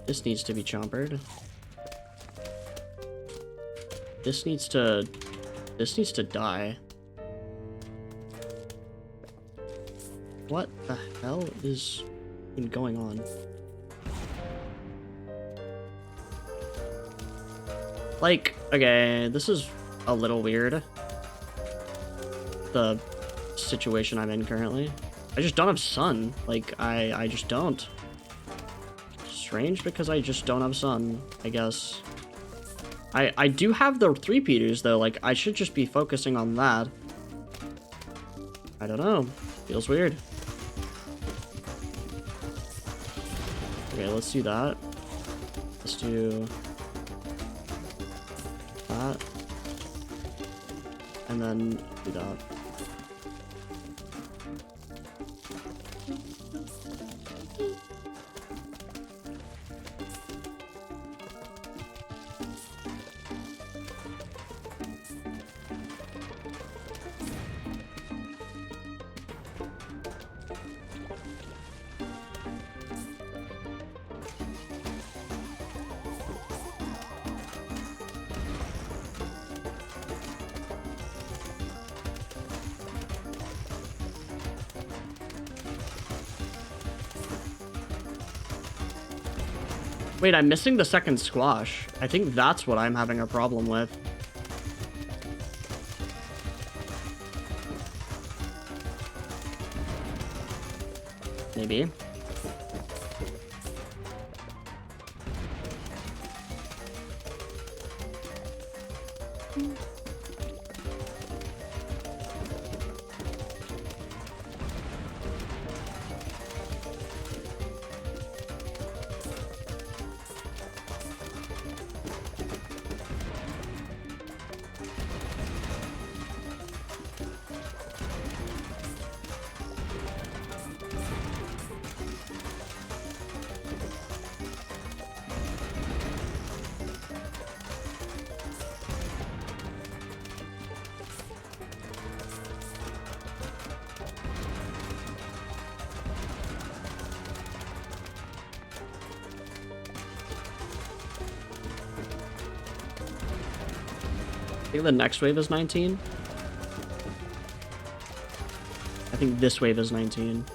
This needs to be chompered. This needs to die. What the hell is going on? Like, okay, this is a little weird. The situation I'm in currently. I just don't have sun. Like, I just don't. Strange because I just don't have sun, I guess. I do have the 3-peaters though, like, I should just be focusing on that. I don't know. Feels weird. Okay, let's do that. Let's do that. And then do that. Wait, I'm missing the second squash. I think that's what I'm having a problem with. Maybe. I think the next wave is 19. I think this wave is 19.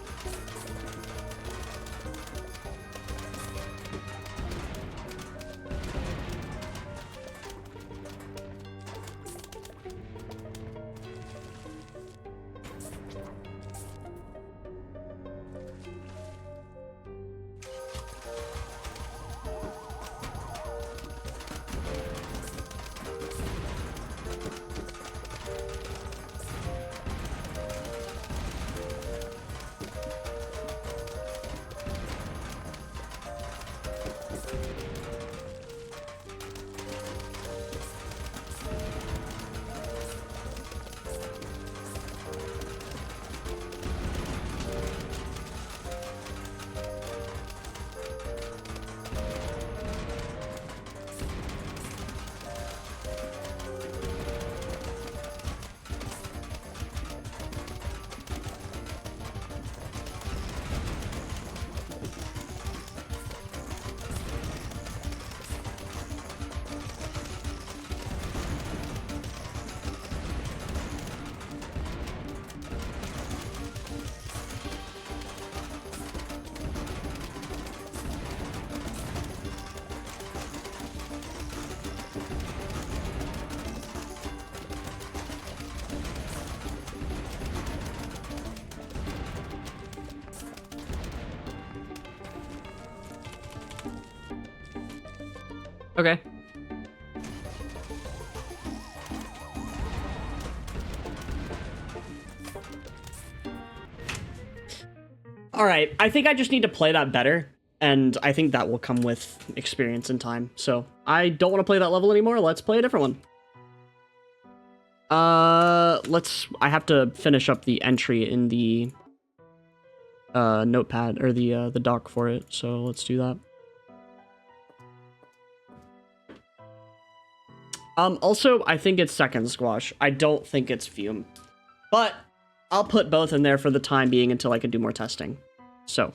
Okay. All right, I think I just need to play that better, and I think that will come with experience and time. So I don't want to play that level anymore. Let's play a different one. I have to finish up the entry in the notepad, or the doc for it, so let's do that. Also, I think it's second squash. I don't think it's fume. But I'll put both in there for the time being until I can do more testing. So.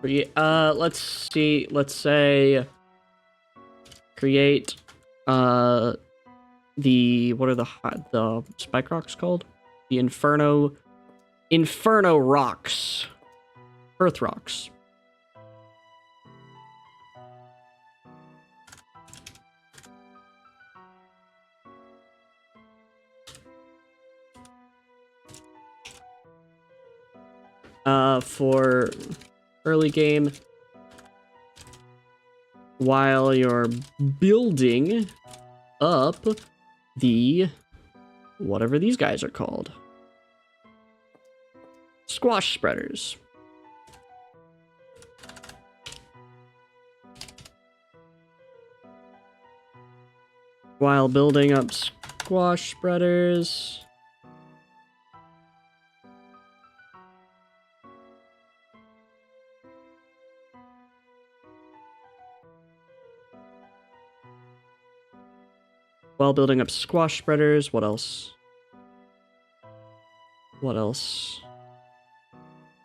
Let's see. Let's say create what are the spike rocks called? The Inferno rocks. Earth rocks. For early game, while you're building up the whatever these guys are called. Squash spreaders. While building up squash spreaders. While building up squash spreaders, what else? What else?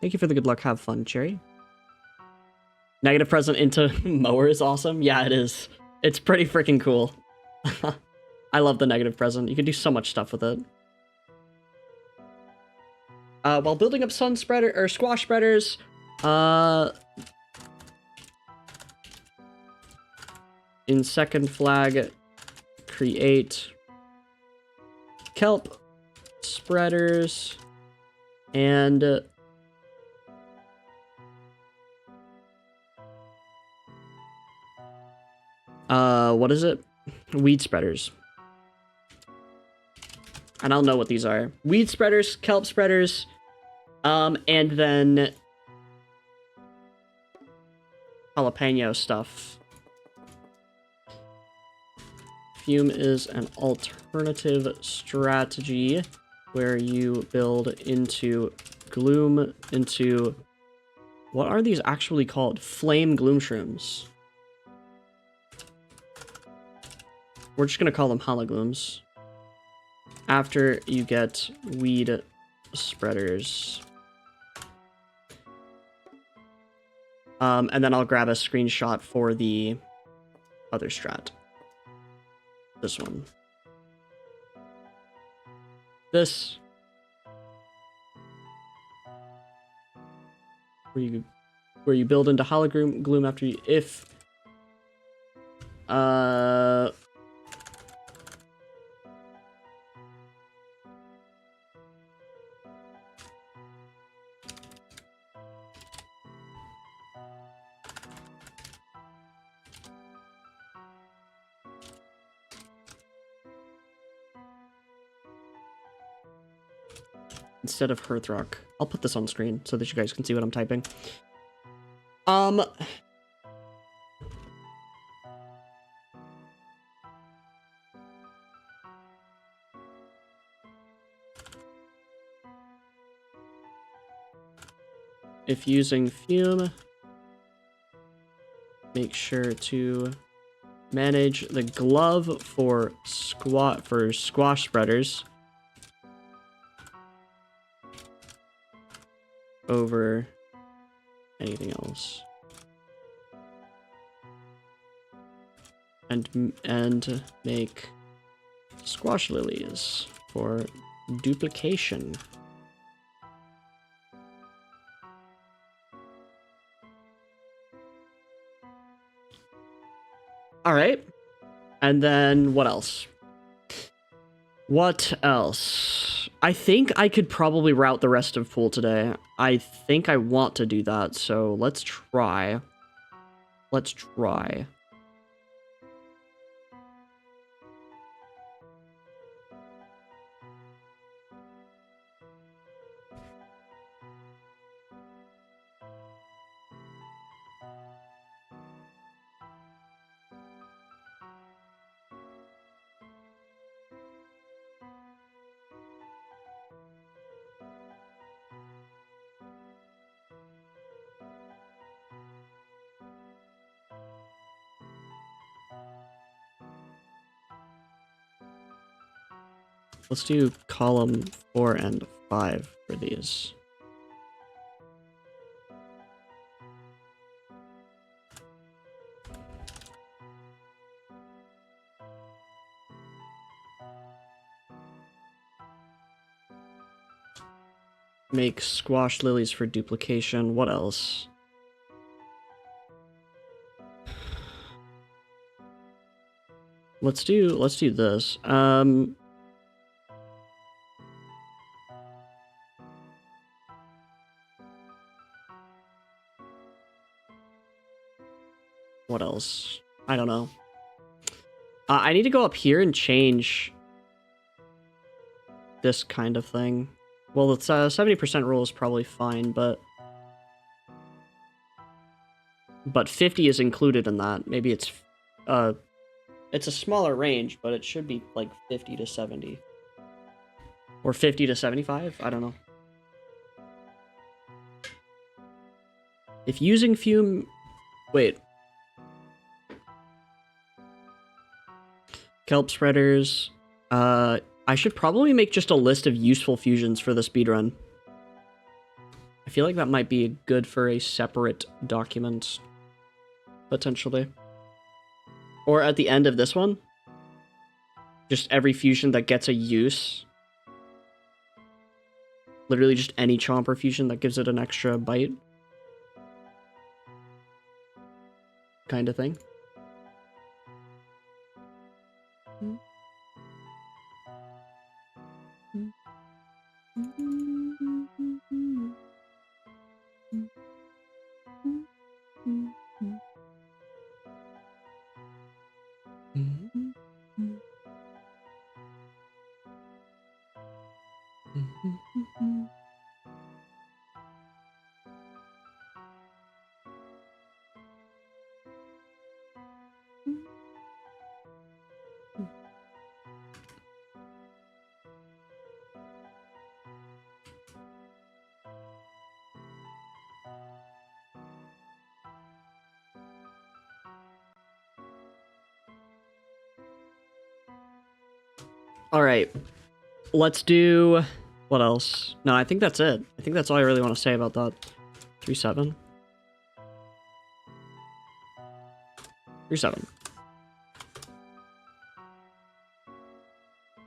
Thank you for the good luck. Have fun, Cherry. Negative present into mower is awesome. Yeah, it is. It's pretty freaking cool. I love the negative present. You can do so much stuff with it. While building up sun spreader or squash spreaders, in second flag, create kelp spreaders and what is it? Weed spreaders. And I'll know what these are. Weed spreaders, kelp spreaders, and then jalapeno stuff. Fume is an alternative strategy where you build into gloom, into... What are these actually called? Flame gloom shrooms. We're just gonna call them hologlooms. After you get weed spreaders. And then I'll grab a screenshot for the other strat. This one. This. Where you build into hologloom after you, if instead of Hearthrock. I'll put this on screen so that you guys can see what I'm typing. If using Fume, make sure to manage the glove for squash spreaders over anything else. And make squash lilies for duplication. All right. And then what else? What else? I think I could probably route the rest of pool today. I think I want to do that, so let's try. Let's try. Let's do column 4 and 5 for these. Make squash lilies for duplication. What else? Let's do this. What else? I don't know. I need to go up here and change this kind of thing. Well, it's 70% rule is probably fine, but 50 is included in that. Maybe it's a smaller range, but it should be like 50 to 70 or 50 to 75. I don't know. If using Fume, wait. Kelp spreaders. I should probably make just a list of useful fusions for the speedrun. I feel like that might be good for a separate document, potentially. Or at the end of this one. Just every fusion that gets a use. Literally just any Chomper fusion that gives it an extra bite. Kind of thing. All right, let's do, what else? No, I think that's it. I think that's all I really want to say about that. 3-7. 3-7.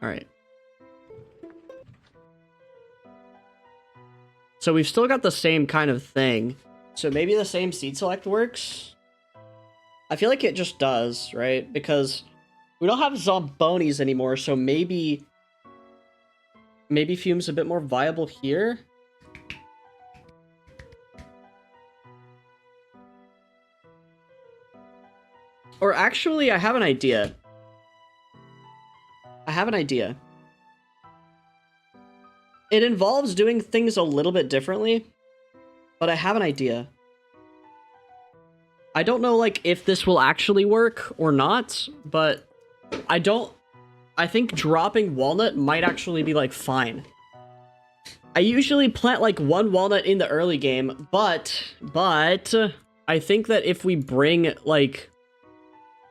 All right. So we've still got the same kind of thing. So maybe the same seed select works? I feel like it just does, right? Because we don't have Zombonis anymore, so maybe Fume's a bit more viable here. Or actually, I have an idea. It involves doing things a little bit differently, but I have an idea. I don't know, like, if this will actually work or not, but I think dropping Walnut might actually be, like, fine. I usually plant, like, one Walnut in the early game, but I think that if we bring, like,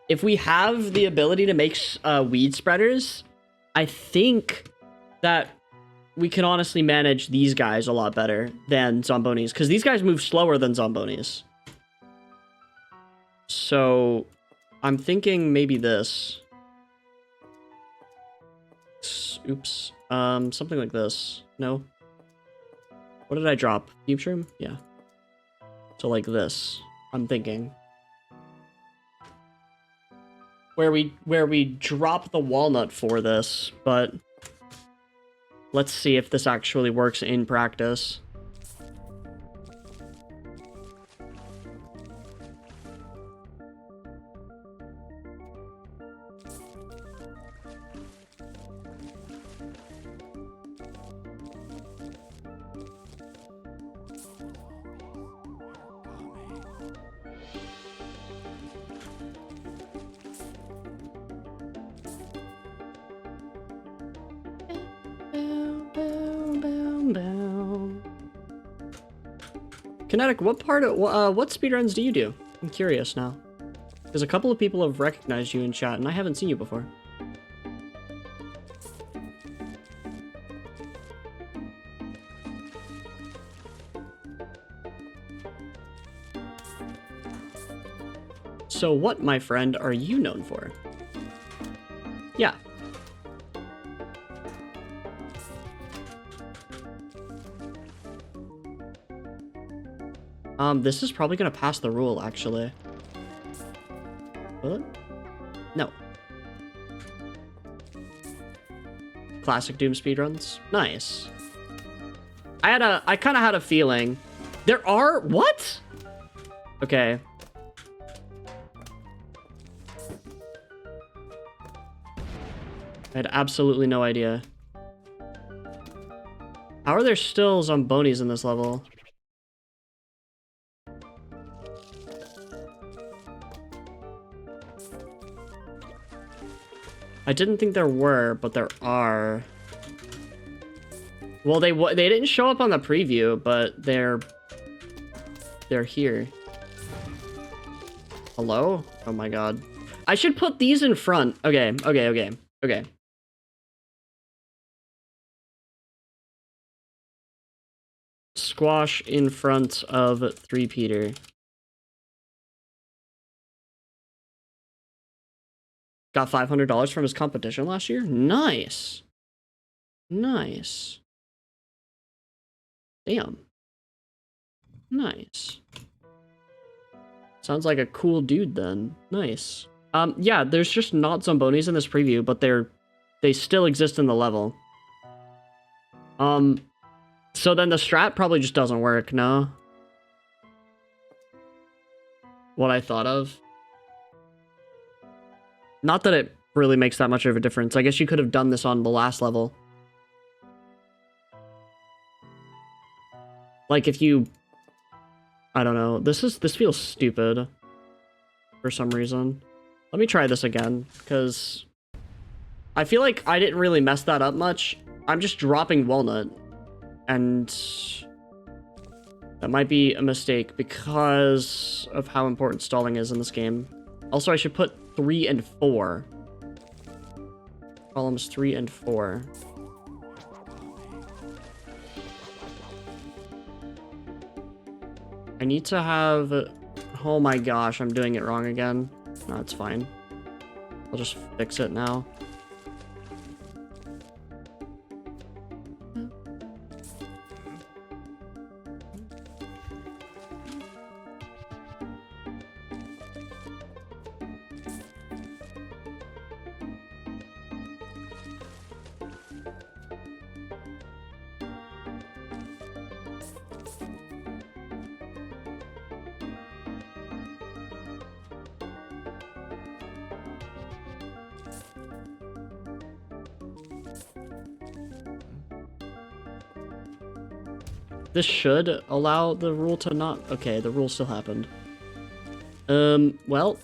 if we have the ability to make weed spreaders, I think that we can honestly manage these guys a lot better than Zombonis, because these guys move slower than Zombonis. So I'm thinking maybe this. Oops. Something like this. No. What did I drop? Cube Shroom? Yeah. So like this. I'm thinking. Where we drop the walnut for this, but let's see if this actually works in practice. Kinetic, what speedruns do you do? I'm curious now. Because a couple of people have recognized you in chat, and I haven't seen you before. So what, my friend, are you known for? Yeah. This is probably gonna pass the rule, actually. Will it? No. Classic Doom speedruns? Nice. I kind of had a feeling. There are... What? Okay. I had absolutely no idea. How are there still Zombonis in this level? I didn't think there were, but there are. Well, they didn't show up on the preview, but they're here. Hello? Oh my god. I should put these in front. Okay. Squash in front of 3-Peter. Got $500 from his competition last year? Nice. Nice. Damn. Nice. Sounds like a cool dude then. Nice. Yeah, there's just not Zambonis in this preview, but they still exist in the level. So then the strat probably just doesn't work, no? What I thought of. Not that it really makes that much of a difference. I guess you could have done this on the last level. Like if you... I don't know. This feels stupid. For some reason. Let me try this again, because... I feel like I didn't really mess that up much. I'm just dropping Walnut. And... that might be a mistake because of how important stalling is in this game. Also, I should put 3 and 4. Columns 3 and 4. I need to have... Oh my gosh, I'm doing it wrong again. No, it's fine. I'll just fix it now. This should allow the rule to not... Okay, the rule still happened. Well...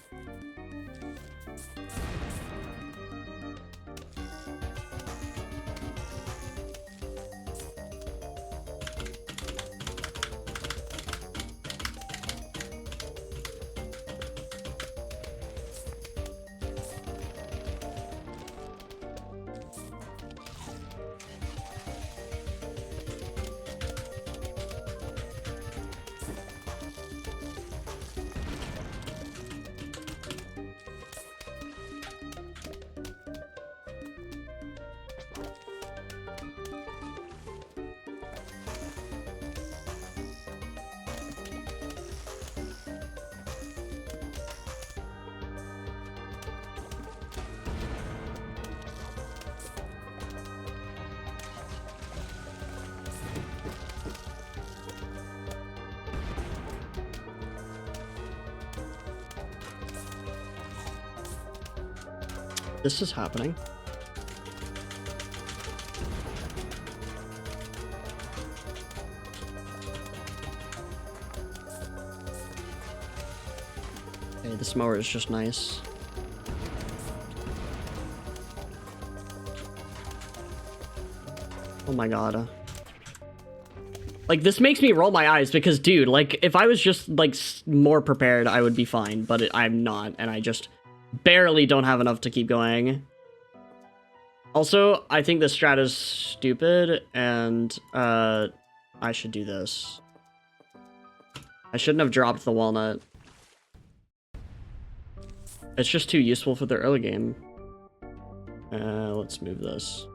This is happening. Okay, this mower is just nice. Oh my god. Like, this makes me roll my eyes because, dude, like, if I was just, like, more prepared, I would be fine, but I'm not, and I just barely don't have enough to keep going. Also, I think this strat is stupid, and, I should do this. I shouldn't have dropped the walnut. It's just too useful for the early game. Let's move this.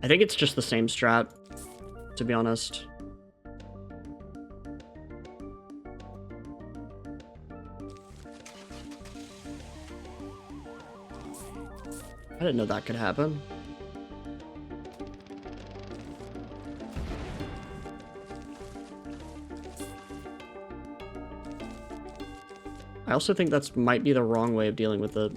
I think it's just the same strat, to be honest. I didn't know that could happen. I also think that's might be the wrong way of dealing with it.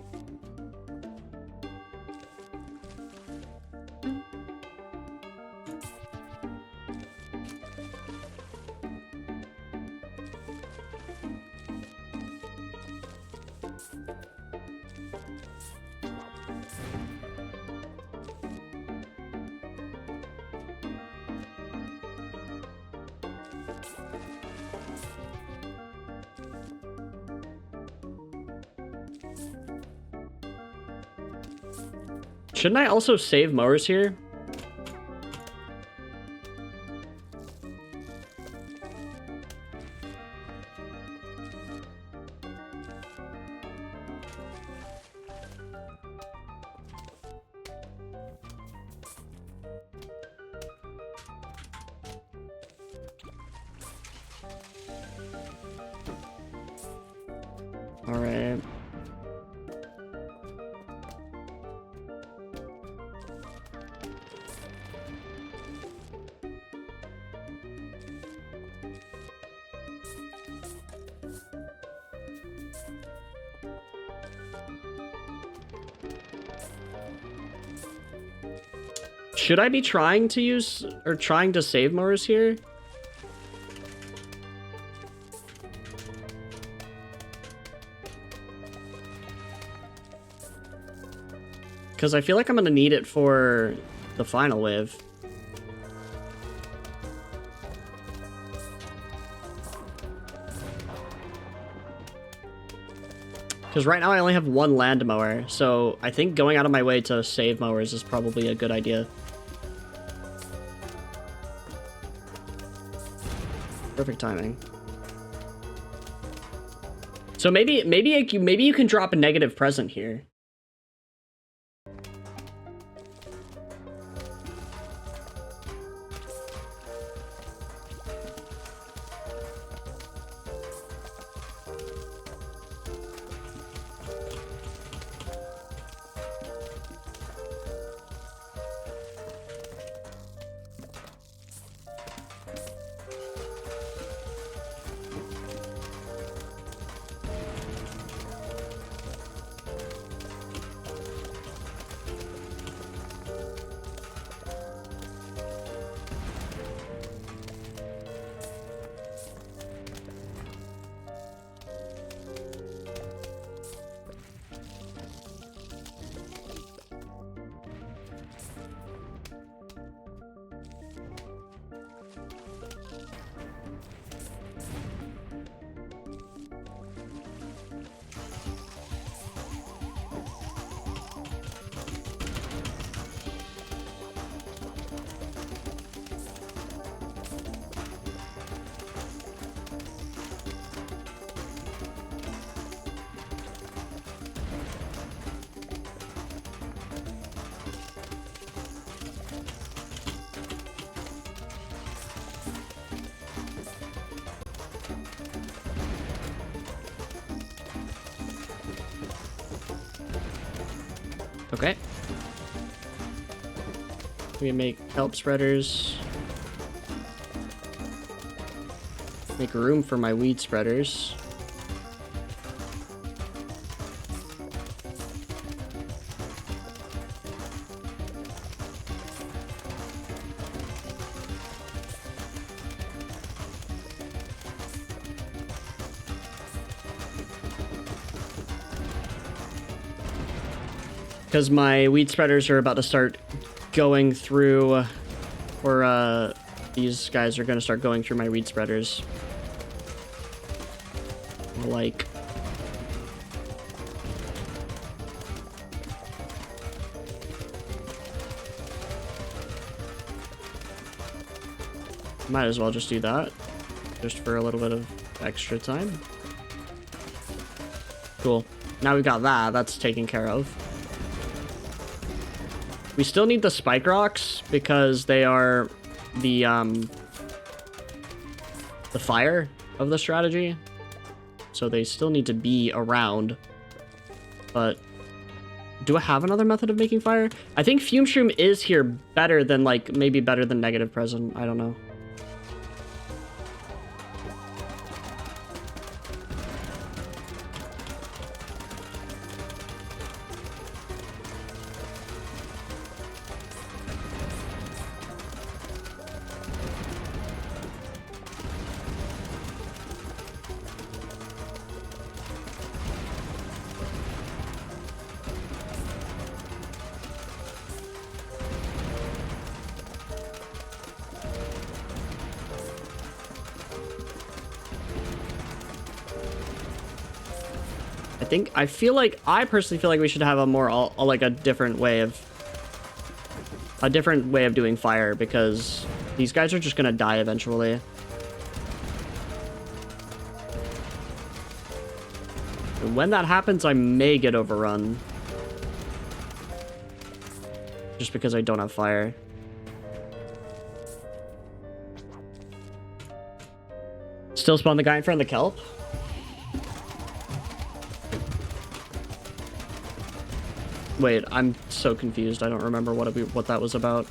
Shouldn't I also save mowers here? All right. Should I be trying to use or trying to save mowers here? Because I feel like I'm going to need it for the final wave. Because right now I only have one land mower, so I think going out of my way to save mowers is probably a good idea. Perfect timing. So maybe you can drop a negative present here. Okay. We can make kelp spreaders. Make room for my weed spreaders. Because my weed spreaders are about to start going through, or these guys are going to start going through my weed spreaders. Like, might as well just do that, just for a little bit of extra time. Cool. Now we've got that. That's taken care of. We still need the spike rocks because they are the fire of the strategy. So they still need to be around. But do I have another method of making fire? I think Fume Shroom is here better than, like, maybe better than Negative Present. I don't know. I personally feel like we should have a more, like a different way of doing fire, because these guys are just gonna die eventually. And when that happens, I may get overrun. Just because I don't have fire. Still spawn the guy in front of the kelp? Wait, I'm so confused. I don't remember what that was about.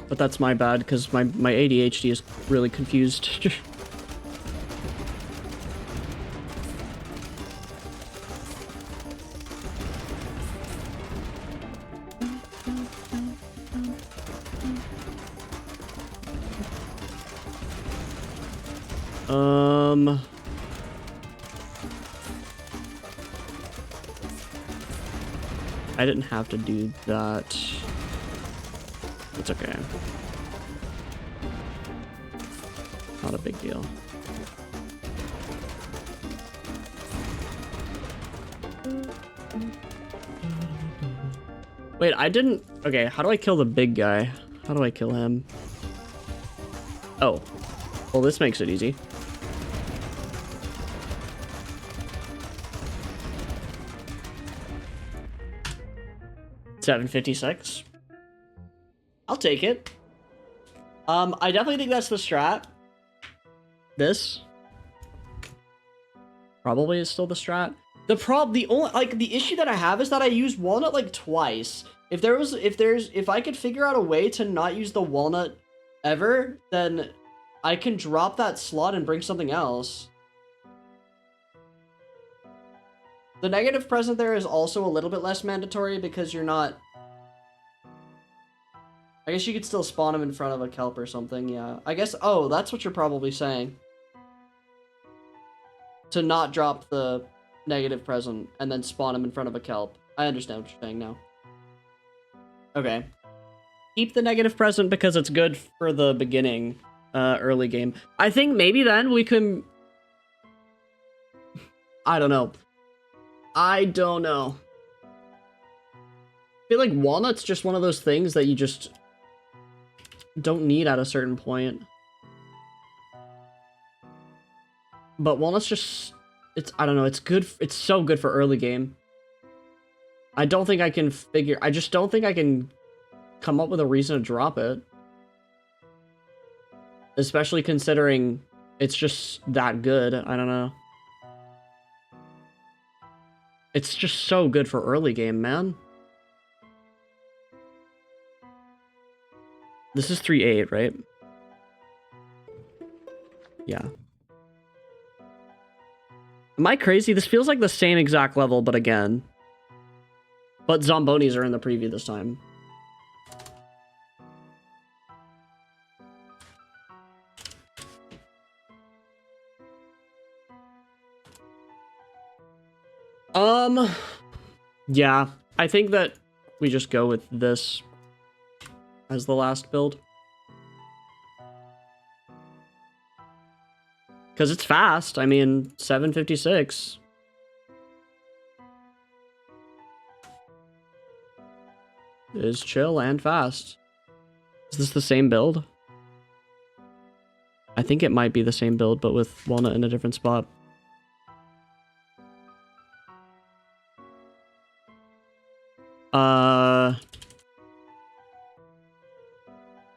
But that's my bad, because my ADHD is really confused. I didn't have to do that. It's okay. Not a big deal. Wait, I didn't... Okay, how do I kill the big guy? How do I kill him? Oh. Well, this makes it easy. $7.56. I'll take it. I definitely think that's the strat. This probably is still the strat. The issue that I have is that I use walnut like twice. If I could figure out a way to not use the walnut ever, then I can drop that slot and bring something else. The negative present there is also a little bit less mandatory because you're not... I guess you could still spawn him in front of a kelp or something, yeah. I guess... Oh, that's what you're probably saying. To not drop the negative present and then spawn him in front of a kelp. I understand what you're saying now. Okay. Keep the negative present because it's good for the beginning, early game. I think maybe then we can... I don't know. I feel like walnut's just one of those things that you just don't need at a certain point. But walnut's just... I don't know, it's good. It's so good for early game. I just don't think I can come up with a reason to drop it. Especially considering it's just that good. I don't know. It's just so good for early game, man. This is 3.8, right? Yeah. Am I crazy? This feels like the same exact level, but again. But Zombonis are in the preview this time. Yeah, I think that we just go with this as the last build. Because it's fast. I mean, 7.56. Is chill and fast. Is this the same build? I think it might be the same build, but with walnut in a different spot.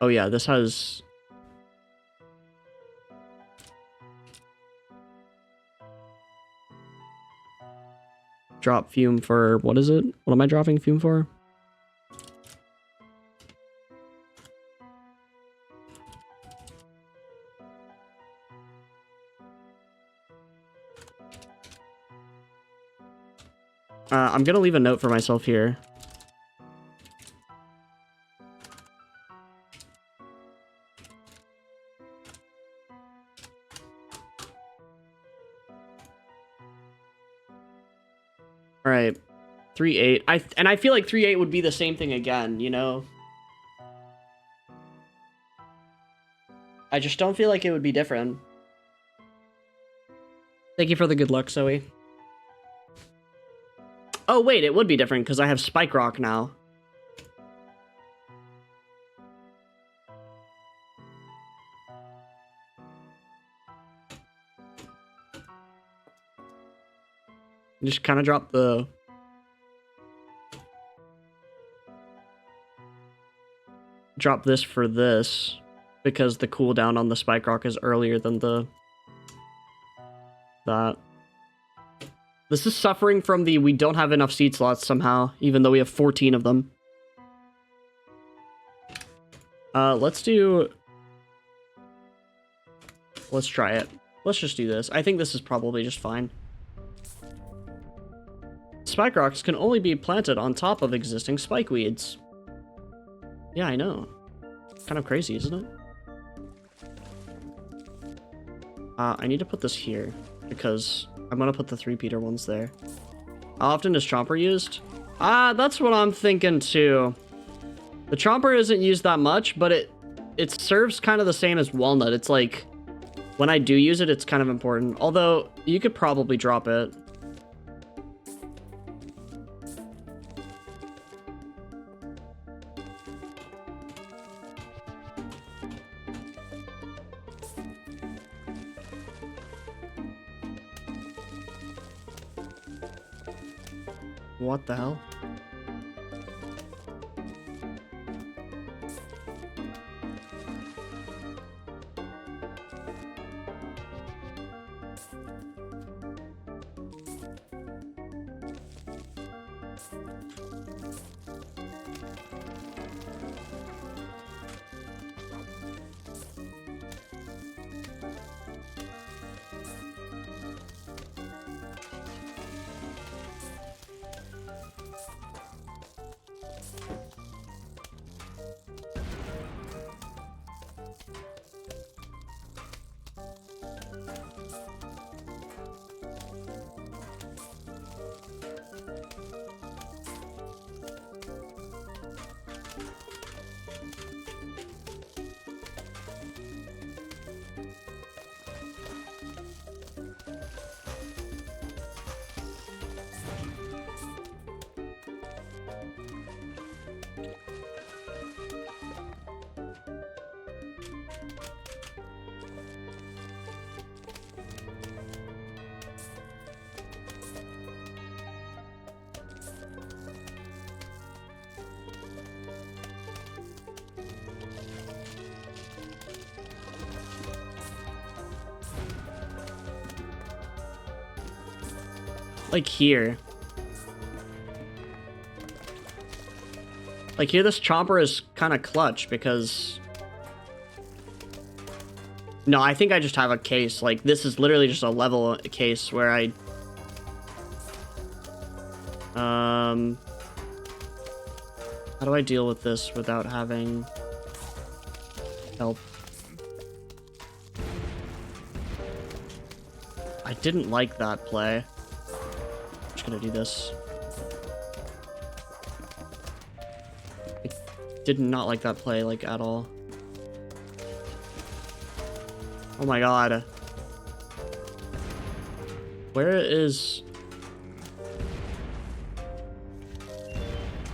Oh yeah, this has... Drop fume for... What is it? What am I dropping fume for? I'm gonna leave a note for myself here. All right, 3.8. I feel like 3.8 would be the same thing again, you know? I just don't feel like it would be different. Thank you for the good luck, Zoe. Oh, wait, it would be different because I have Spike Rock now. Just kind of drop the... Drop this for this. because the cooldown on the Spike Rock is earlier than that. This is suffering from the we don't have enough seed slots somehow, even though we have 14 of them. Let's try it. Let's just do this. I think this is probably just fine. Spike Rocks can only be planted on top of existing spike weeds. Yeah, I know. Kind of crazy, isn't it? I need to put this here because I'm gonna put the 3-peater ones there. How often is Chomper used? That's what I'm thinking too. The Chomper isn't used that much, but it serves kind of the same as Walnut. It's like, when I do use it, it's kind of important. Although, you could probably drop it. What the hell? Like here. Like here, this Chomper is kind of clutch because... No, I think I just have a case. Like, this is literally just a level case where I... How do I deal with this without having... help? I didn't like that play. Gonna do this. I did not like that play, like, at all. Oh my god. Where is...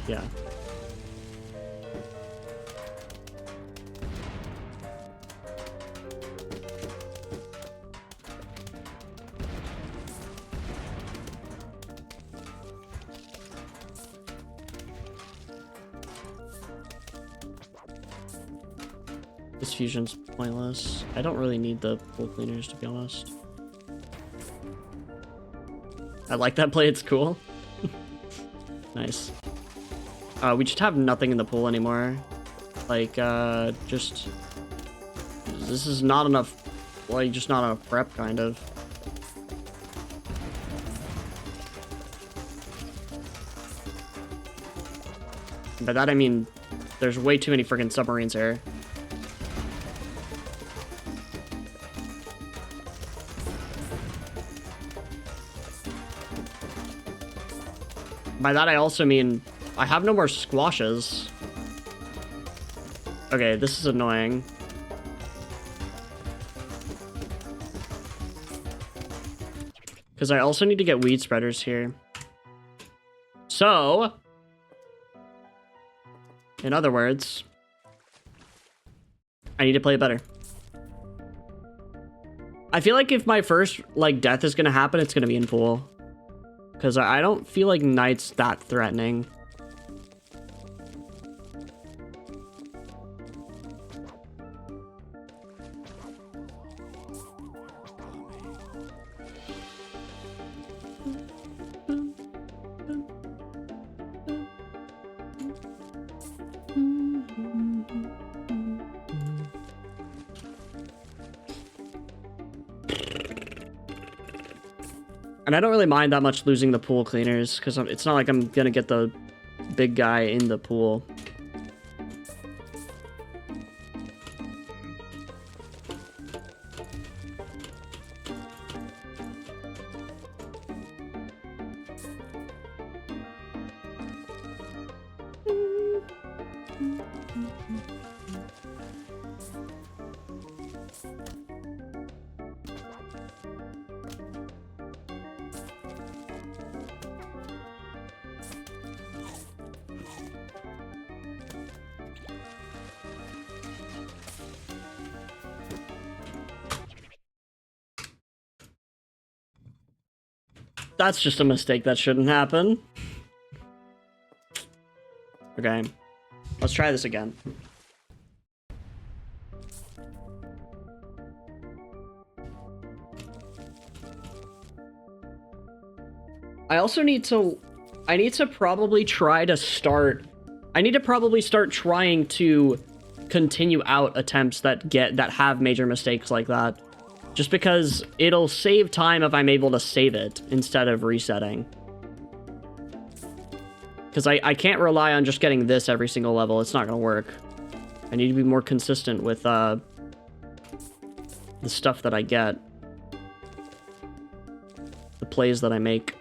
Yeah. This fusion's pointless. I don't really need the pool cleaners, to be honest. I like that play, it's cool. Nice. We just have nothing in the pool anymore. Like, just... This is not enough... Like, just not enough prep, kind of. By that I mean, there's way too many freaking submarines here. By that I also mean, I have no more squashes. Okay, this is annoying. Because I also need to get weed spreaders here. So, in other words, I need to play it better. I feel like if my first, like, death is gonna happen, it's gonna be in pool. Because I don't feel like Knight's that threatening. And I don't really mind that much losing the pool cleaners, because it's not like I'm gonna get the big guy in the pool. That's just a mistake that shouldn't happen. Okay. Let's try this again. I also need to... I need to probably start trying to continue out attempts that have major mistakes like that. Just because it'll save time if I'm able to save it instead of resetting. Because I can't rely on just getting this every single level. It's not going to work. I need to be more consistent with the stuff that I get. The plays that I make.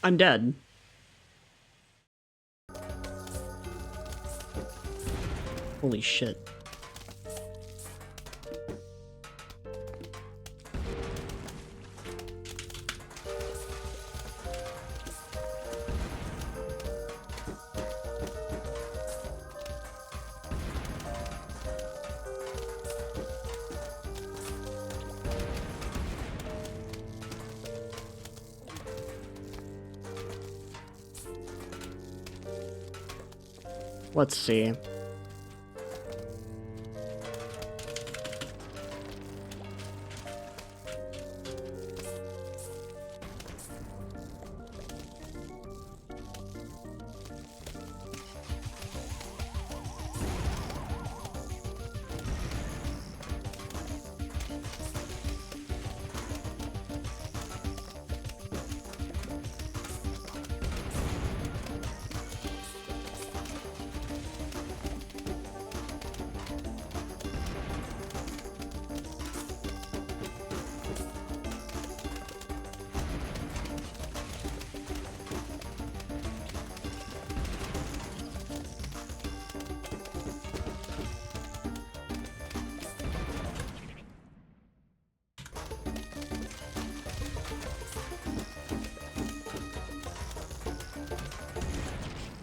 I'm dead. Holy shit. Let's see.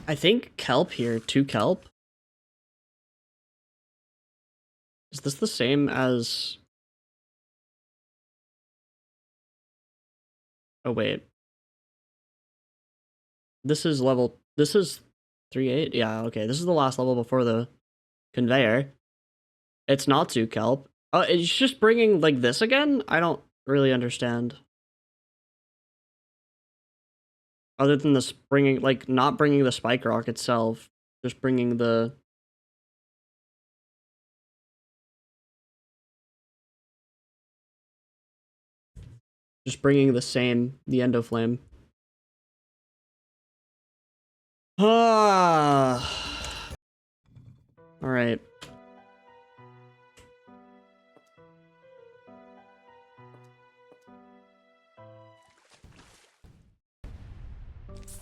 I think kelp here, 2 kelp. Is this the same as... Oh, wait. This is 3-8? Yeah, okay. This is the last level before the conveyor. It's not 2 kelp. Oh, it's just bringing, like, this again? I don't really understand. Other than this bringing, like, not bringing the spike rock itself. Just bringing the... Just bringing the Endoflame. Ah. All right.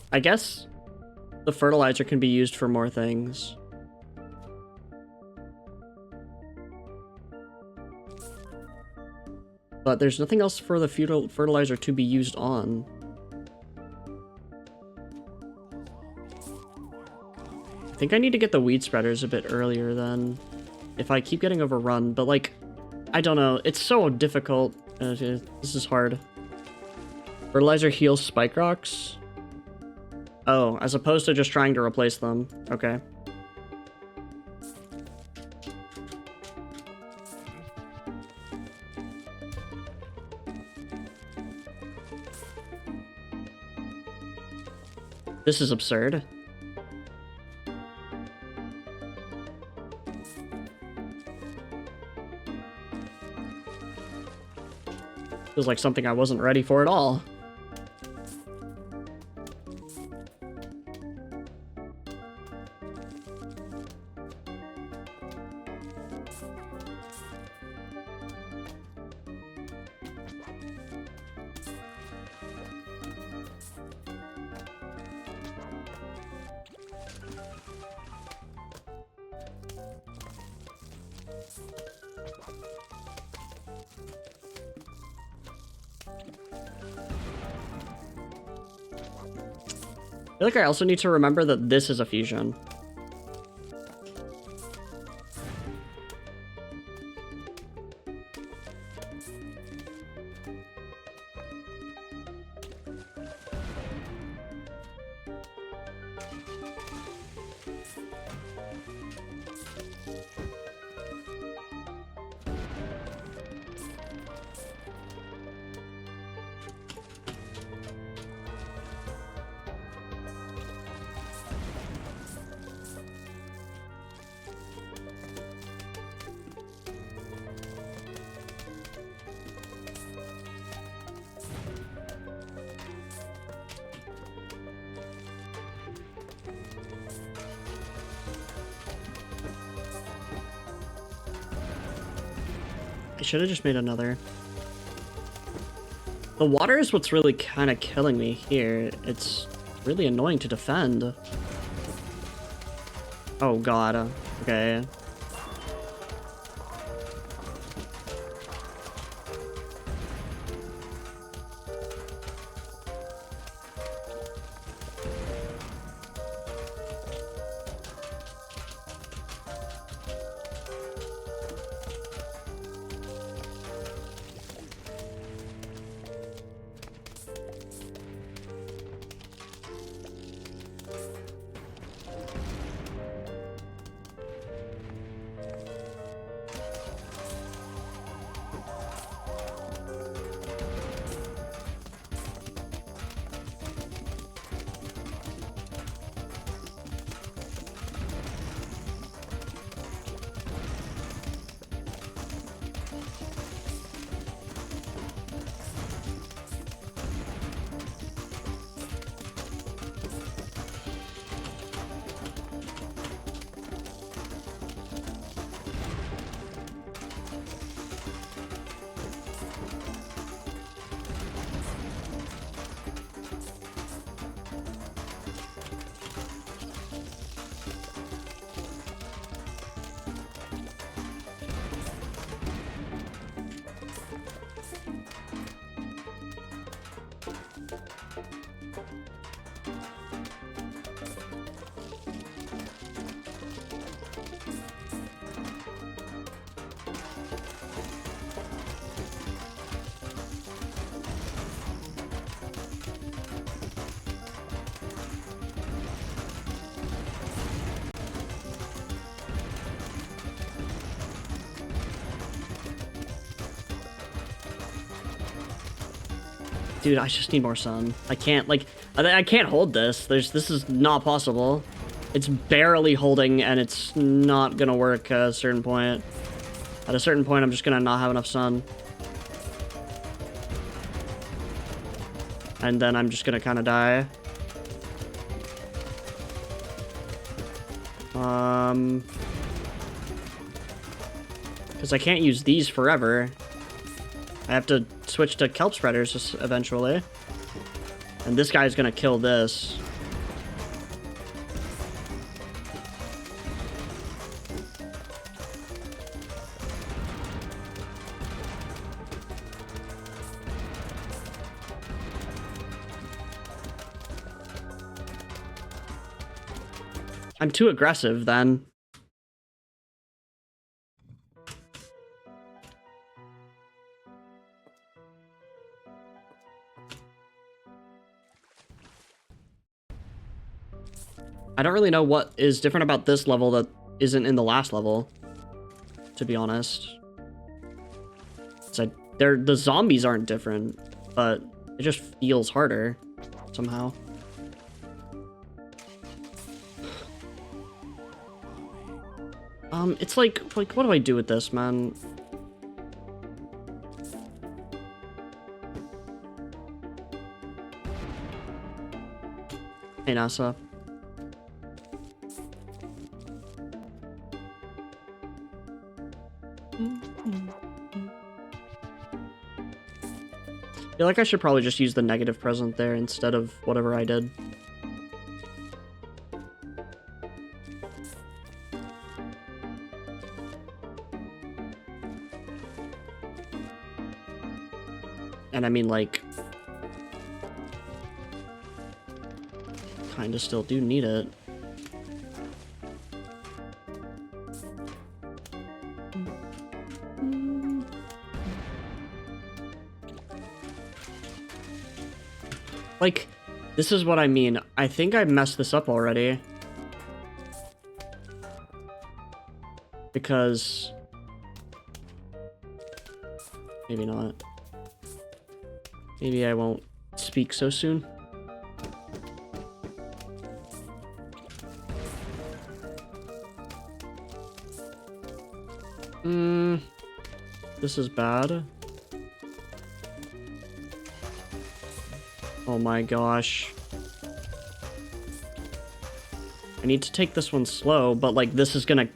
I guess the fertilizer can be used for more things. But there's nothing else for the fertilizer to be used on. I think I need to get the weed spreaders a bit earlier then. If I keep getting overrun, but like, I don't know. It's so difficult. This is hard. Fertilizer heals spike rocks. Oh, as opposed to just trying to replace them. Okay. This is absurd. Feels like something I wasn't ready for at all. I feel like I also need to remember that this is a fusion. I should have just made another. The water is what's really kind of killing me here. It's really annoying to defend. Oh god. Okay. Dude, I just need more sun. I can't, like, I can't hold this. This is not possible. It's barely holding, and it's not gonna work at a certain point. At a certain point, I'm just gonna not have enough sun. And then I'm just gonna kind of die. Because I can't use these forever. I have to switch to kelp spreaders just eventually. And this guy's gonna kill this. I'm too aggressive then. I don't really know what is different about this level that isn't in the last level, to be honest. The zombies aren't different, but it just feels harder somehow. It's like what do I do with this, man? Hey, NASA. I feel like I should probably just use the negative present there instead of whatever I did. And I mean, like, kinda still do need it. Like, this is what I mean. I think I messed this up already. Because... maybe not. Maybe I won't speak so soon. This is bad. Oh my gosh. I need to take this one slow, but like this is gonna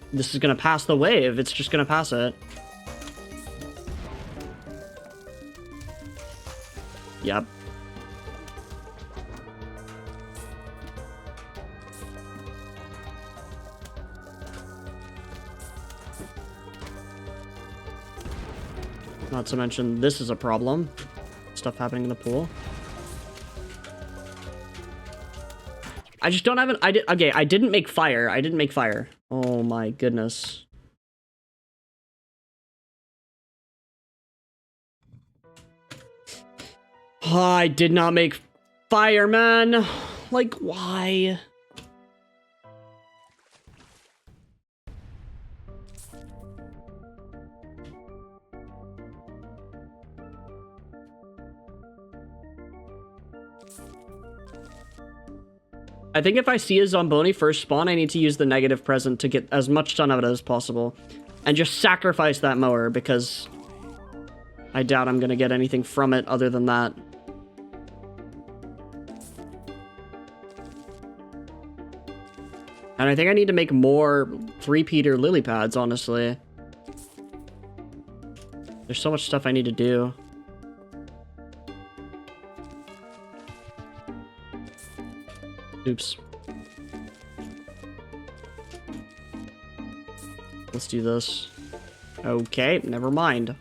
pass the wave. It's just gonna pass it. Yep. Not to mention, this is a problem. Stuff happening in the pool. I just don't have an... okay, I didn't make fire. I didn't make fire. Oh my goodness. Oh, I did not make fire, man. Like, why? I think if I see a Zomboni first spawn, I need to use the negative present to get as much stun out of it as possible. And just sacrifice that mower, because I doubt I'm gonna get anything from it other than that. And I think I need to make more 3-peater lily pads, honestly. There's so much stuff I need to do. Oops. Let's do this. Okay, never mind.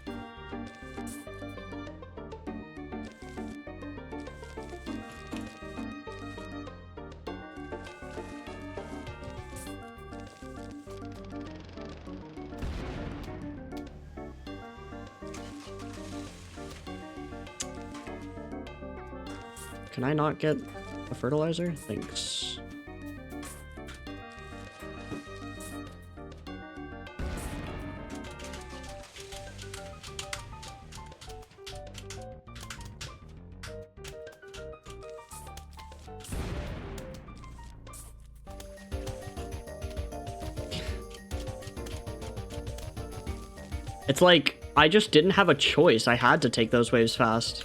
Can I not get a fertilizer? Thanks. It's like, I just didn't have a choice. I had to take those waves fast.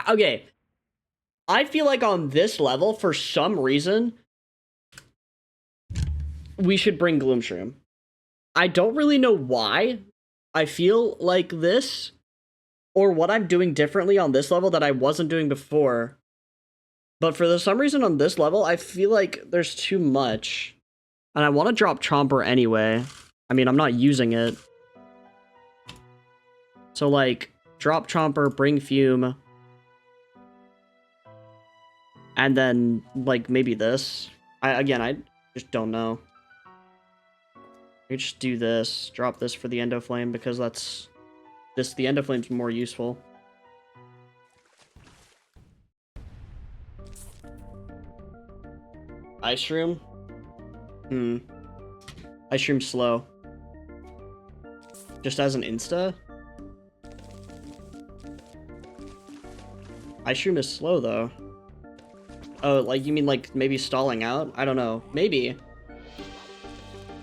Okay. I feel like on this level, for some reason, we should bring Gloomshroom. I don't really know why I feel like this, or what I'm doing differently on this level that I wasn't doing before. But for some reason on this level, I feel like there's too much. And I want to drop Chomper anyway. I mean, I'm not using it. So, like, drop Chomper, bring Fume. And then, like, maybe this. I just don't know. We just do this. Drop this for the Endoflame, because that's... the Endoflame's more useful. Ice Room? Ice Room slow. Just as an insta? Ice Room is slow, though. Oh, like, you mean, like, maybe stalling out? I don't know. Maybe.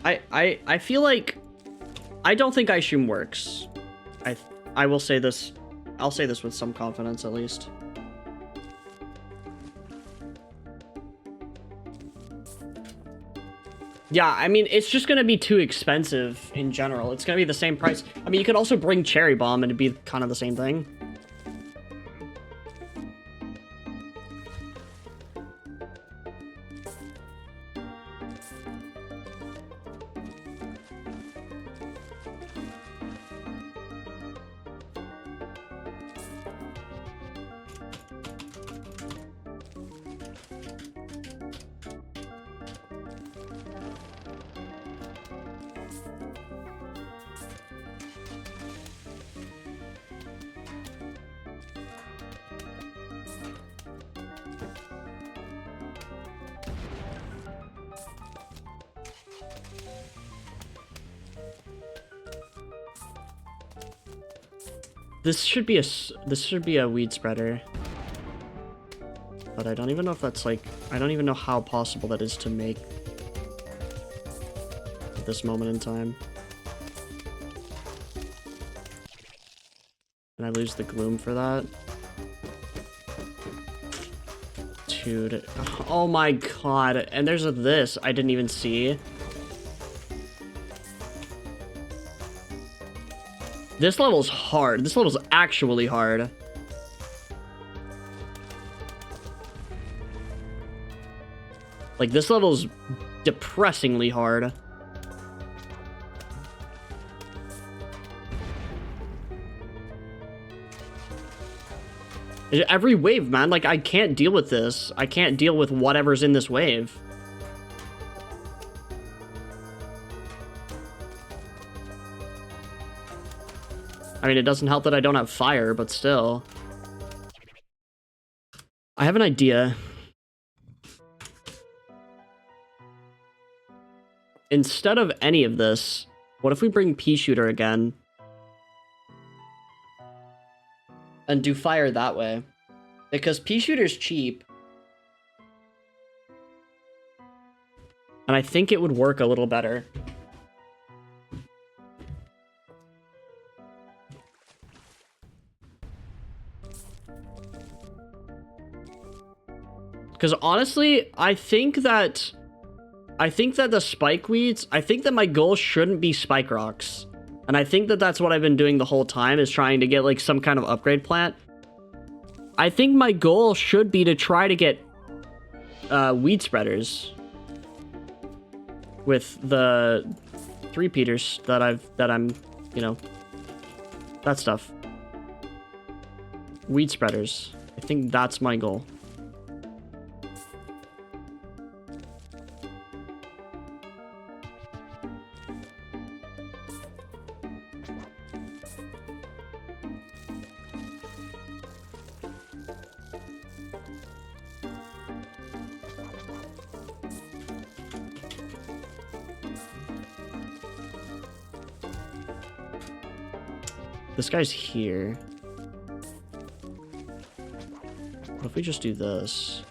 I feel like... I don't think Ice Room works. I will say this... I'll say this with some confidence, at least. Yeah, I mean, it's just gonna be too expensive in general. It's gonna be the same price. I mean, you could also bring Cherry Bomb and it'd be kind of the same thing. This should be a weed spreader. But I don't even know if that's like, I don't even know how possible that is to make at this moment in time. And I lose the Gloom for that. Dude, oh my god, and there's this I didn't even see. This level's hard. This level's actually hard. Like, this level's depressingly hard. Every wave, man, like, I can't deal with this. I can't deal with whatever's in this wave. I mean, it doesn't help that I don't have fire, but still. I have an idea. Instead of any of this, what if we bring Pea-Shooter again? And do fire that way. Because Pea-Shooter's cheap. And I think it would work a little better. Because honestly, I think that the Spike Weeds, I think that my goal shouldn't be Spike Rocks. And I think that that's what I've been doing the whole time, is trying to get like some kind of upgrade plant. I think my goal should be to try to get Weed Spreaders with the 3-peaters that I'm, you know, that stuff. Weed Spreaders. I think that's my goal. This guy's here. What if we just do this?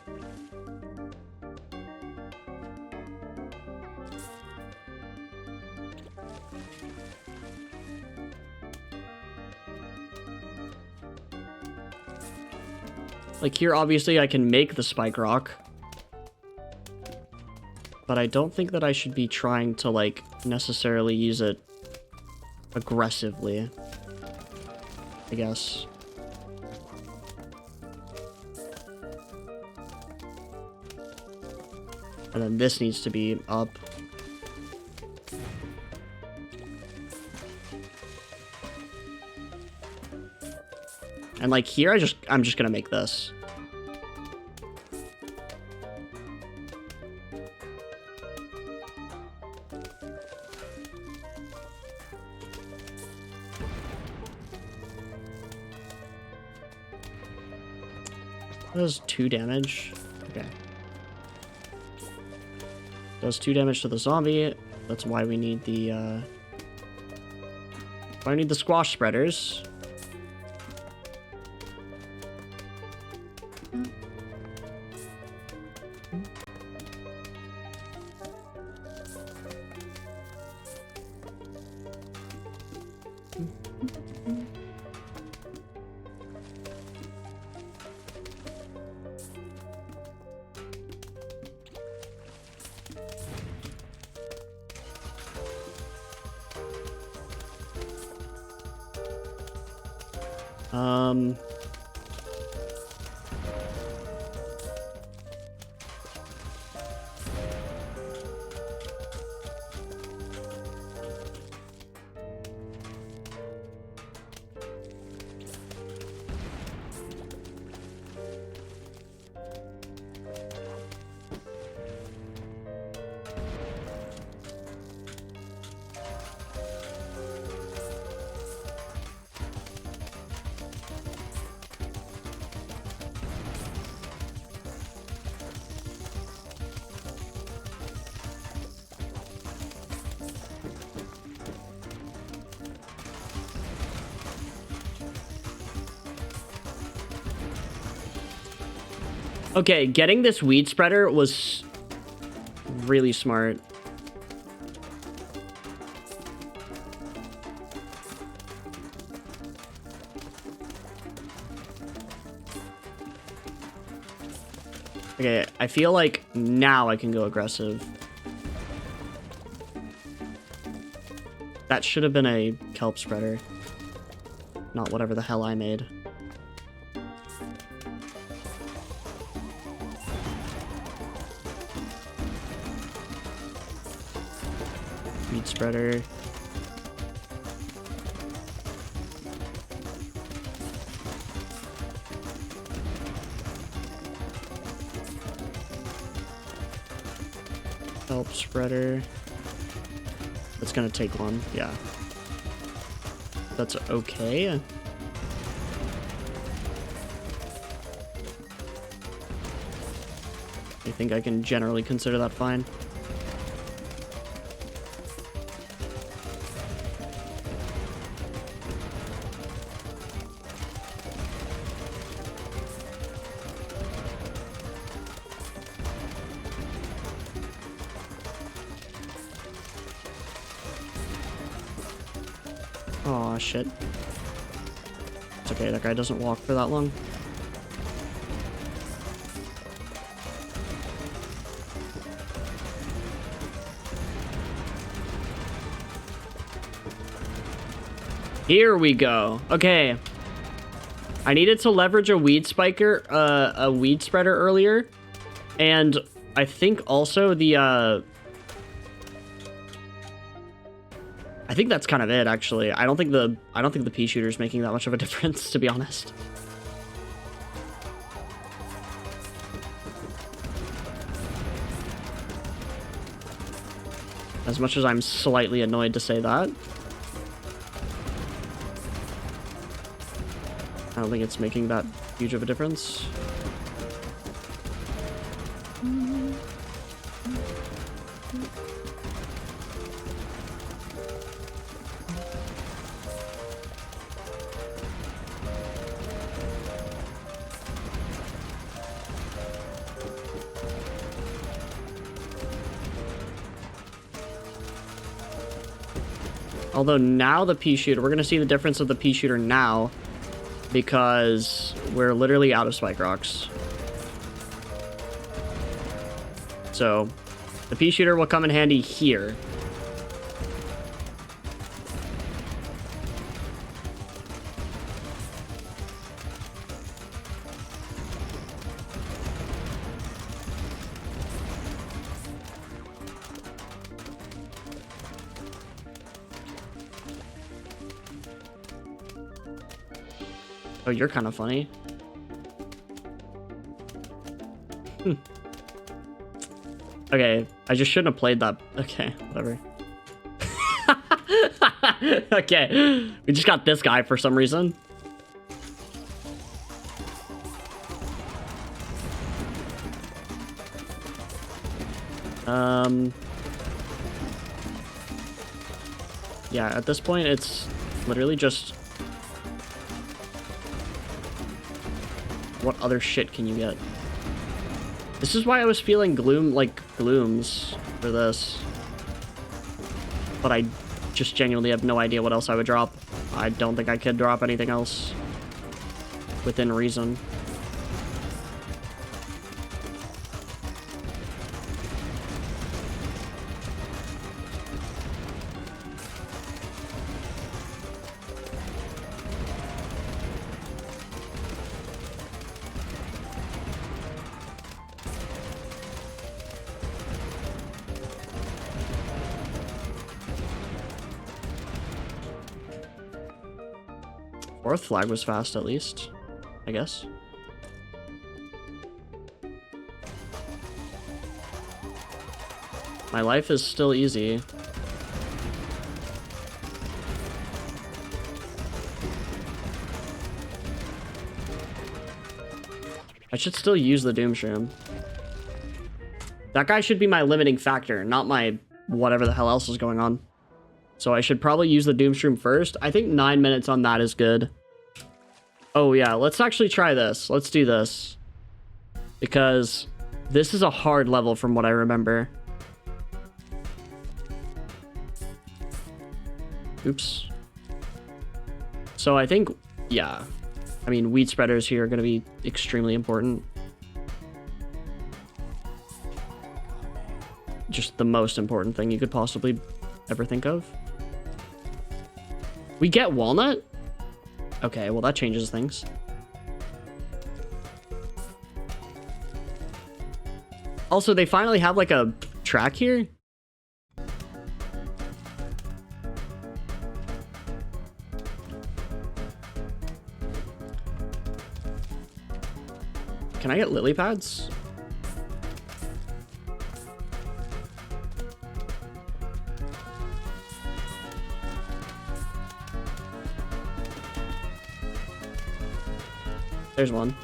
Like here, obviously, I can make the spike rock. But I don't think that I should be trying to, like, necessarily use it aggressively, I guess. And then this needs to be up. And like here, I'm just gonna make this. Does 2 damage. Okay. Does 2 damage to the zombie. That's why we need the squash spreaders. Okay, getting this weed spreader was really smart. Okay, I feel like now I can go aggressive. That should have been a kelp spreader, not whatever the hell I made. Weed spreader. Kelp spreader. That's gonna take one, yeah. That's okay. I think I can generally consider that fine. Aw, shit. It's okay, that guy doesn't walk for that long. Here we go. Okay. I needed to leverage a weed spiker, a weed spreader earlier. And I think also the, I think that's kind of it, actually. I don't think the pea shooter is making that much of a difference, to be honest. As much as I'm slightly annoyed to say that. I don't think it's making that huge of a difference. Although now the pea shooter, we're going to see the difference of the pea shooter now. because we're literally out of spike rocks. So the pea shooter will come in handy here. Oh, you're kind of funny. Okay, I just shouldn't have played that. Okay, whatever. Okay, we just got this guy for some reason. Yeah, at this point, it's literally just... What other shit can you get? This is why I was feeling glooms for this. But I just genuinely have no idea what else I would drop. I don't think I could drop anything else within reason. Fourth flag was fast, at least, I guess. My life is still easy. I should still use the Doomshroom. That guy should be my limiting factor, not my whatever the hell else is going on. So I should probably use the Doomshroom first. I think 9 minutes on that is good. Oh yeah, let's actually try this. Let's do this. Because this is a hard level from what I remember. Oops. So I think, yeah. I mean, weed spreaders here are going to be extremely important. Just the most important thing you could possibly ever think of. We get walnut? Okay, well that changes things. Also, they finally have like a track here. Can I get lily pads? There's one.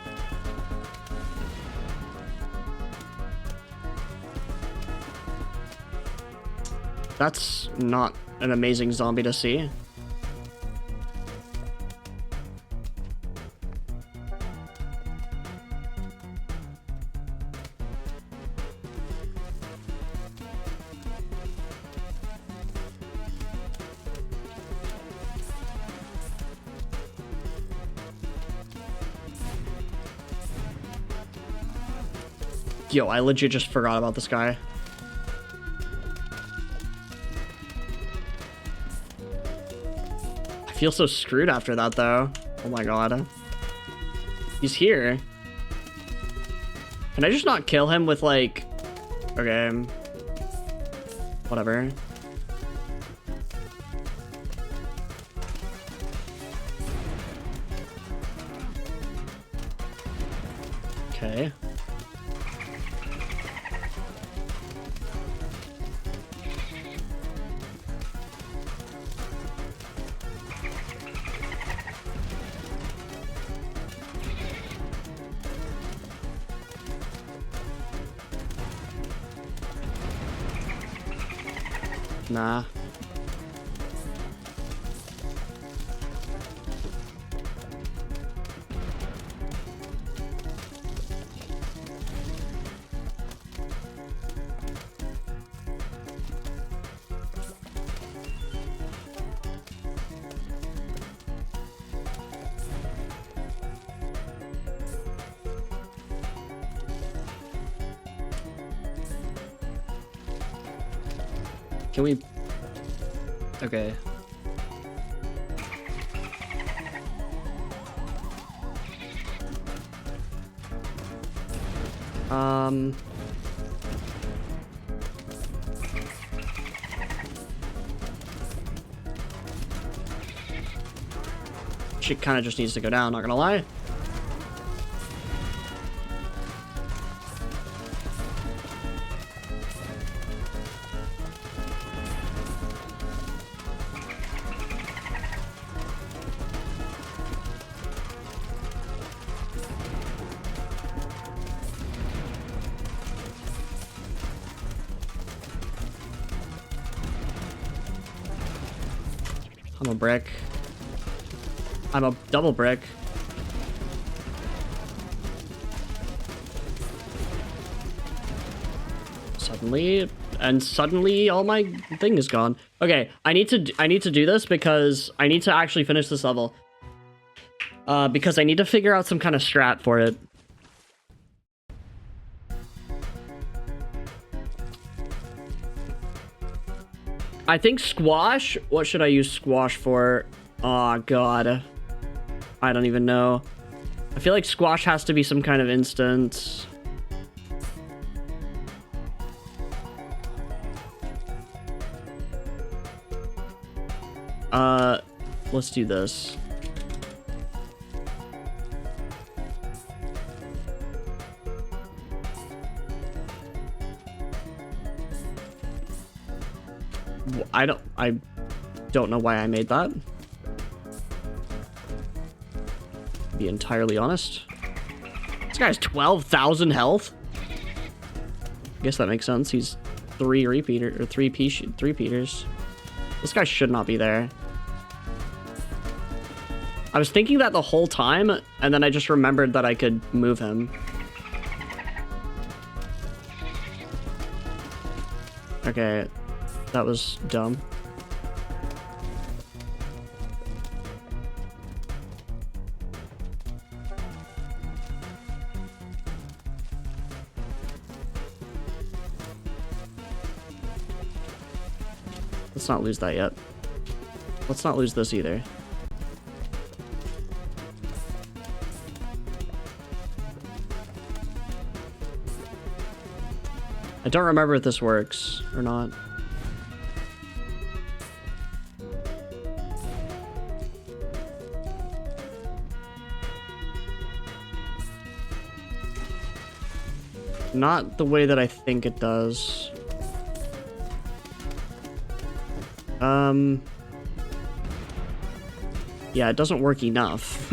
That's not an amazing zombie to see. Yo, I legit just forgot about this guy. I feel so screwed after that, though. Oh my god. He's here. Can I just not kill him with, like... Okay. Whatever. Okay. Nah. Can we... Okay. Shit kind of just needs to go down, not gonna lie. I'm a brick. I'm a double brick. Suddenly all my thing is gone. Okay, I need to do this because I need to actually finish this level. Because I need to figure out some kind of strat for it. I think squash. What should I use squash for? Oh god. I don't even know. I feel like squash has to be some kind of instant. Let's do this. I don't know why I made that. To be entirely honest. This guy has 12,000 health. I guess that makes sense. He's three repeaters. This guy should not be there. I was thinking that the whole time, and then I just remembered that I could move him. Okay, that was dumb. Let's not lose that yet. Let's not lose this either. I don't remember if this works or not. Not the way that I think it does. Yeah, it doesn't work enough.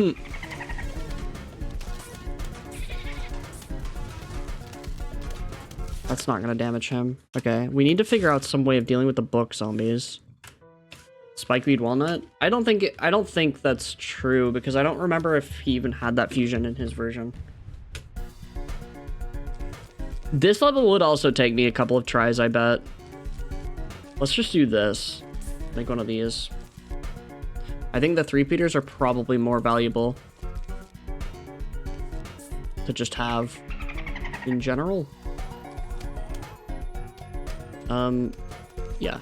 That's not gonna damage him. Okay, we need to figure out some way of dealing with the book zombies. Spikeweed walnut? I don't think that's true because I don't remember if he even had that fusion in his version. This level would also take me a couple of tries, I bet. Let's just do this. Make one of these. I think the three-peaters are probably more valuable to just have in general. Yeah.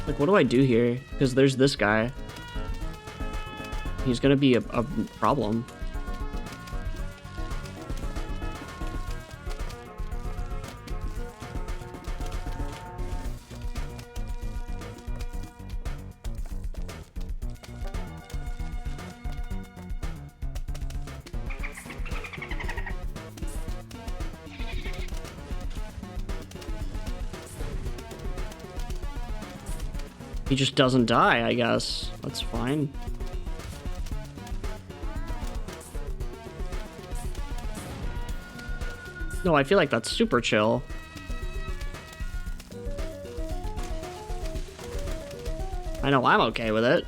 Like, what do I do here? Because there's this guy. He's gonna be a problem. He just doesn't die, I guess. That's fine. No, I feel like that's super chill. I know I'm okay with it.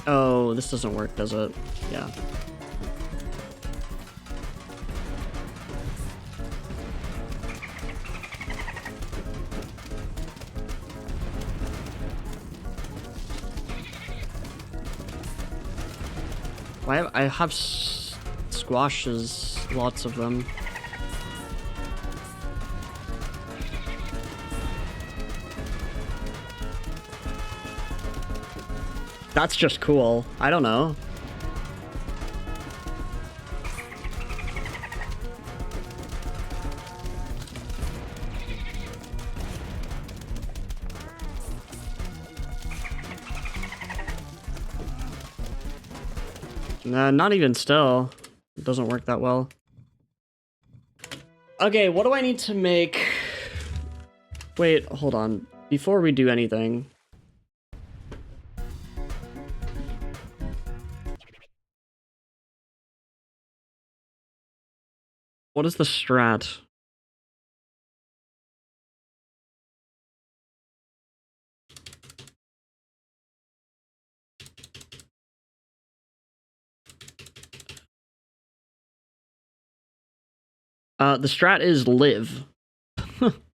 Oh, this doesn't work, does it? Yeah. I have squashes, lots of them. That's just cool. I don't know. Nah, not even still. It doesn't work that well. Okay, what do I need to make? Wait, hold on. Before we do anything. What is the strat? The strat is live.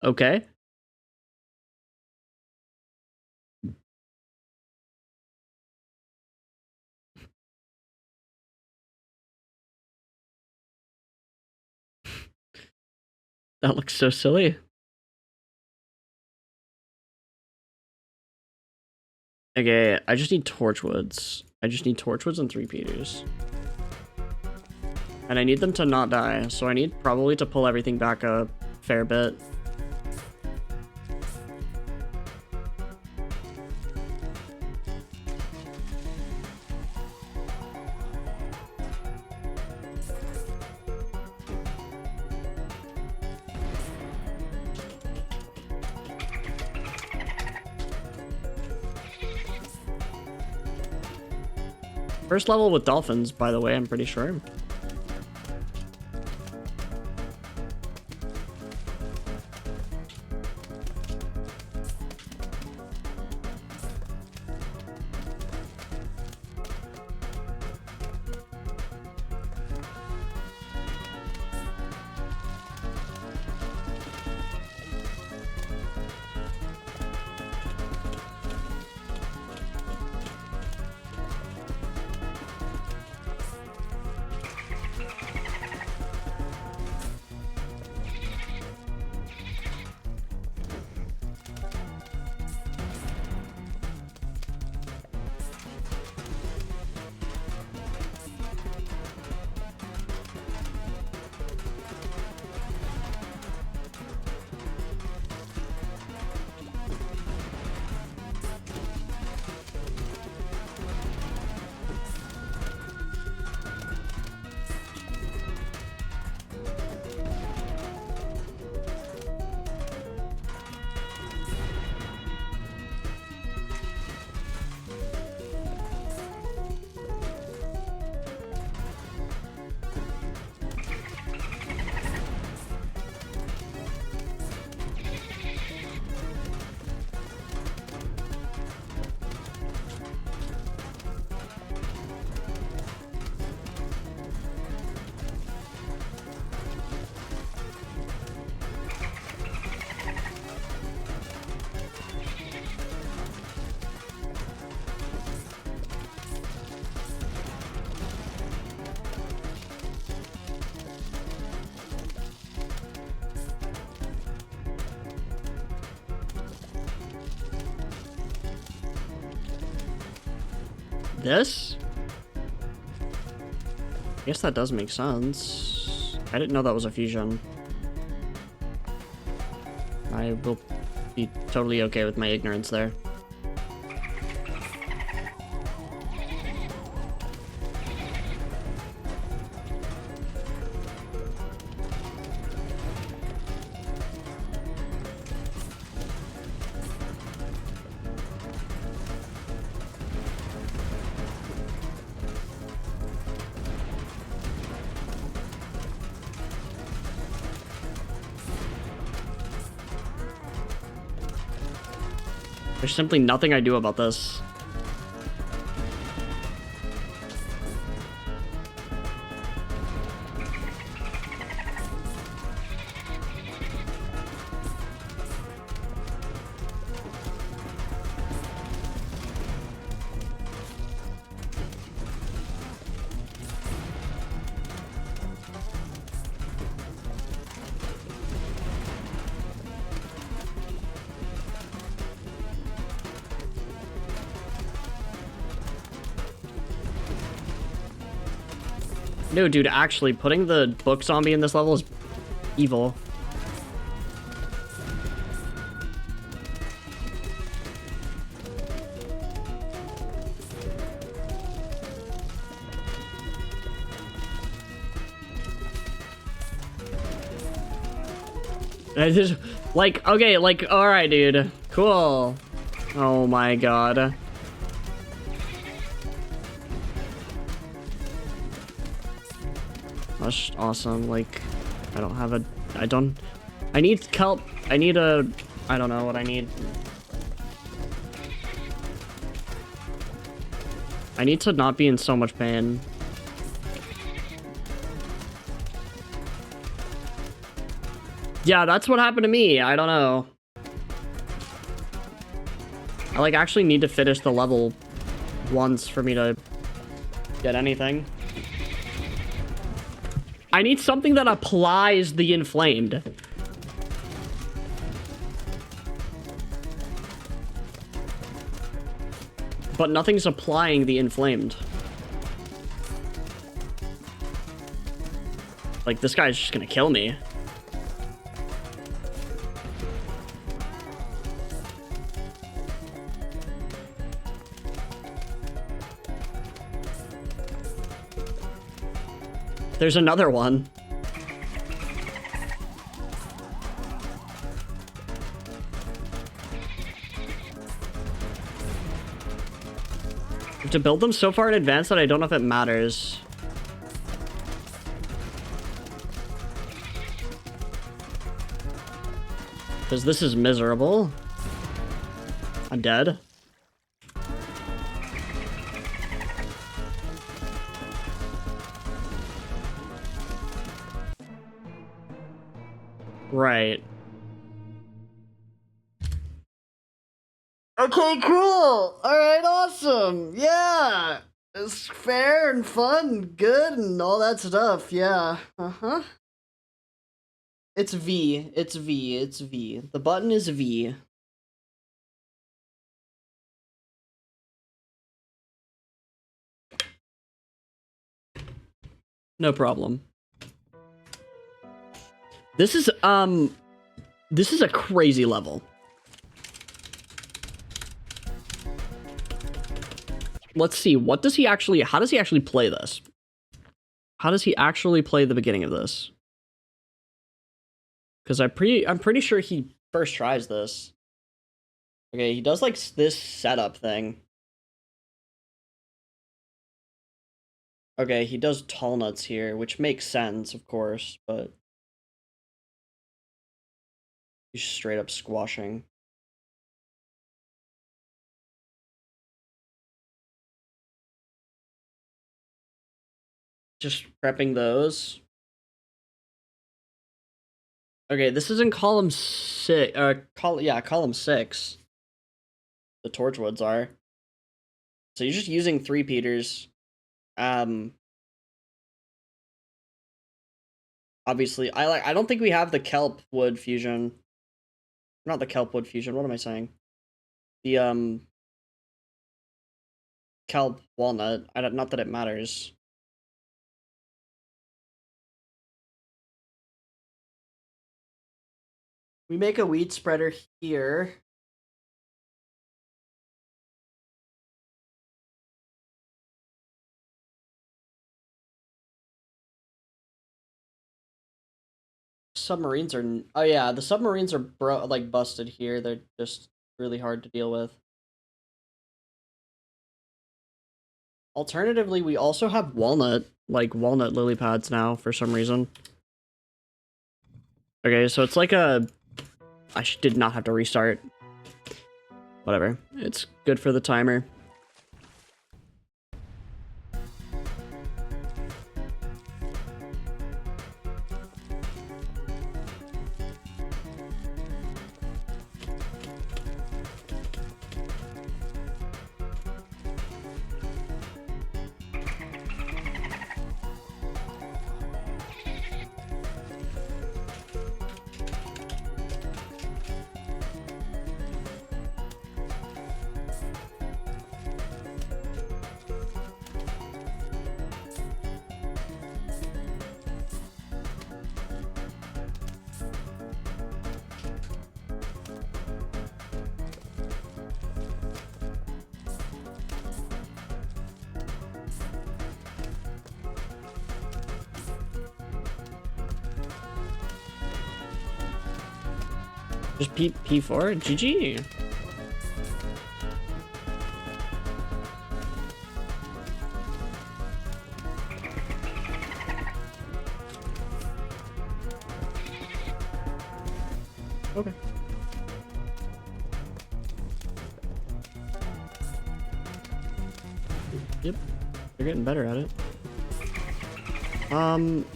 Okay. That looks so silly. Okay, I just need torchwoods. I just need torchwoods and 3 Peters. And I need them to not die, so I need probably to pull everything back a fair bit. First level with dolphins, by the way, I'm pretty sure. this? I guess that does make sense. I didn't know that was a fusion. I will be totally okay with my ignorance there. There's simply nothing I do about this. No, dude, actually, putting the book zombie in this level is evil. I just, like, okay, like, alright, dude. Cool. Oh my god. That's awesome. Like, I don't have a... I need kelp. I need a... I don't know what I need. I need to not be in so much pain. Yeah, that's what happened to me. I don't know. I, like, actually need to finish the level once for me to get anything. I need something that applies the inflamed. But nothing's applying the inflamed. Like, this guy's just gonna kill me. There's another one. I have to build them so far in advance that I don't know if it matters. Because this is miserable. I'm dead. Right. Okay, cool. All right, awesome. Yeah. It's fair and fun, good, and all that stuff. Yeah. Uh-huh. It's V. It's V. It's V. The button is V. No problem. This is a crazy level. Let's see, how does he actually play this? How does he actually play the beginning of this? Because I'm pretty sure he first tries this. Okay, he does like this setup thing. Okay, he does tall nuts here, which makes sense, of course, but he's straight up squashing. Just prepping those. Okay, this is in column 6. Column 6. The Torchwoods are. So you're just using 3 Peters. Obviously, I don't think we have the kelp wood fusion. Not the kelp wood fusion. What am I saying? The kelp, walnut. Not that it matters. We make a wheat spreader here. Submarines are... Oh yeah, the submarines are like busted here. They're just really hard to deal with. Alternatively, we also have walnut lily pads now for some reason. Okay, so it's like a... I did not have to restart. Whatever. It's good for the timer. Just P4? GG. Okay. Yep. They're getting better at it.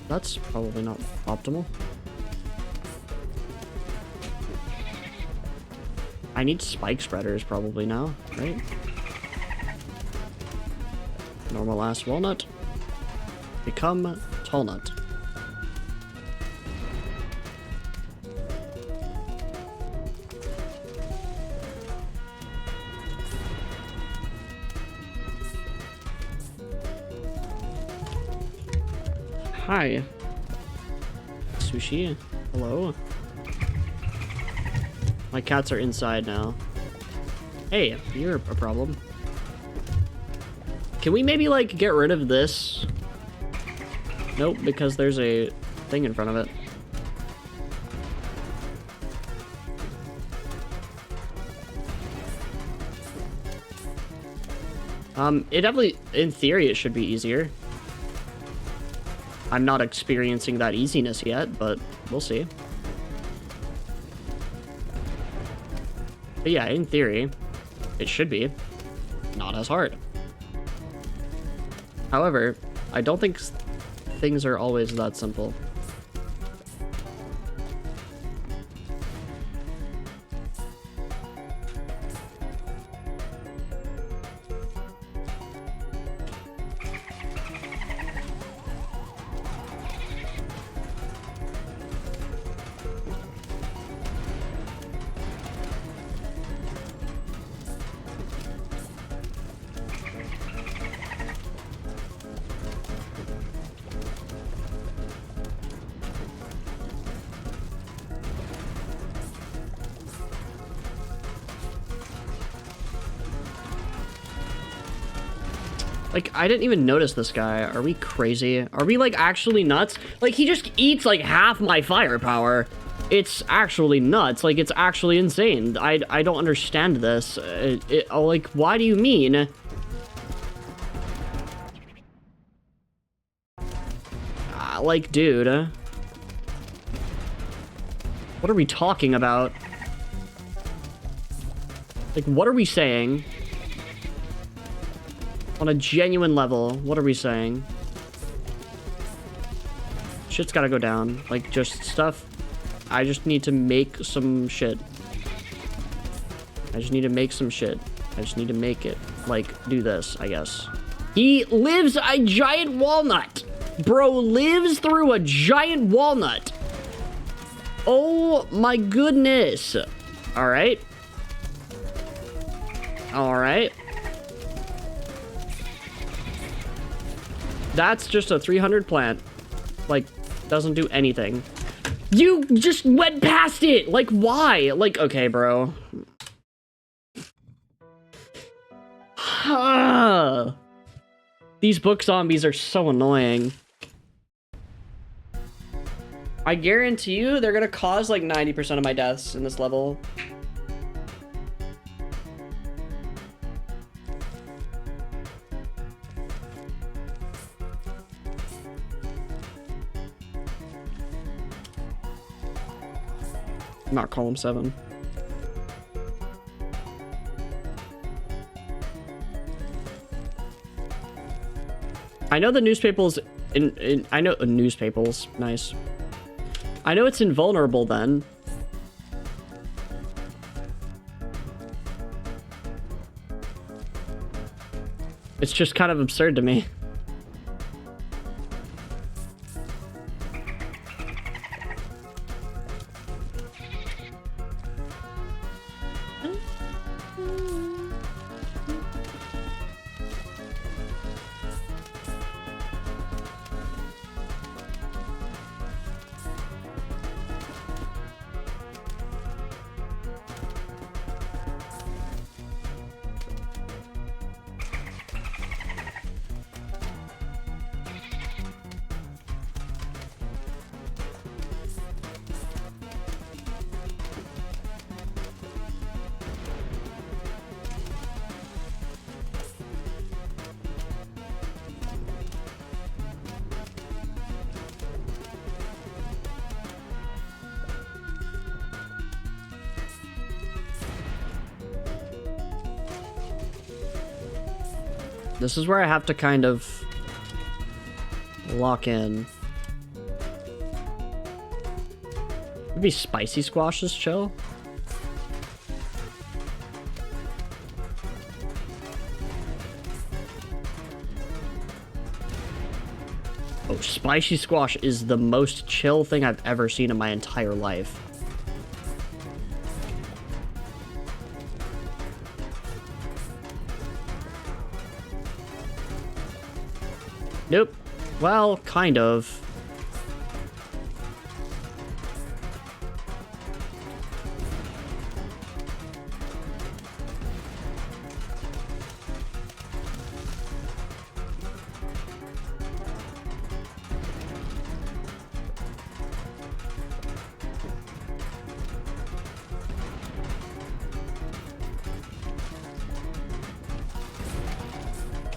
That's probably not optimal. I need spike spreaders probably now, right? Normal ass walnut. Become tall nut. Hi. Sushi. Hello. My cats are inside now. Hey, you're a problem. Can we maybe, like, get rid of this? Nope, because there's a thing in front of it. It definitely, in theory, it should be easier. I'm not experiencing that easiness yet, but we'll see. But yeah, in theory, it should be not as hard. However, I don't think things are always that simple. Like, I didn't even notice this guy. Are we crazy? Are we, like, actually nuts? Like, he just eats, like, half my firepower. It's actually nuts. Like, it's actually insane. I don't understand this. Like, why do you mean? Like, dude. What are we talking about? Like, what are we saying? On a genuine level, what are we saying? Shit's gotta go down. Like, just stuff. I just need to make some shit. I just need to make some shit. I just need to make it. Like, do this, I guess. He lives a giant walnut! Bro lives through a giant walnut! Oh my goodness! Alright. Alright. That's just a 300 plant. Like, doesn't do anything. You just went past it! Like, why? Like, okay, bro. These book zombies are so annoying. I guarantee you they're gonna cause like 90% of my deaths in this level. Not column 7. I know the newspapers I know newspapers. Nice. I know it's invulnerable then. It's just kind of absurd to me. This is where I have to kind of lock in. Maybe spicy squash is chill. Oh, spicy squash is the most chill thing I've ever seen in my entire life. Nope. Well, kind of.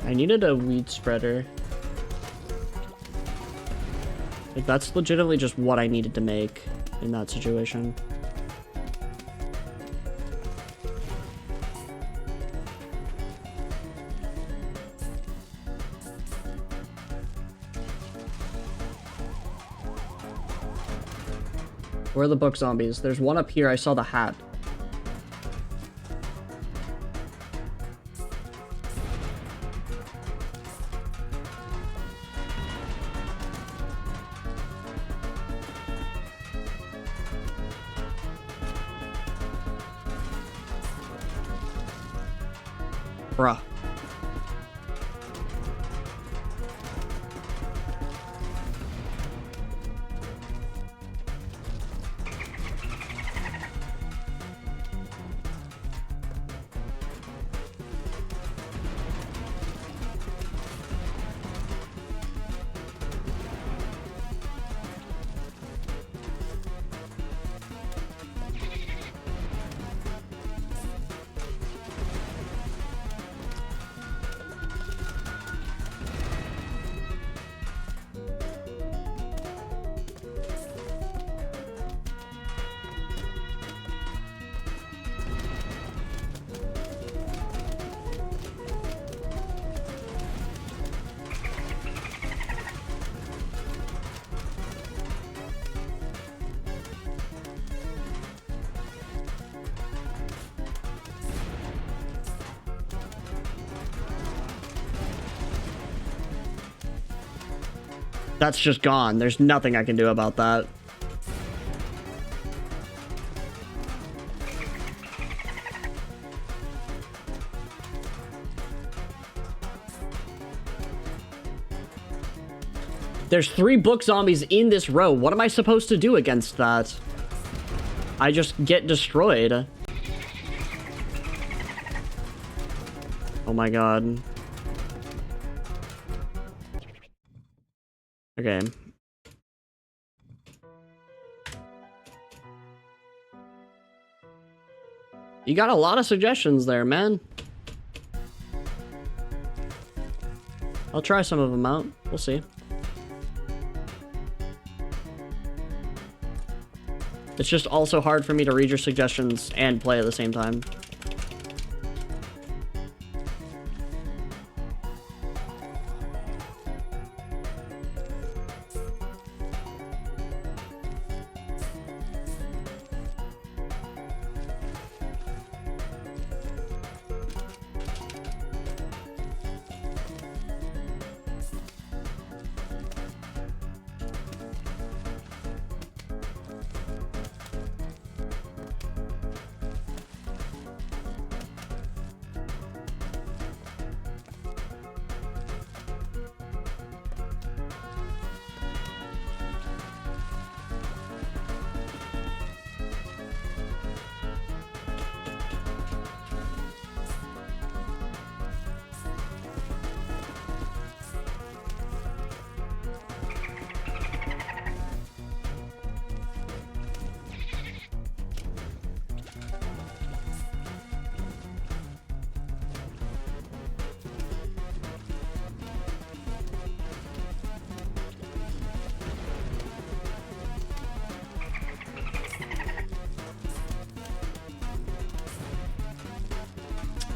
I needed a weed spreader. Like, that's legitimately just what I needed to make in that situation. Where are the book zombies? There's one up here. I saw the hat. Bruh. That's just gone. There's nothing I can do about that. There's 3 book zombies in this row. What am I supposed to do against that? I just get destroyed. Oh my god. Okay. You got a lot of suggestions there, man. I'll try some of them out. We'll see. It's just also hard for me to read your suggestions and play at the same time.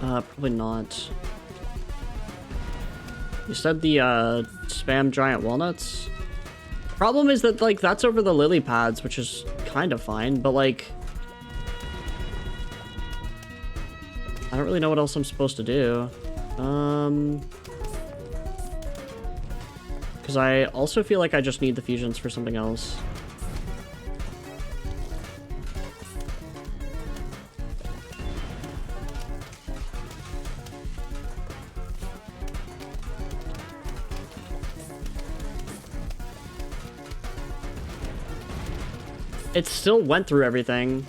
Probably not. You said the, spam giant walnuts? Problem is that, like, that's over the lily pads, which is kind of fine, but, like... I don't really know what else I'm supposed to do. Because I also feel like I just need the fusions for something else. It still went through everything.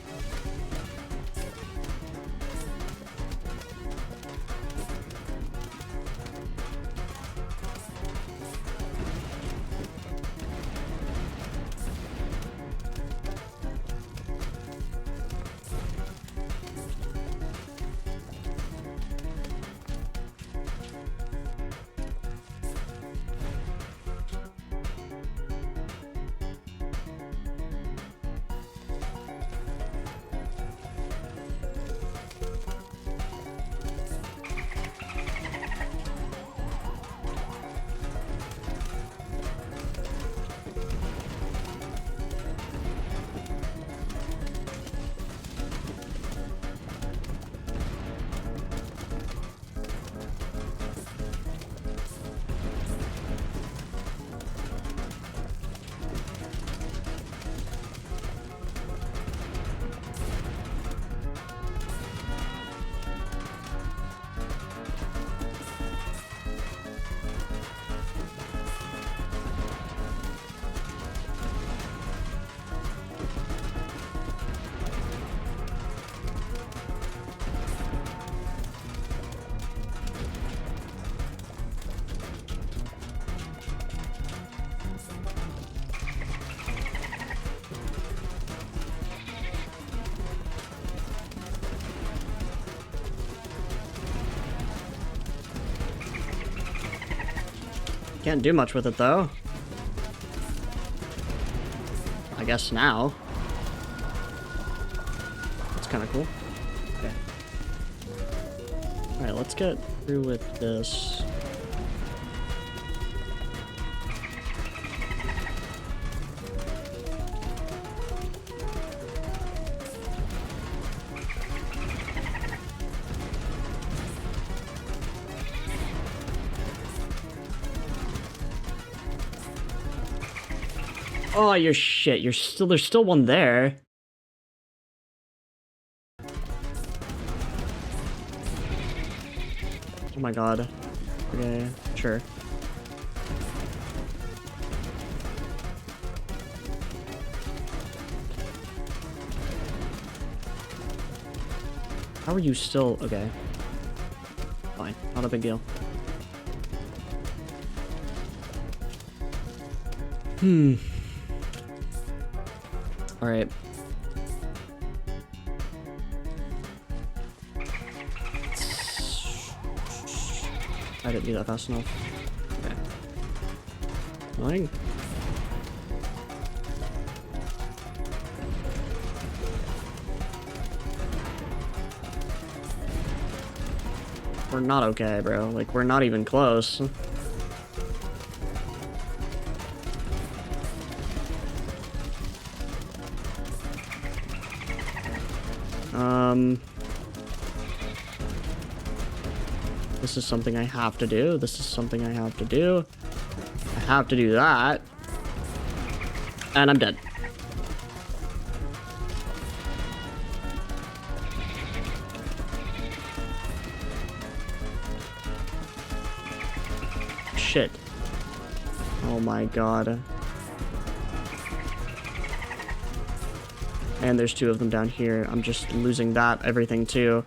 Can't do much with it, though. I guess now. That's kind of cool. Okay. Alright, let's get through with this. Oh, you're shit. There's still one there. Oh my god. Okay, sure. How are you still... Okay. Fine. Not a big deal. Alright. I didn't do that fast enough. Okay. Annoying. We're not okay, bro. Like, we're not even close. This is something I have to do. This is something I have to do. I have to do that. And I'm dead. Shit. Oh my god. And there's two of them down here. I'm just losing that everything too.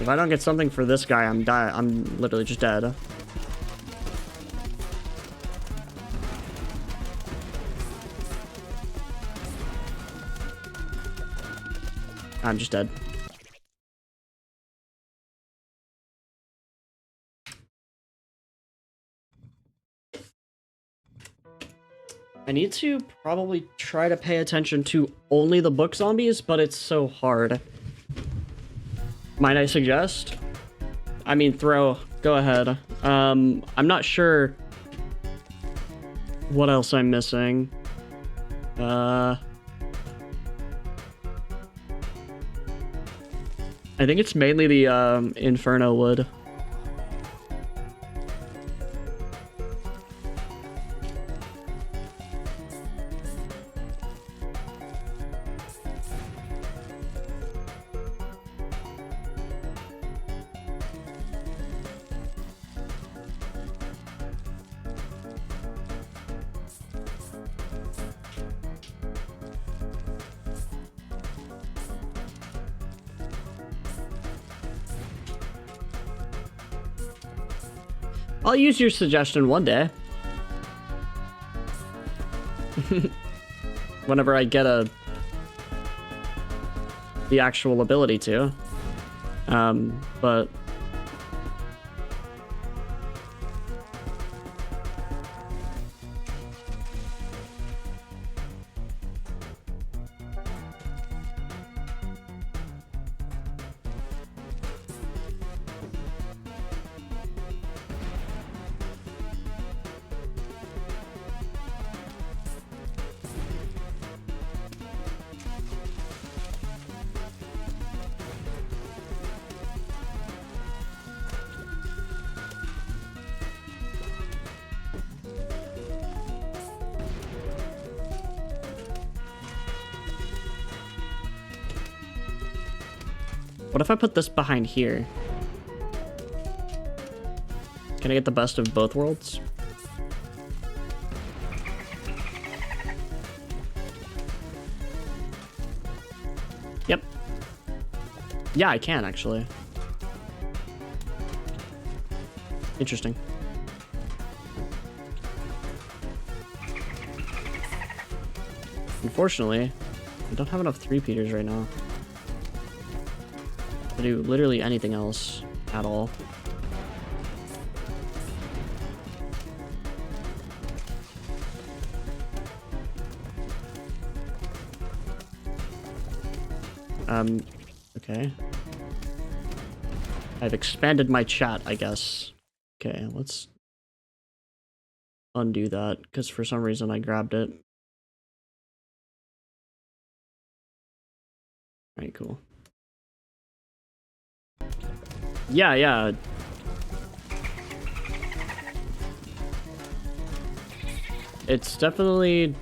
If I don't get something for this guy, I'm literally just dead. I'm just dead. I need to probably try to pay attention to only the book zombies, but it's so hard. Might I suggest? I mean, go ahead. I'm not sure what else I'm missing. I think it's mainly the Inferno wood. I'll use your suggestion one day. Whenever I get the actual ability to. But what if I put this behind here? Can I get the best of both worlds? Yep. Yeah, I can actually. Interesting. Unfortunately, I don't have enough three-peaters right now to do literally anything else at all. Okay. I've expanded my chat, I guess. Okay, let's undo that, because for some reason I grabbed it. Alright, cool. Yeah. It's definitely...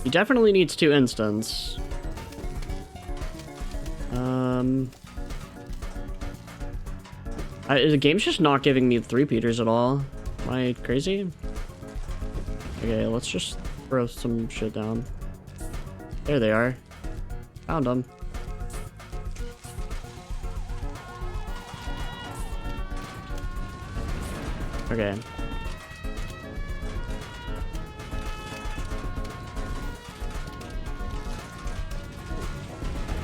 He definitely needs 2 instants. The game's just not giving me 3-peaters at all. Am I crazy? Okay, let's just throw some shit down. There they are. Found them. Okay.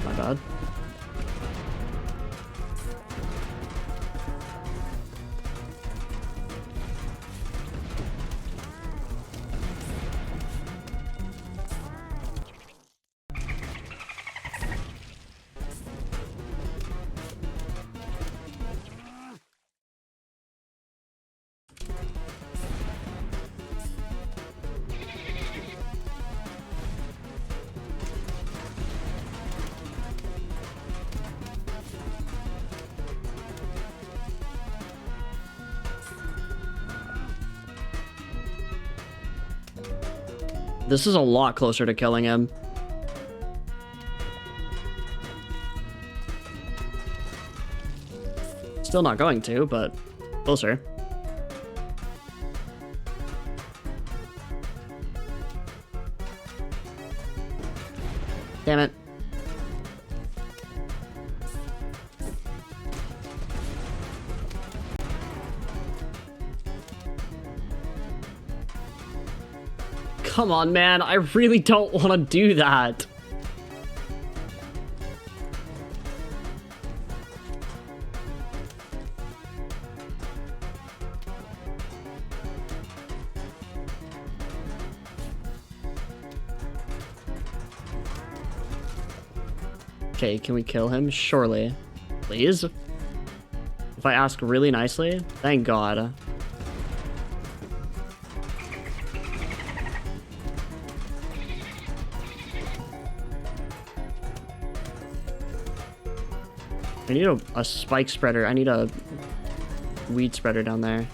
My bad. This is a lot closer to killing him. Still not going to, but closer. Damn it. Come on, man. I really don't want to do that. Okay, can we kill him? Surely. Please? If I ask really nicely? Thank God. I need a spike spreader. I need a weed spreader down there.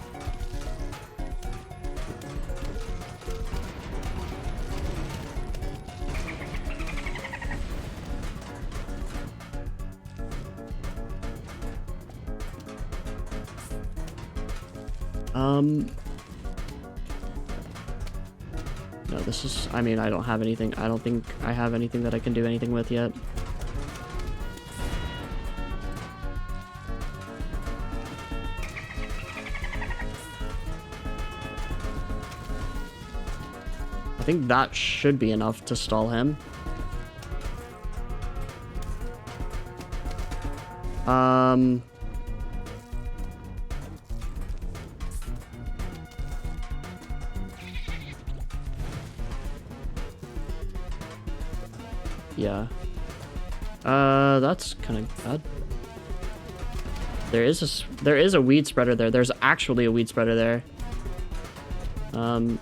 No, this is, I mean, I don't have anything. I don't think I have anything that I can do anything with yet. I think that should be enough to stall him. Yeah. That's kind of bad. There is a weed spreader there. There's actually a weed spreader there. I'm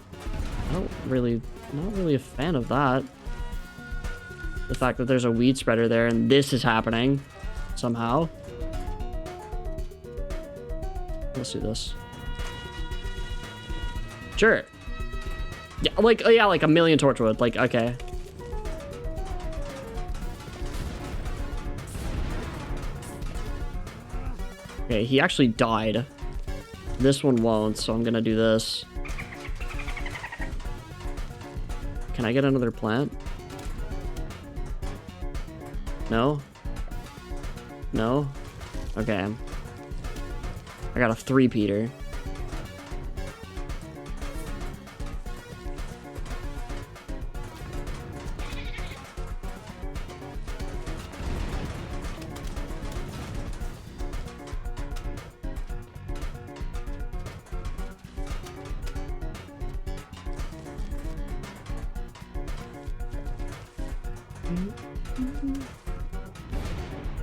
not really a fan of that. The fact that there's a weed spreader there and this is happening somehow. Let's do this. Sure. Yeah, like a million torchwood. Like, okay. Okay, he actually died. This one won't, so I'm gonna do this. Can I get another plant? No? No? Okay. I got a 3-peater.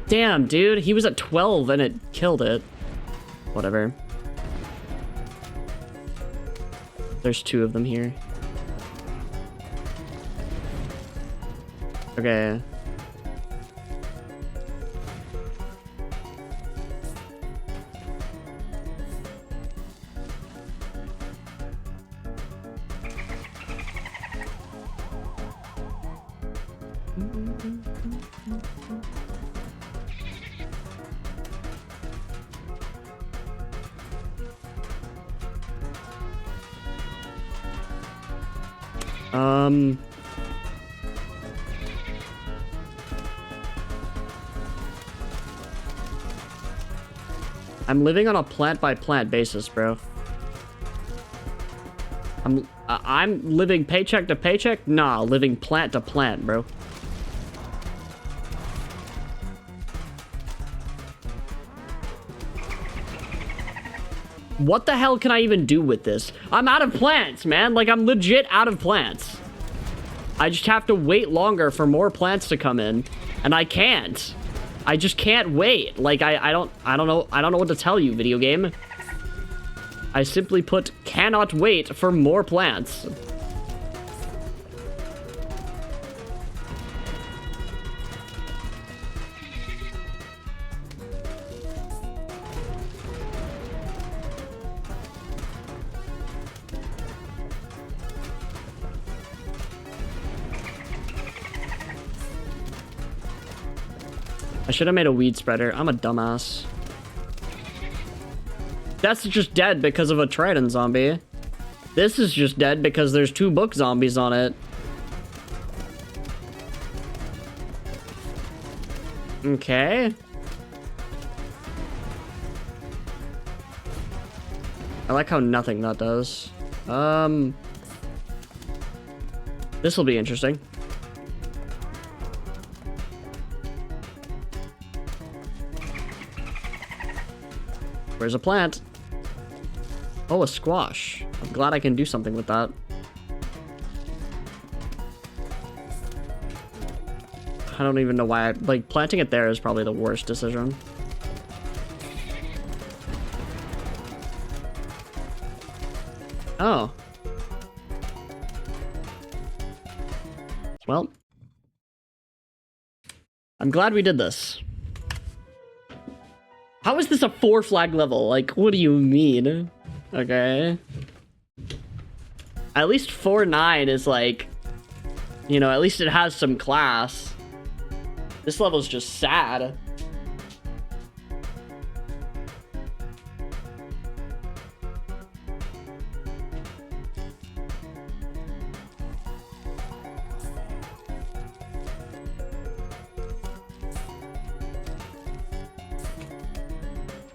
Damn, dude, he was at 12 and it killed it. Whatever. There's 2 of them here. Okay. I'm living on a plant-by-plant basis, bro. I'm living paycheck to paycheck? Nah, living plant to plant, bro. What the hell can I even do with this? I'm out of plants, man. Like, I'm legit out of plants. I just have to wait longer for more plants to come in, and I can't. I just can't wait. Like, I don't know what to tell you, video game. I simply put, cannot wait for more plants. I should have made a weed spreader. I'm a dumbass. That's just dead because of a trident zombie. This is just dead because there's 2 book zombies on it. Okay. I like how nothing that does. This will be interesting. Where's a plant? Oh, a squash. I'm glad I can do something with that. I don't even know why like, planting it there is probably the worst decision. Oh. Well. I'm glad we did this. How is this a 4 flag level? Like, what do you mean? Okay. At least 4-9 is like, you know, at least it has some class. This level's just sad.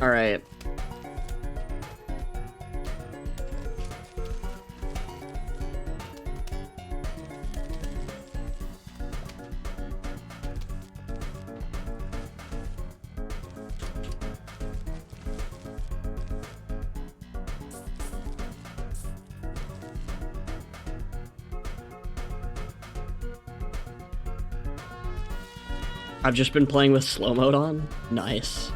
All right. I've just been playing with slow mode on. Nice.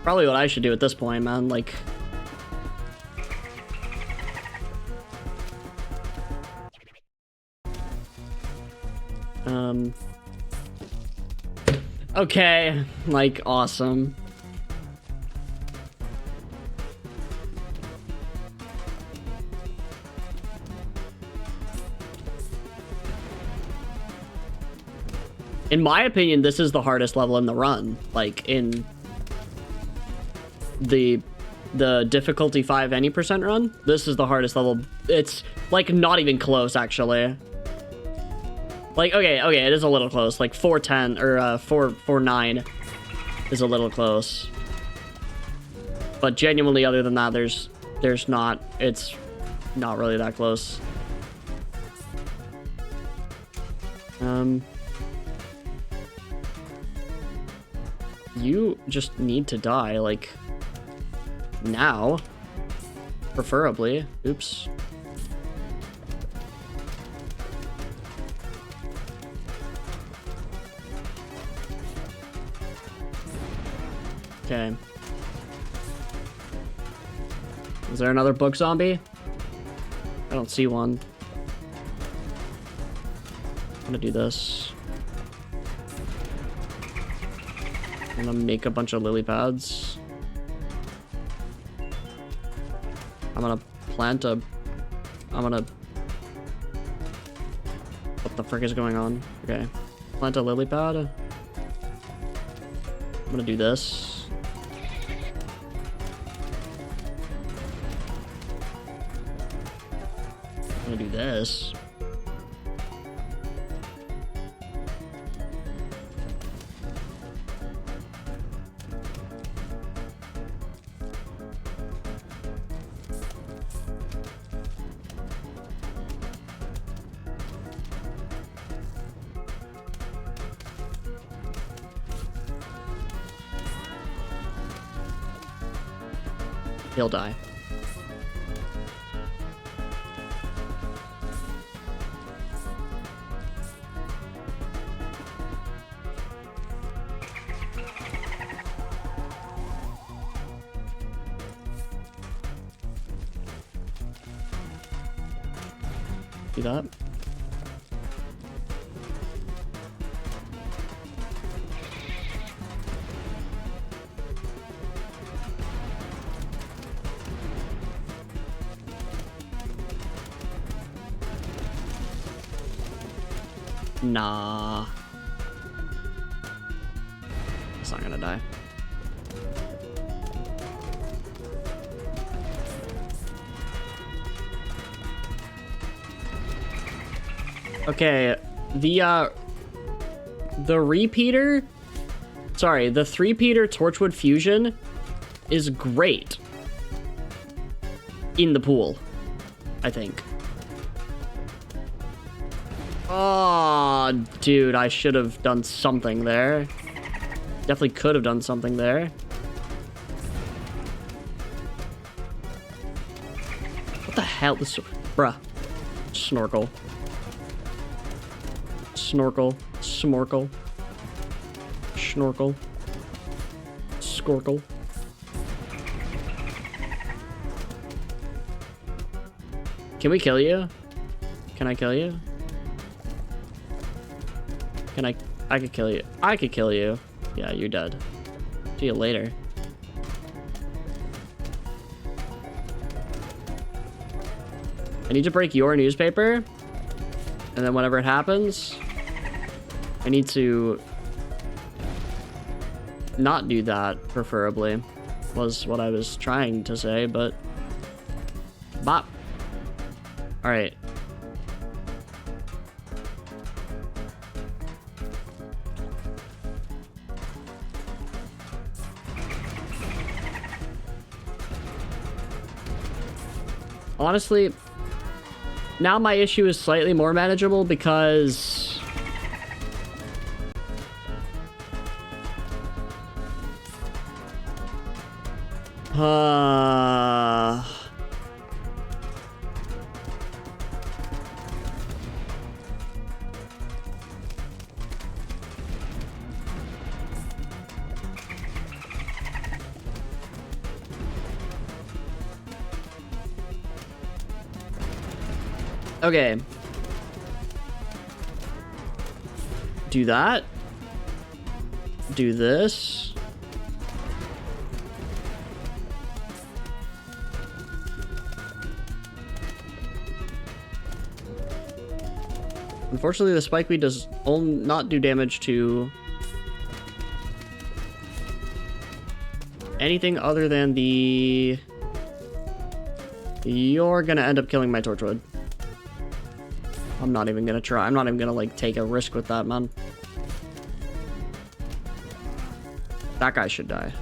Probably what I should do at this point, man. Like, okay, like, awesome. In my opinion, this is the hardest level in the run. Like, in the difficulty 5 any % run, this is the hardest level. It's like not even close, actually. Like, okay, it is a little close. Like 410 or 449 is a little close. But genuinely, other than that, it's not really that close. You just need to die, like, now, preferably. Oops. Okay. Is there another book zombie? I don't see one. I'm gonna do this. I'm gonna make a bunch of lily pads. I'm gonna plant a I'm gonna... What the frick is going on? Okay. Plant a lily pad. I'm gonna do this. I'm gonna do this. He'll die. See that? Nah. It's not gonna die. Okay, the repeater, sorry, the 3-peater Torchwood Fusion is great in the pool, I think. Oh, dude, I should have done something there. Definitely could have done something there. What the hell? This, bruh. Snorkel. Snorkel. Smorkel. Snorkel. Skorkel. Can we kill you? Can I kill you? Can I could kill you. I could kill you. Yeah, you're dead. See you later. I need to break your newspaper. And then whenever it happens, I need to not do that, preferably. Was what I was trying to say, but... Bop. Alright. Honestly, now my issue is slightly more manageable because... Okay. Do that. Do this. Unfortunately, the spike weed does not do damage to anything other than the... You're gonna end up killing my Torchwood. I'm not even gonna try. I'm not even gonna, like, take a risk with that, man. That guy should die.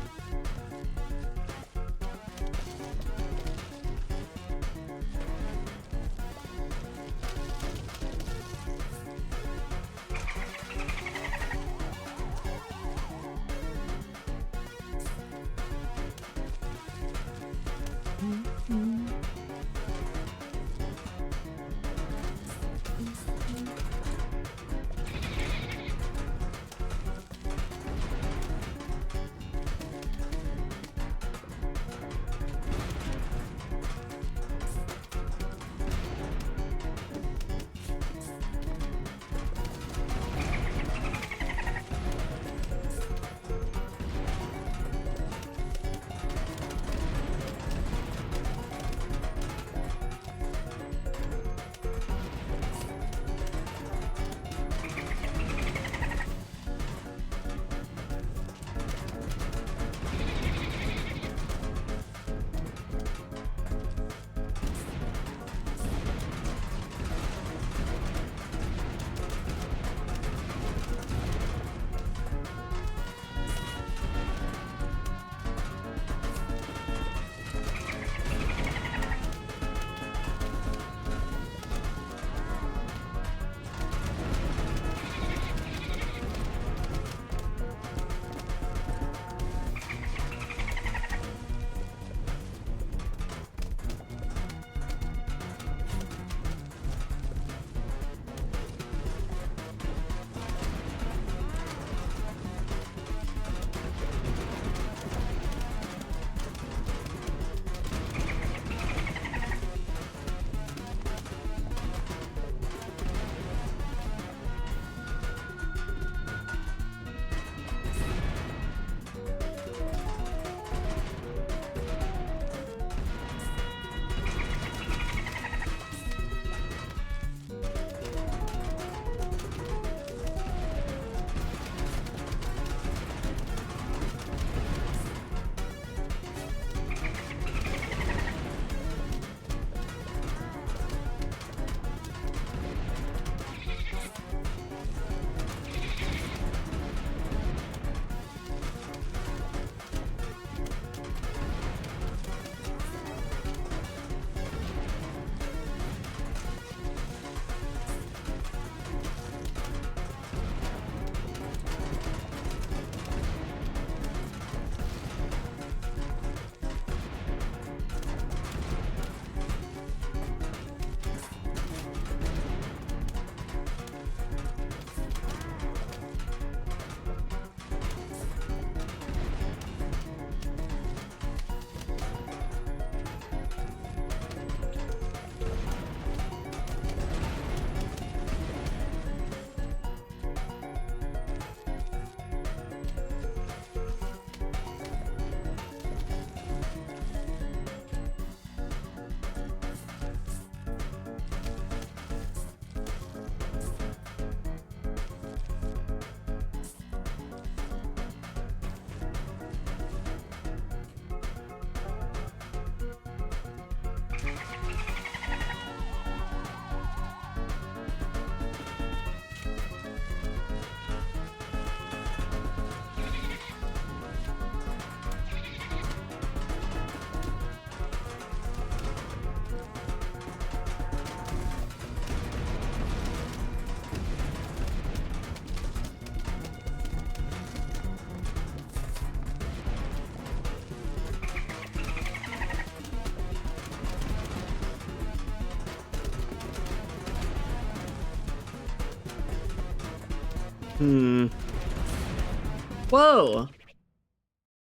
Whoa!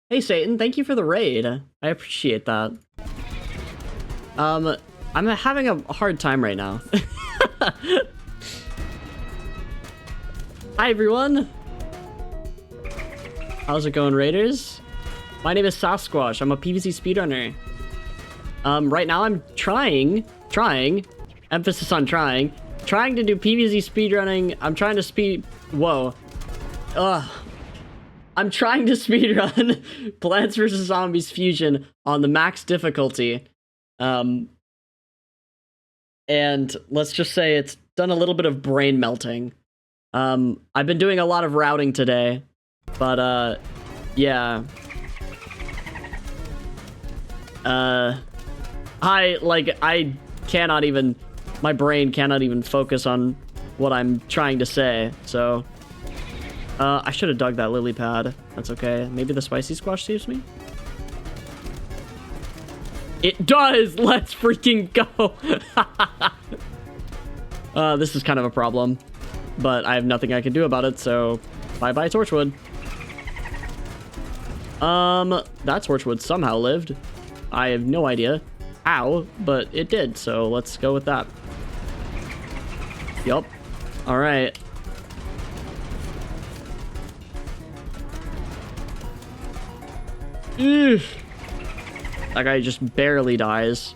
Hey, Satan, thank you for the raid. I appreciate that. I'm having a hard time right now. Hi, everyone! How's it going, Raiders? My name is Sasquatch. I'm a PvZ speedrunner. Right now I'm trying, emphasis on trying to do PvZ speedrunning. I'm trying to I'm trying to speedrun Plants vs. Zombies Fusion on the max difficulty. And let's just say it's done a little bit of brain melting. I've been doing a lot of routing today, but, yeah. I cannot even, my brain cannot even focus on what I'm trying to say, so, I should have dug that lily pad. That's okay. Maybe the spicy squash saves me? It does! Let's freaking go! This is kind of a problem, but I have nothing I can do about it, so bye-bye Torchwood. That Torchwood somehow lived. I have no idea how, but it did, so let's go with that. Yup. Alright. That guy just barely dies.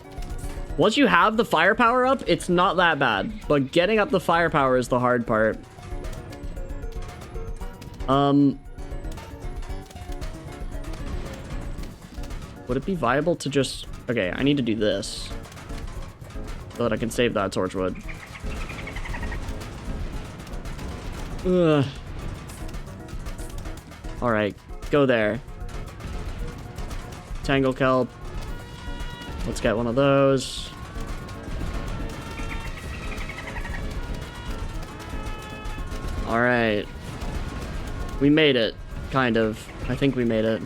Once you have the firepower up, it's not that bad, but getting up the firepower is the hard part. Would it be viable to just... Okay, I need to do this so that I can save that Torchwood. Ugh. Alright, go there. Tangle kelp. Let's get one of those. Alright. We made it. Kind of. I think we made it.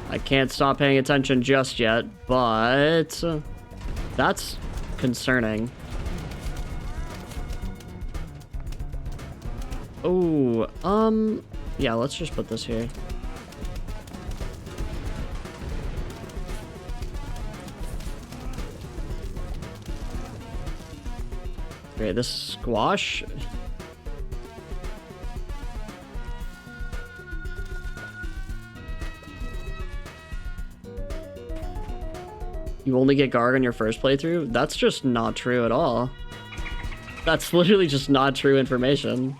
I can't stop paying attention just yet, but that's concerning. Oh, yeah, let's just put this here. Okay, this squash. You only get Garg on your first playthrough? That's just not true at all. That's literally just not true information.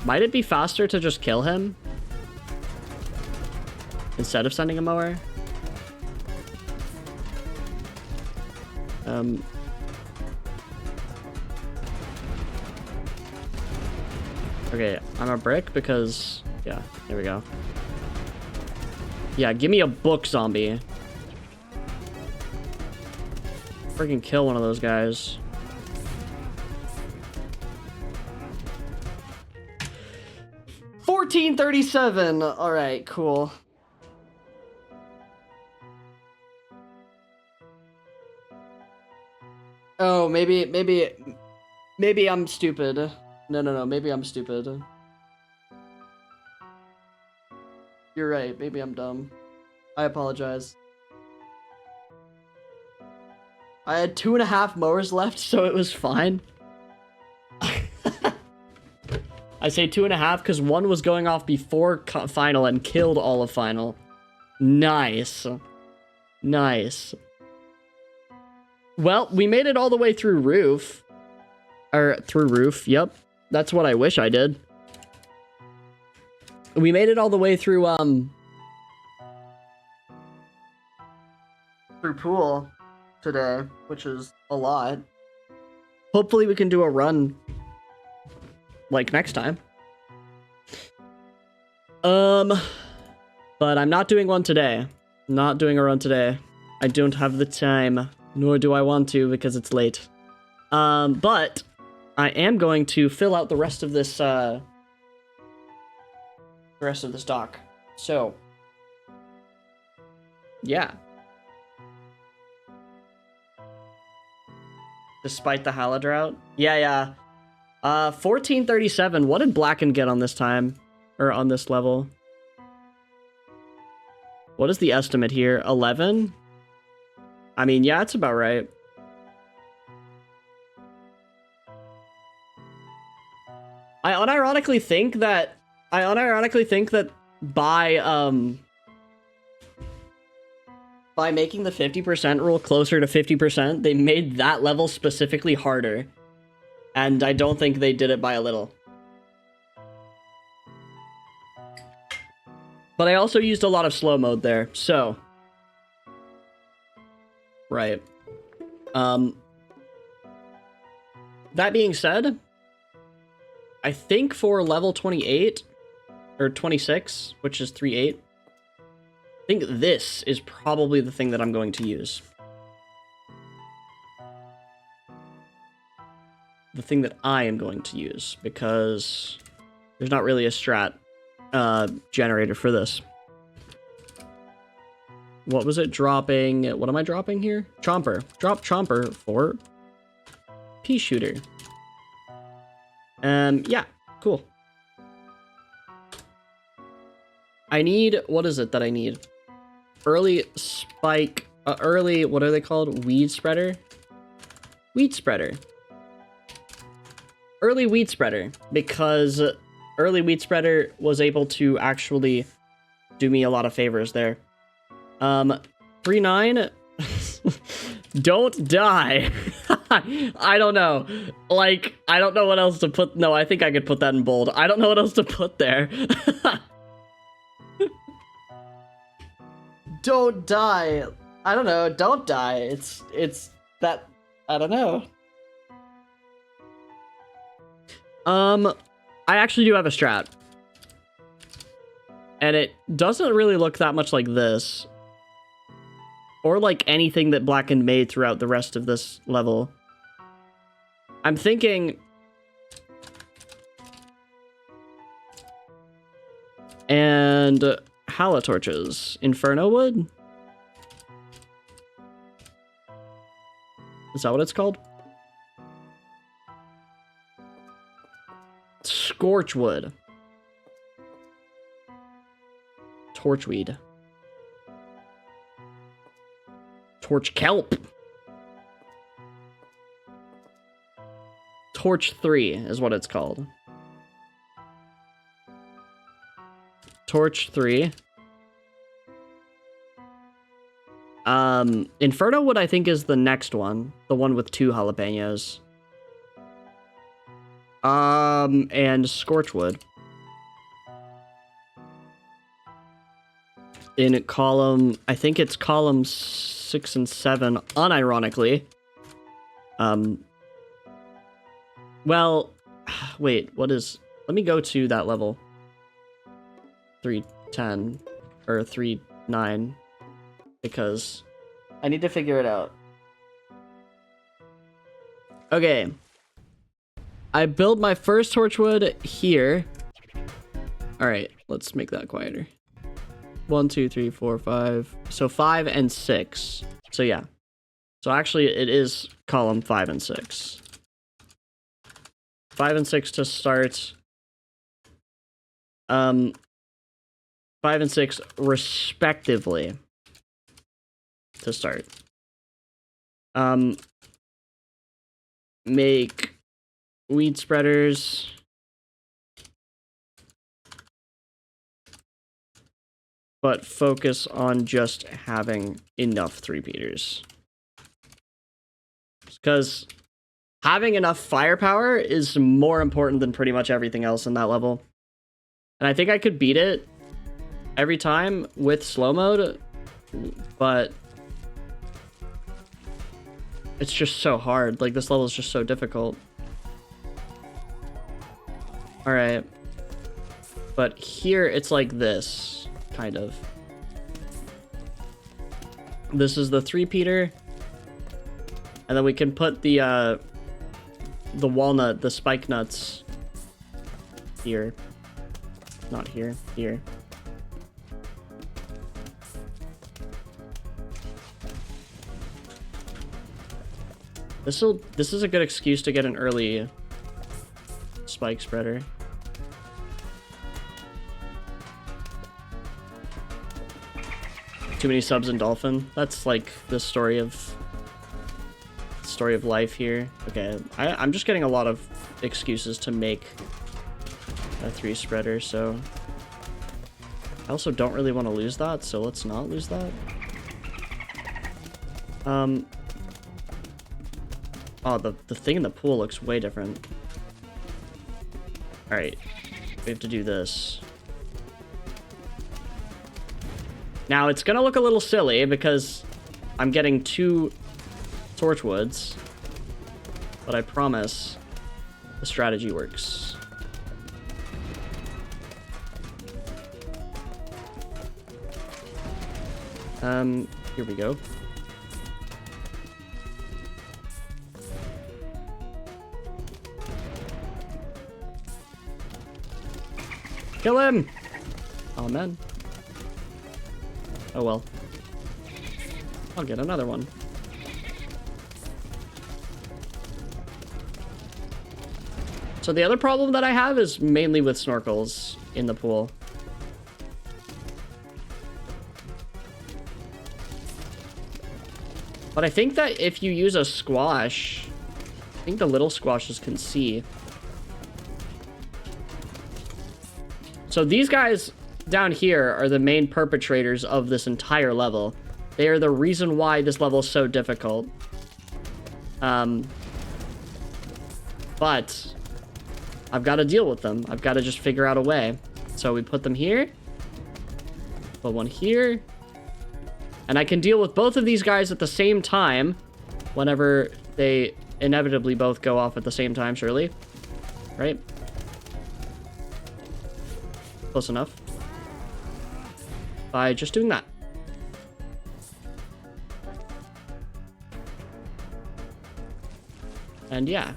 Might it be faster to just kill him instead of sending a mower? Okay, I'm a brick because... Yeah, there we go. Yeah, give me a book, zombie. Freaking kill one of those guys. $14.37. All right, cool. Oh, maybe I'm stupid. No, maybe I'm stupid. You're right, maybe I'm dumb. I apologize. I had 2.5 mowers left, so it was fine. I say 2.5 because one was going off before final and killed all of final. Nice. Nice. Well, we made it all the way through roof. Or through roof, yep. That's what I wish I did. We made it all the way through, through pool today, which is a lot. Hopefully we can do a run, like, next time. But I'm not doing one today. Not doing a run today. I don't have the time, nor do I want to because it's late. But I am going to fill out the rest of this, doc. So, yeah. Despite the Hala drought. Yeah. 1437. What did Blacken get on this time? Or on this level? What is the estimate here? 11? I mean, yeah, it's about right. I unironically think that by making the 50% rule closer to 50%, they made that level specifically harder. And I don't think they did it by a little. But I also used a lot of slow mode there, so. Right. That being said, I think for level 28, or 26, which is 3-8, I think this is probably the thing that I'm going to use. The thing that I am going to use, because there's not really a strat generator for this. What was it dropping? What am I dropping here? Chomper. Drop Chomper for Pea Shooter. Yeah, cool. I need, what is it that I need? Early spike, early, what are they called? Weed spreader? Weed spreader. Early weed spreader, because early weed spreader was able to actually do me a lot of favors there. 3-9. Don't die. I don't know. Like, I don't know what else to put. No, I think I could put that in bold. I don't know what else to put there. Don't die. I don't know. Don't die. It's that. I don't know. I actually do have a strat. And it doesn't really look that much like this. Or like anything that Blacken made throughout the rest of this level. I'm thinking... And... Hala torches. Inferno wood? Is that what it's called? Scorchwood. Torchweed. Torch kelp. Torch 3 is what it's called. Torch 3. Inferno wood I think is the next one. The one with 2 jalapenos. And Scorchwood. In column, I think it's column 6 and 7, unironically. Well, wait, what is... Let me go to that level. 310, or 3-9, because I need to figure it out. Okay. I built my first torchwood here. Alright, let's make that quieter. 1, 2, 3, 4, 5. So 5 and 6. So yeah. So actually it is column 5 and 6. 5 and 6 to start. 5 and 6 respectively to start. Make weed spreaders. But focus on just having enough 3-peaters. Because having enough firepower is more important than pretty much everything else in that level. And I think I could beat it every time with slow mode, but it's just so hard. Like, this level is just so difficult. Alright. But here it's like this, kind of. This is the 3-peater. And then we can put the walnut, the spike nuts here. Not here, here. This is a good excuse to get an early spike spreader. Too many subs in Dolphin. That's like the story of life here. Okay, I'm just getting a lot of excuses to make a 3 spreader, so I also don't really want to lose that, so let's not lose that. Oh, the thing in the pool looks way different. Alright, we have to do this. Now, it's gonna look a little silly because I'm getting 2 Torchwoods, but I promise the strategy works. Here we go. Kill him! Oh, man. Oh, well. I'll get another one. So the other problem that I have is mainly with snorkels in the pool. But I think that if you use a squash, I think the little squashes can see. So these guys down here are the main perpetrators of this entire level. They are the reason why this level is so difficult. But I've got to deal with them. I've got to just figure out a way. So we put them here. Put one here. And I can deal with both of these guys at the same time whenever they inevitably both go off at the same time, surely. Right? Close enough. By just doing that. And yeah.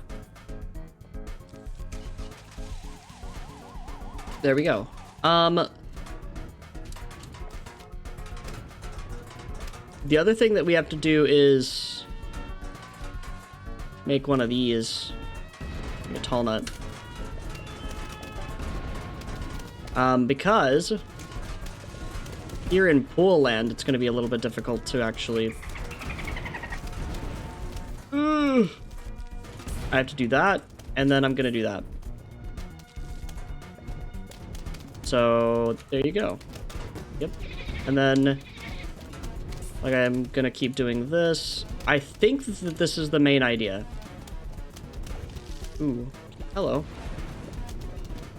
There we go. The other thing that we have to do is make one of these. A tall nut. Because here in pool land, it's going to be a little bit difficult to actually... I have to do that, and then I'm going to do that. So, there you go. Yep. And then, like, I'm going to keep doing this. I think that this is the main idea. Ooh. Hello.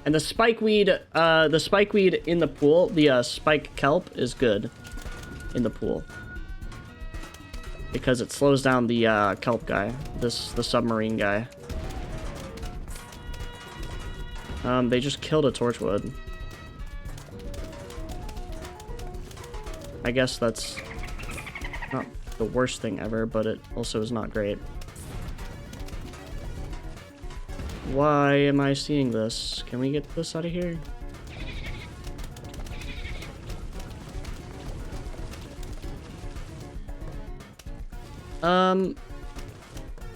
And the spikeweed in the pool, the spike kelp is good in the pool. Because it slows down the kelp guy, the submarine guy. They just killed a torchwood. I guess that's not the worst thing ever, but it also is not great. Why am I seeing this? Can we get this out of here?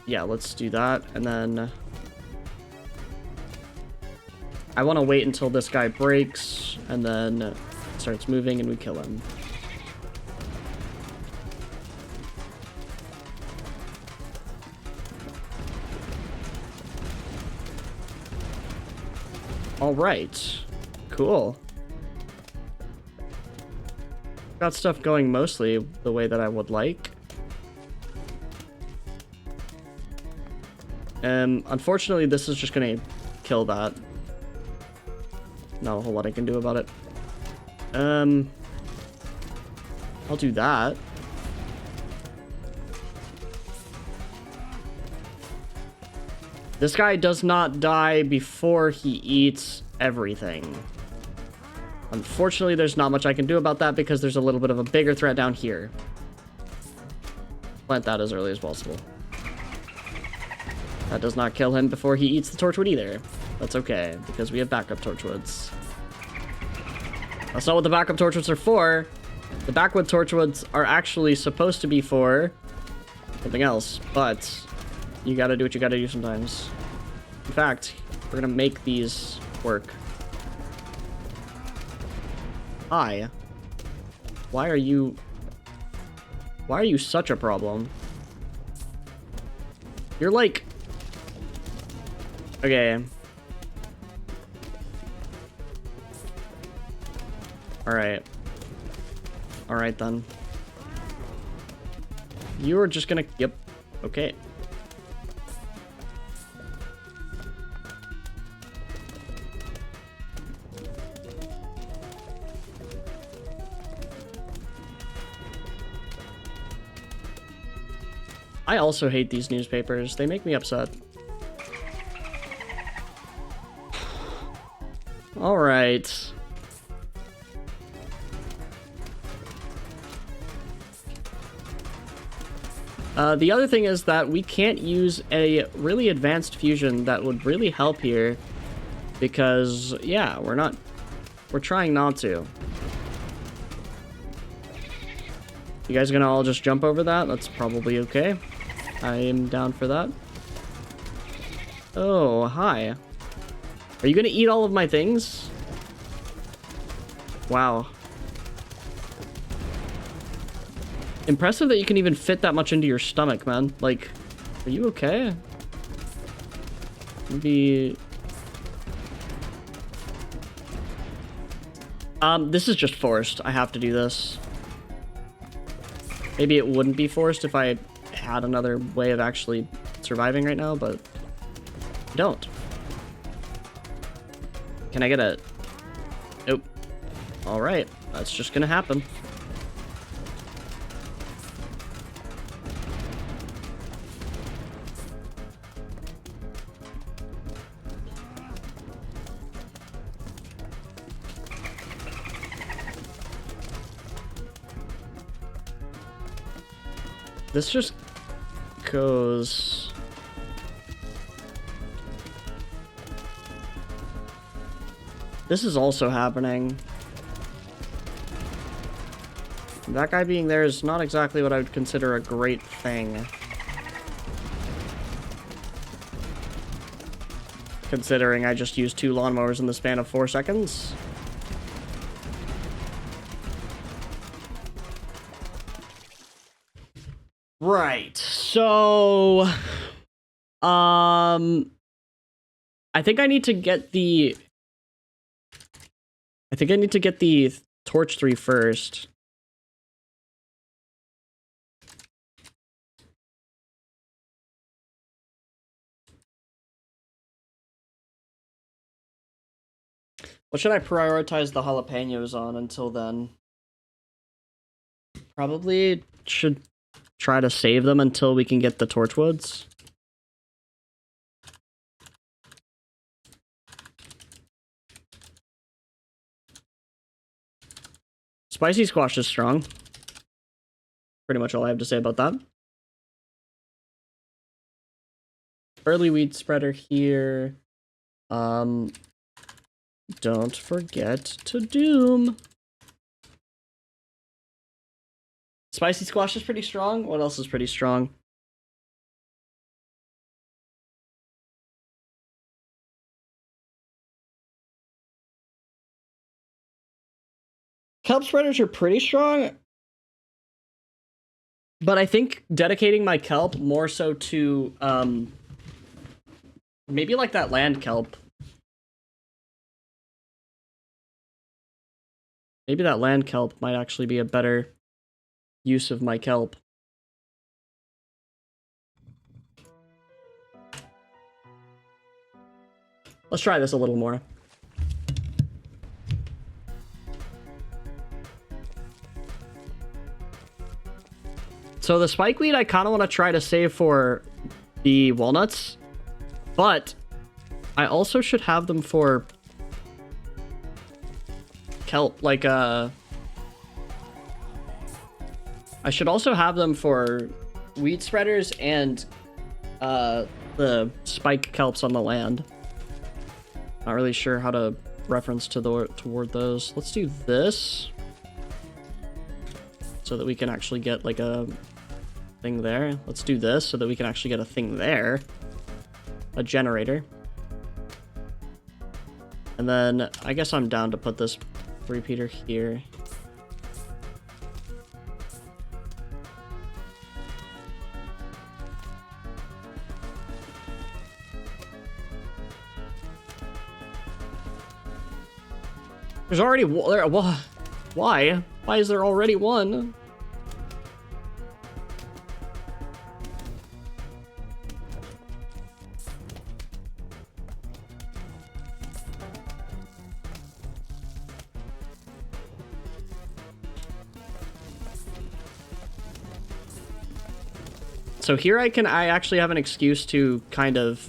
Yeah, let's do that, and then I want to wait until this guy breaks, and then starts moving, and we kill him. All right, cool. Got stuff going mostly the way that I would like. Unfortunately, this is just gonna kill that. Not a whole lot I can do about it. I'll do that. This guy does not die before he eats everything. Unfortunately, there's not much I can do about that because there's a little bit of a bigger threat down here. Plant that as early as possible. That does not kill him before he eats the torchwood either. That's okay, because we have backup torchwoods. That's not what the backup torchwoods are for. The backward torchwoods are actually supposed to be for something else, but You gotta do what you gotta do sometimes. In fact, we're gonna make these work. Hi. Why are you such a problem? You're like... Okay. Alright. Alright then. You are just gonna... Yep. Okay. I also hate these newspapers. They make me upset. Alright. The other thing is that we can't use a really advanced fusion that would really help here. Because, yeah, we're trying not to. You guys gonna all just jump over that? That's probably okay. I am down for that. Oh, hi. Are you gonna eat all of my things? Wow. Impressive that you can even fit that much into your stomach, man. Like, are you okay? Maybe... this is just forced. I have to do this. Maybe it wouldn't be forced if I had another way of actually surviving right now, but I don't. Can I get a... Nope. Alright, that's just gonna happen. This just goes... This is also happening. That guy being there is not exactly what I would consider a great thing. Considering I just used 2 lawnmowers in the span of 4 seconds. Right, so... I think I need to get the... Torch 3 first. What should I prioritize the jalapenos on until then? Probably should try to save them until we can get the torchwoods. Spicy squash is strong. Pretty much all I have to say about that. Early weed spreader here. Don't forget to doom. Spicy squash is pretty strong. What else is pretty strong? Kelp spreaders are pretty strong. But I think dedicating my kelp more so to, maybe like that land kelp. Maybe that land kelp might actually be a better use of my kelp. Let's try this a little more. So the spikeweed I kind of want to try to save for the walnuts, but I also should have them for kelp, like, I should also have them for weed spreaders and, the spike kelps on the land. Not really sure how to reference toward those. Let's do this so that we can actually get like a thing there. Let's do this so that we can actually get a thing there. A generator. And then I guess I'm down to put this repeater here. There's already why? Why is there already one? So here I actually have an excuse to kind of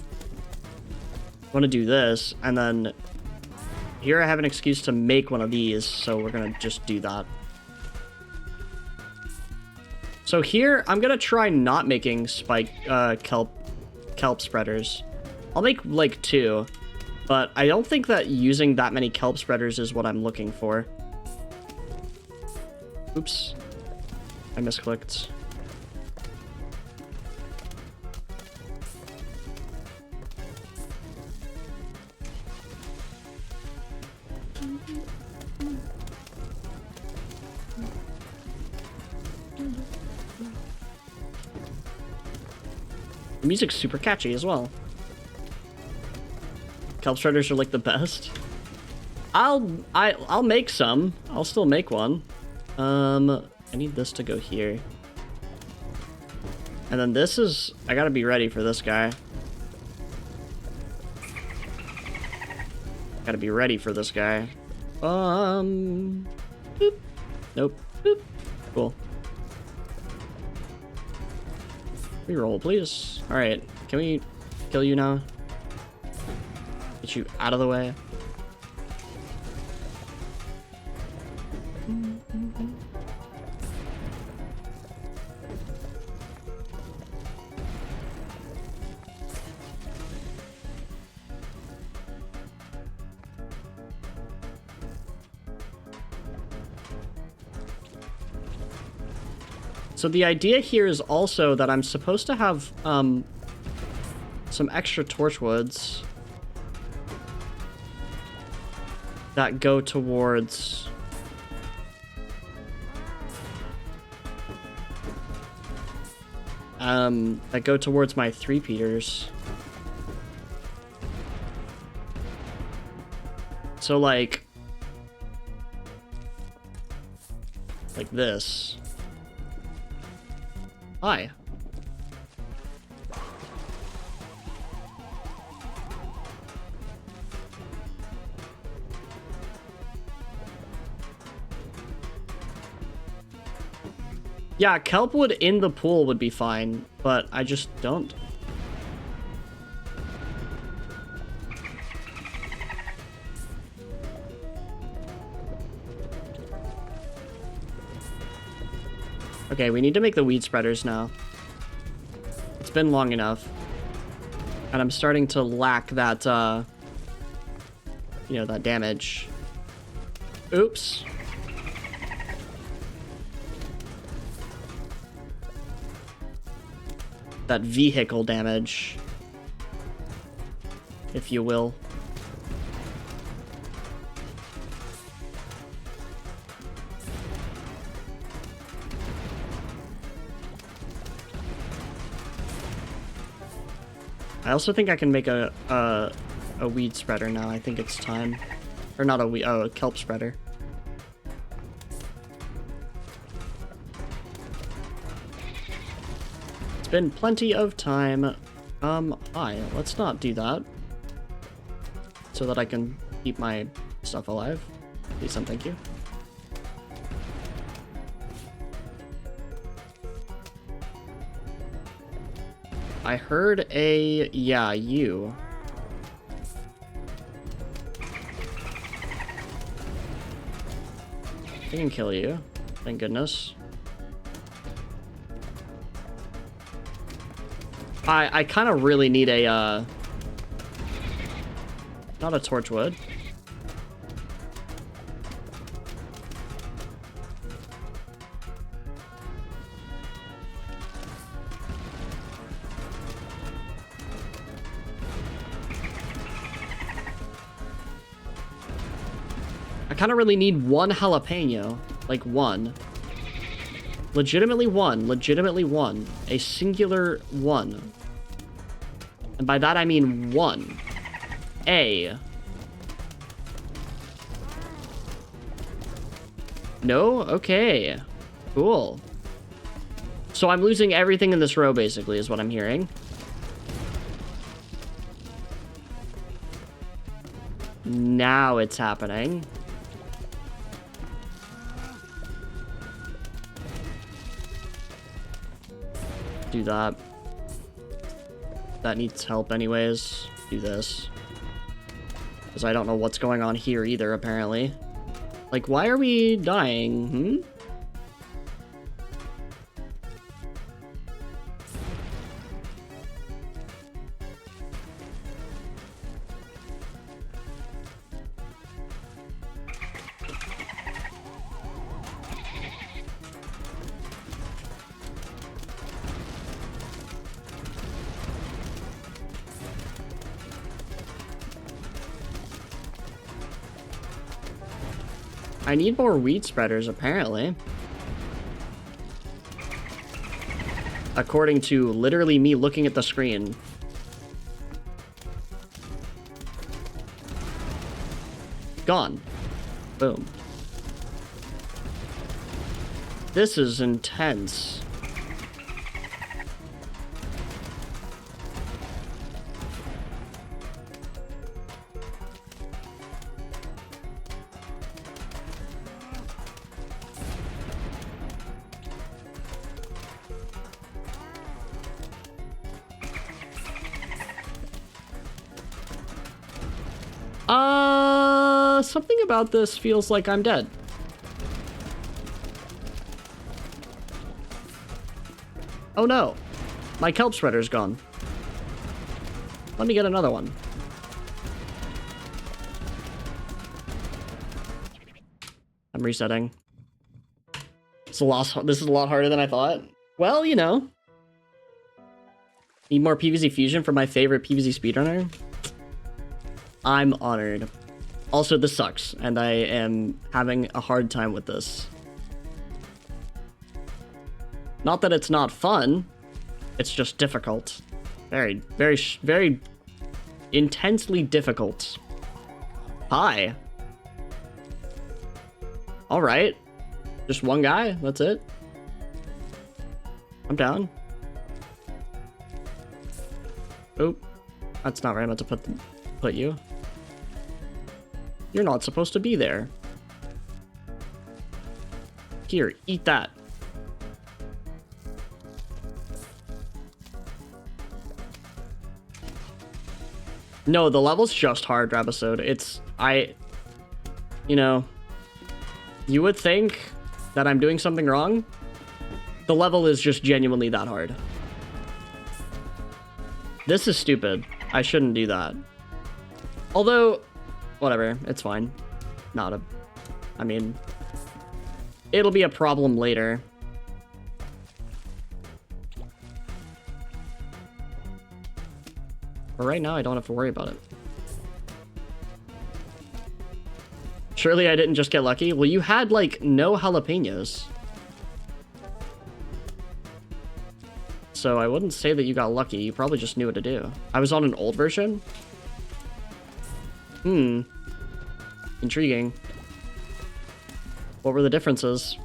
want to do this, and then here I have an excuse to make one of these, so we're gonna just do that. So here, I'm gonna try not making kelp spreaders. I'll make like 2, but I don't think that using that many kelp spreaders is what I'm looking for. Oops, I misclicked. The music's super catchy as well. Kelp shredders are like the best. I'll make some. I'll still make one. I need this to go here. And then this is, I gotta be ready for this guy. Gotta be ready for this guy. Boop. Nope. Boop. Cool. Reroll, please. Alright, can we kill you now? Get you out of the way. So the idea here is also that I'm supposed to have some extra torchwoods that go towards my 3-peaters. So like this. Hi. Yeah, kelpwood in the pool would be fine, but I just don't. Okay, we need to make the weed spreaders now. It's been long enough. And I'm starting to lack that, you know, that damage. Oops. That vehicle damage, if you will. I also think I can make a weed spreader now. I think it's time. Or not a weed, oh, a kelp spreader. It's been plenty of time. Hi, let's not do that. So that I can keep my stuff alive. Please and thank you. I heard a, yeah, you. I can kill you. Thank goodness. I kind of really need a, not a torchwood. I kind of really need one jalapeno. Like, one. Legitimately one. Legitimately one. A singular one. And by that I mean one. A. No? Okay. Cool. So I'm losing everything in this row, basically, is what I'm hearing. Now it's happening. Do that. That needs help anyways. Do this. Because I don't know what's going on here either, apparently. Like, why are we dying? Hmm? I need more weed spreaders, apparently. According to literally me looking at the screen. Gone. Boom. This is intense. Something about this feels like I'm dead. Oh no. My kelp spreader's gone. Let me get another one. I'm resetting. This is a lot harder than I thought. Well, you know. Need more PvZ Fusion for my favorite PvZ speedrunner? I'm honored. Also, this sucks, and I am having a hard time with this. Not that it's not fun, it's just difficult. Very, very, very intensely difficult. Hi. Alright. Just one guy, that's it. I'm down. Oop. That's not where I meant to put you. You're not supposed to be there. Here, eat that. No, the level's just hard, Rabasode. You know, you would think that I'm doing something wrong. The level is just genuinely that hard. This is stupid. I shouldn't do that. Although, whatever, it's fine. I mean, it'll be a problem later. But right now, I don't have to worry about it. Surely I didn't just get lucky? Well, you had, like, no jalapenos. So I wouldn't say that you got lucky. You probably just knew what to do. I was on an old version? Intriguing. What were the differences?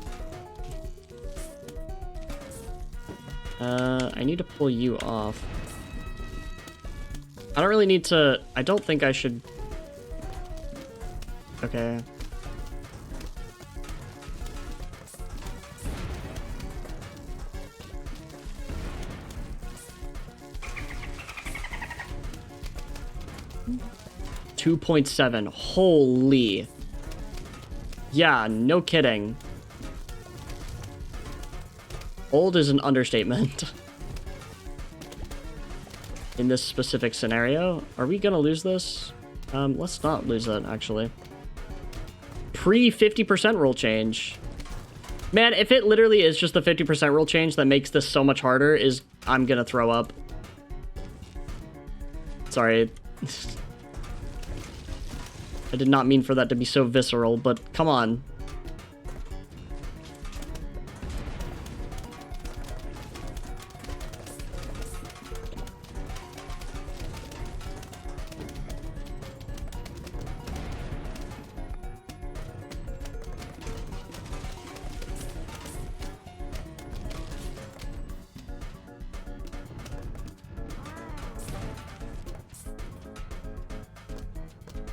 I need to pull you off. I don't really need to... I don't think I should... Okay. $2.7. Holy. Yeah, no kidding. Old is an understatement. In this specific scenario. Are we gonna lose this? Let's not lose that, actually. Pre-50% rule change. Man, if it literally is just the 50% rule change that makes this so much harder, I'm gonna throw up. Sorry. I did not mean for that to be so visceral, but come on.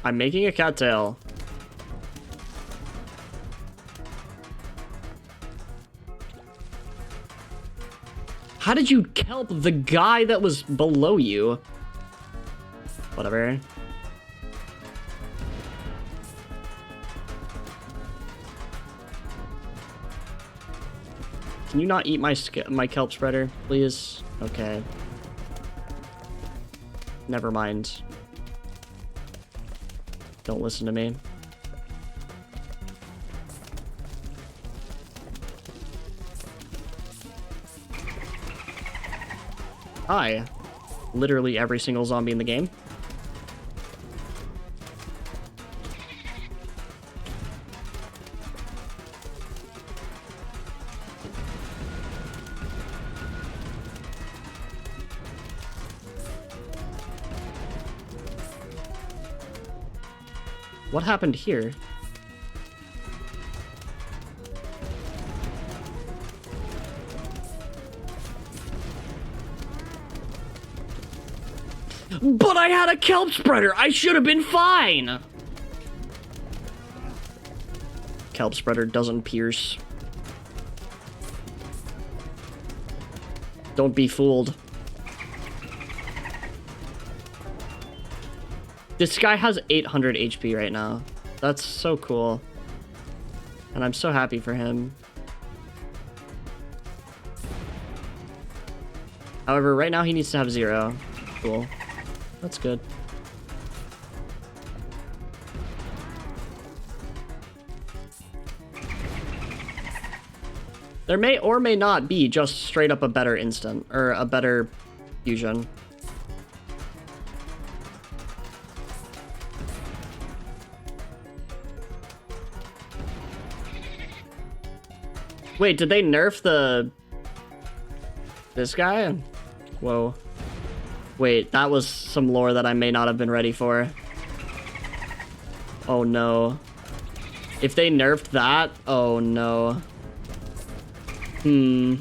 I'm making a cattail. How did you kelp the guy that was below you? Whatever. Can you not eat my kelp spreader, please? Okay. Never mind. Don't listen to me. Hi. Literally every single zombie in the game. What happened here? But I had a kelp spreader! I should have been fine! Kelp spreader doesn't pierce. Don't be fooled. This guy has 800 HP right now. That's so cool. And I'm so happy for him. However, right now he needs to have 0. Cool. That's good. There may or may not be just straight up a better instant, or a better fusion. Wait, did they nerf this guy? Whoa. Wait, that was some lore that I may not have been ready for. Oh no. If they nerfed that, oh no. Hmm.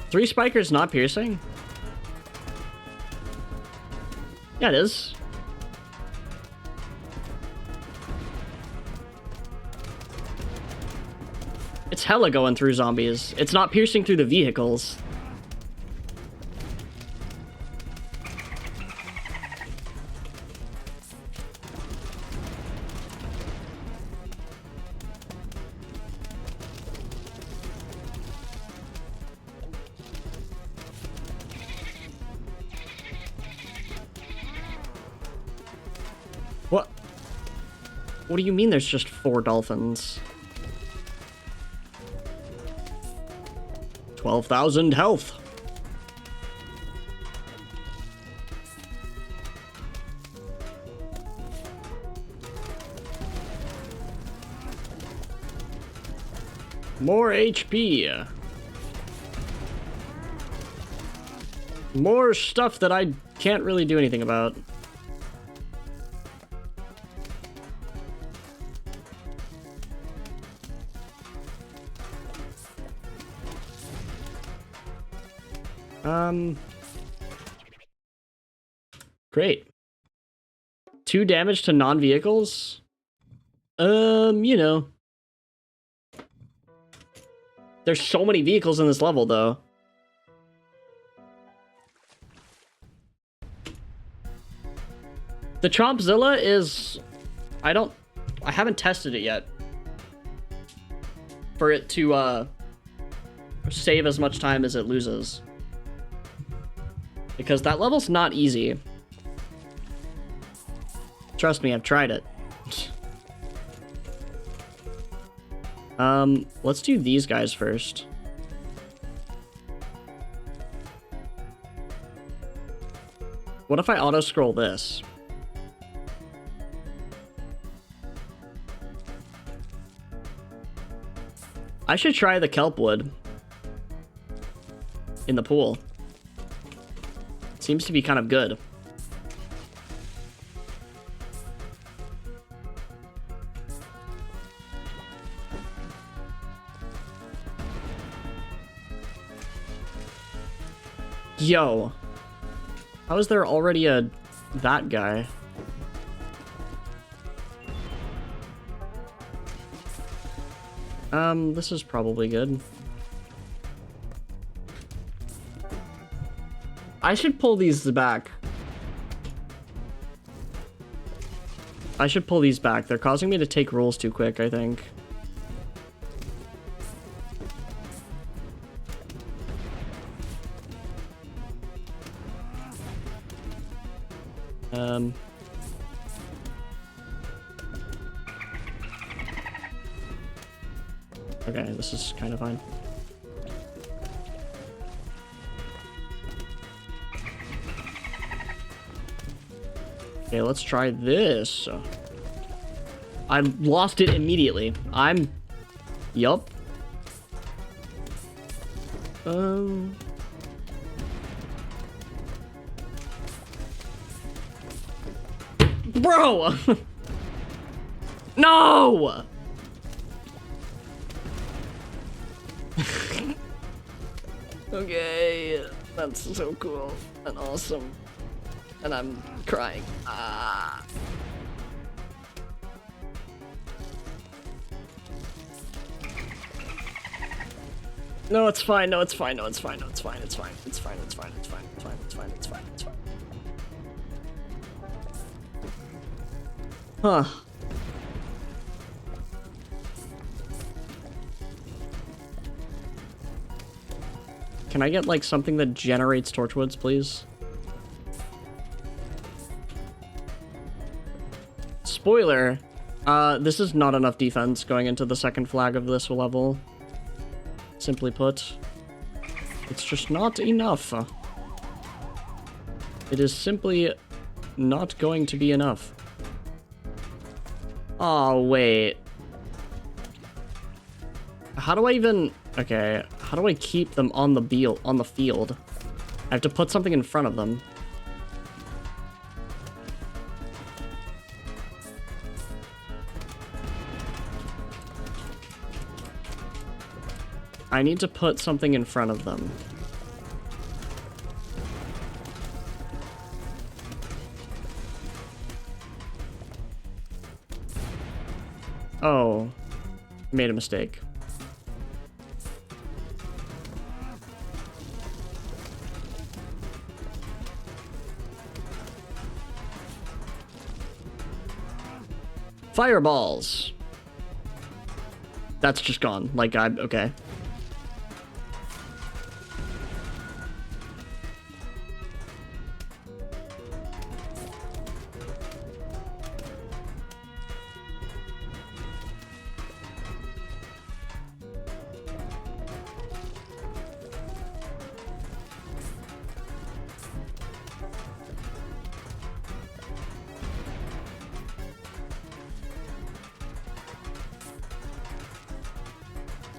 Three spikers not piercing? Yeah, it is. It's hella going through zombies. It's not piercing through the vehicles. What? What do you mean there's just 4 dolphins? 12,000 health. More HP. More stuff that I can't really do anything about. Great. 2 damage to non-vehicles? You know. There's so many vehicles in this level, though. The Chompzilla is... I haven't tested it yet. For it to, save as much time as it loses. Because that level's not easy. Trust me, I've tried it. Let's do these guys first. What if I auto-scroll this? I should try the kelpwood in the pool. Seems to be kind of good. Yo. How is there already that guy? This is probably good. I should pull these back. I should pull these back. They're causing me to take rolls too quick, I think. Okay, this is kind of fine. Okay, let's try this. I lost it immediately. Yup. Bro! No! Okay, that's so cool and awesome. And I'm crying. Ah. No, it's fine. No, it's fine. No, it's fine. No, it's fine. It's fine. It's fine. It's fine. It's fine. It's fine. It's fine. It's fine. It's fine. Huh. Can I get, like, something that generates torchwoods, please? Spoiler, this is not enough defense going into the second flag of this level. Simply put, it's just not enough. It is simply not going to be enough. Oh, wait. How do I even... Okay, how do I keep them on the field? I have to put something in front of them. I need to put something in front of them. Oh, made a mistake. Fireballs. That's just gone. Like, okay.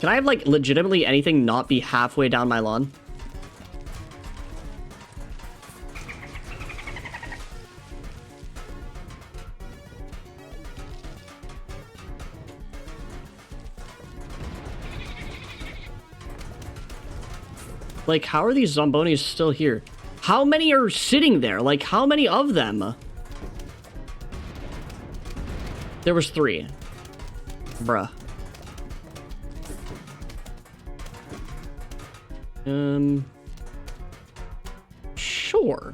Can I have, like, legitimately anything not be halfway down my lawn? Like, how are these Zombonis still here? How many are sitting there? Like, how many of them? There was 3. Bruh. Sure.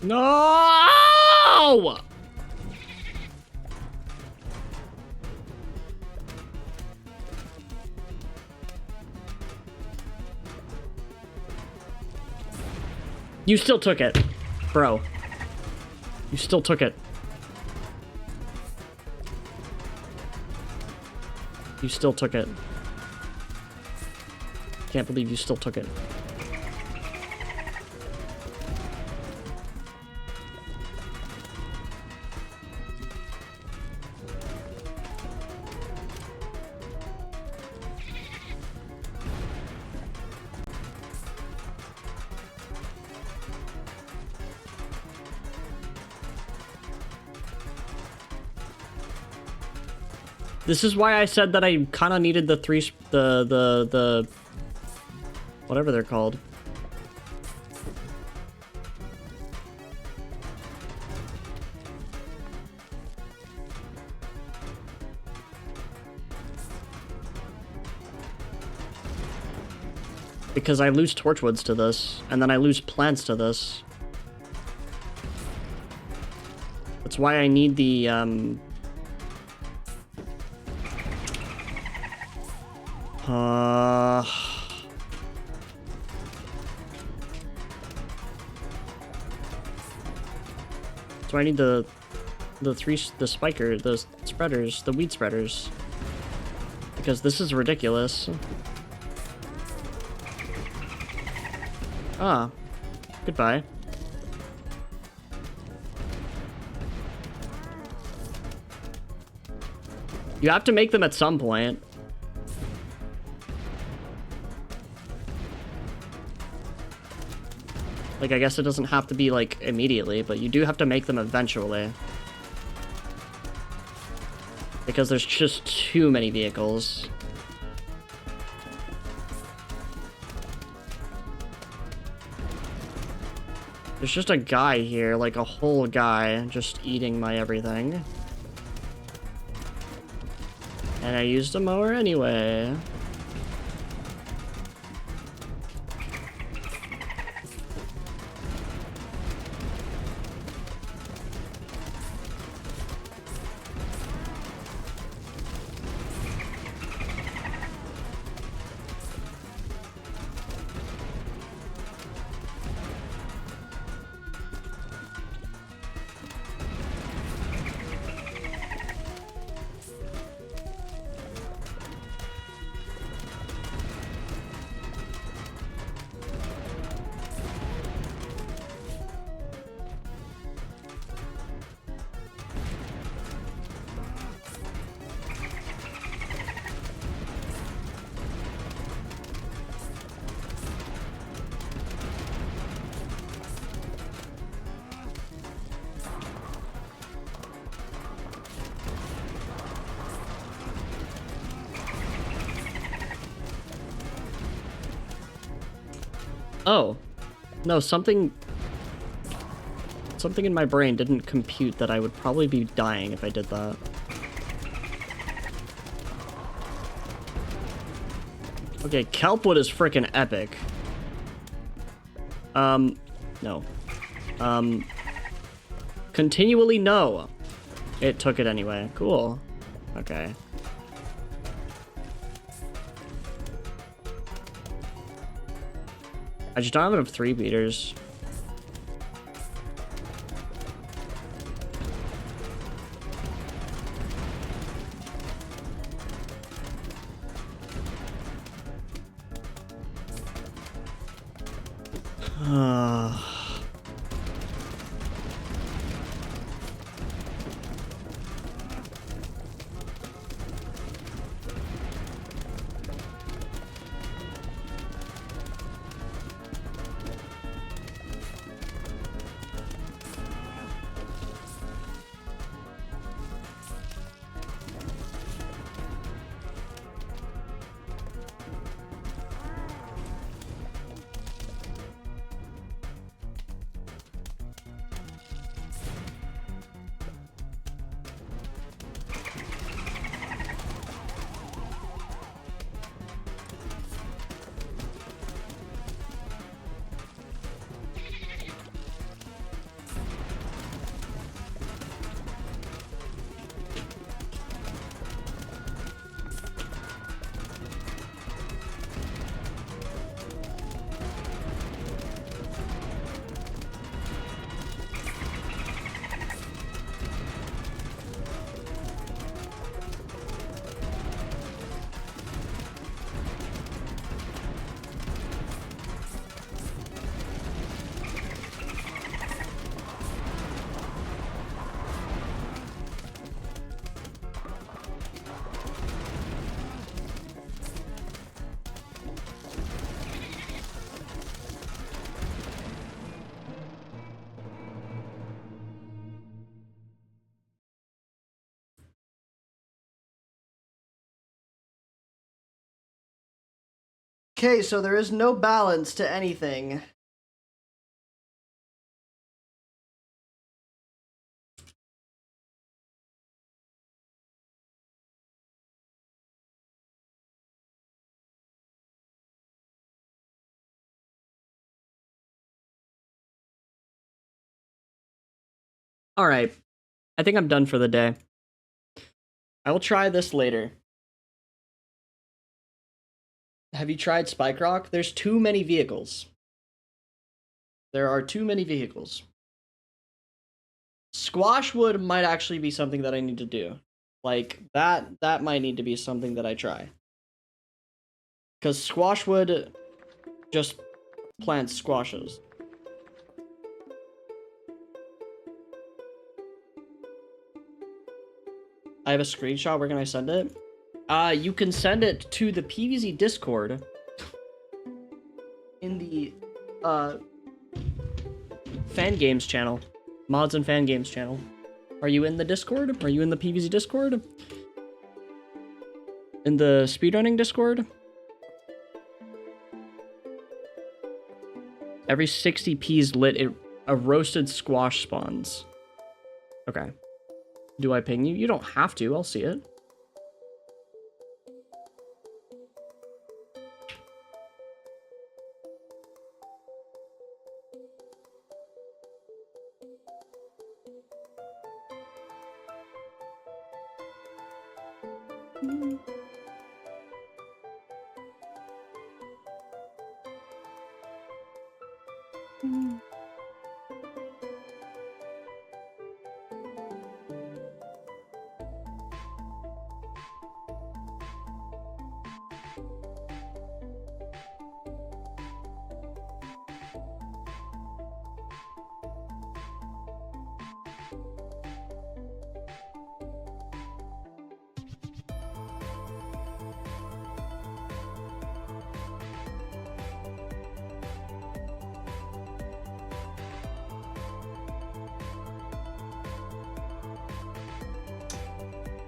No! You still took it, bro. You still took it. You still took it. Can't believe you still took it. This is why I said that I kind of needed the whatever they're called. Because I lose torchwoods to this, and then I lose plants to this. That's why I need the, So I need the spiker, the spreaders, the weed spreaders. Because this is ridiculous. Ah. Goodbye. You have to make them at some point. Like, I guess it doesn't have to be, like, immediately, but you do have to make them eventually. Because there's just too many vehicles. There's just a guy here, like a whole guy, just eating my everything. And I used a mower anyway. Oh. No, something in my brain didn't compute that I would probably be dying if I did that. Okay, Kelpwood is freaking epic. No. Continually no. It took it anyway. Cool. Okay. I just don't have enough 3-beaters. Okay, so there is no balance to anything. Alright, I think I'm done for the day. I will try this later. Have you tried Spike Rock? There's too many vehicles. There are too many vehicles. Squashwood might actually be something that I need to do. Like, that might need to be something that I try. Because Squashwood just plants squashes. I have a screenshot. Where can I send it? You can send it to the PVZ Discord in the fan games channel, mods and fan games channel. Are you in the Discord? Are you in the PVZ Discord? In the speedrunning Discord? Every 60 P's lit, a roasted squash spawns. Okay. Do I ping you? You don't have to. I'll see it.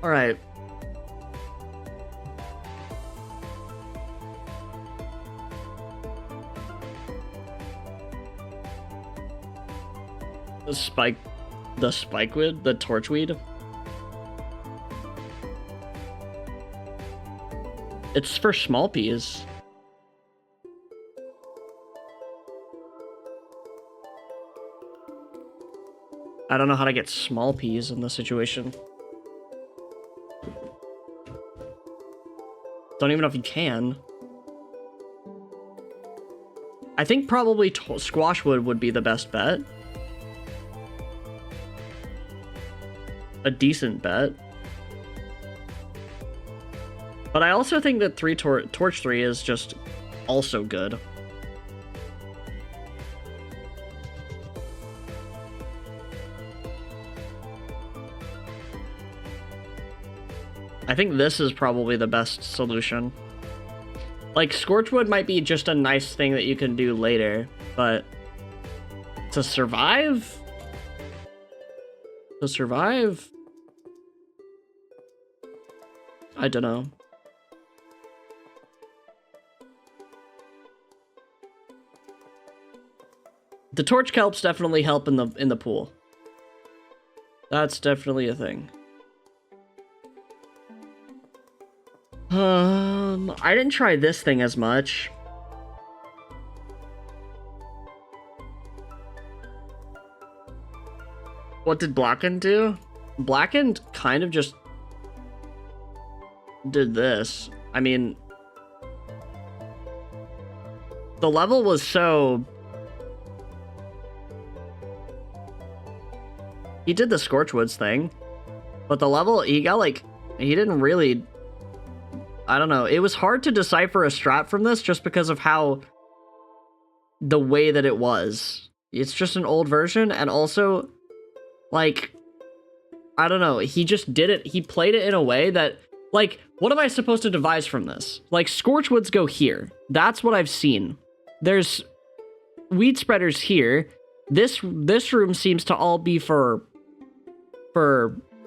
All right. The spikeweed, the torchweed. It's for small peas. I don't know how to get small peas in this situation. Don't even know if you can. I think probably squashwood would be the best bet. A decent bet. But I also think that Torch 3 is just also good. I think this is probably the best solution. Like, Scorchwood might be just a nice thing that you can do later, but to survive? To survive? I don't know. The torch kelps definitely help in the pool. That's definitely a thing. I didn't try this thing as much. What did Blackened do? Blackened kind of just did this. I mean, the level was so... He did the Scorchwoods thing, but the level, he got like, he didn't really... I don't know. It was hard to decipher a strat from this just because of how the way that it was. It's just an old version, and also, like, I don't know. He just did it. He played it in a way that, like, what am I supposed to devise from this? Like, Scorchwoods go here. That's what I've seen. There's weed spreaders here. This room seems to all be for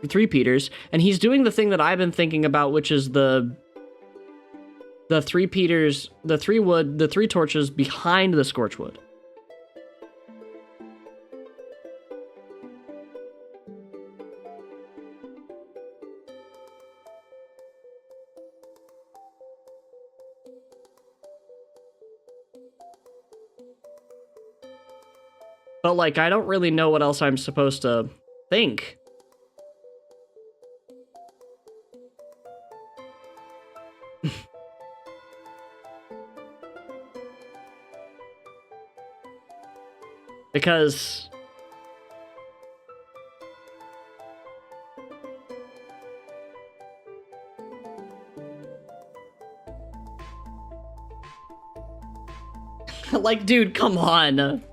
three-peaters, and he's doing the thing that I've been thinking about, which is the the 3 Peters, the 3 wood, the 3 torches behind the scorch wood. But, like, I don't really know what else I'm supposed to think. Because... like, dude, come on.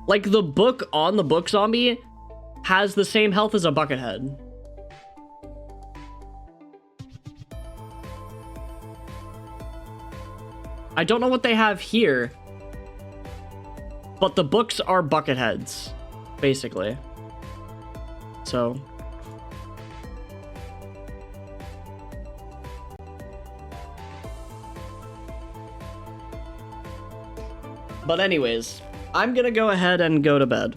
Like, the book on the book zombie has the same health as a Buckethead. I don't know what they have here, but the books are Bucketheads, basically. So... But anyways, I'm gonna go ahead and go to bed.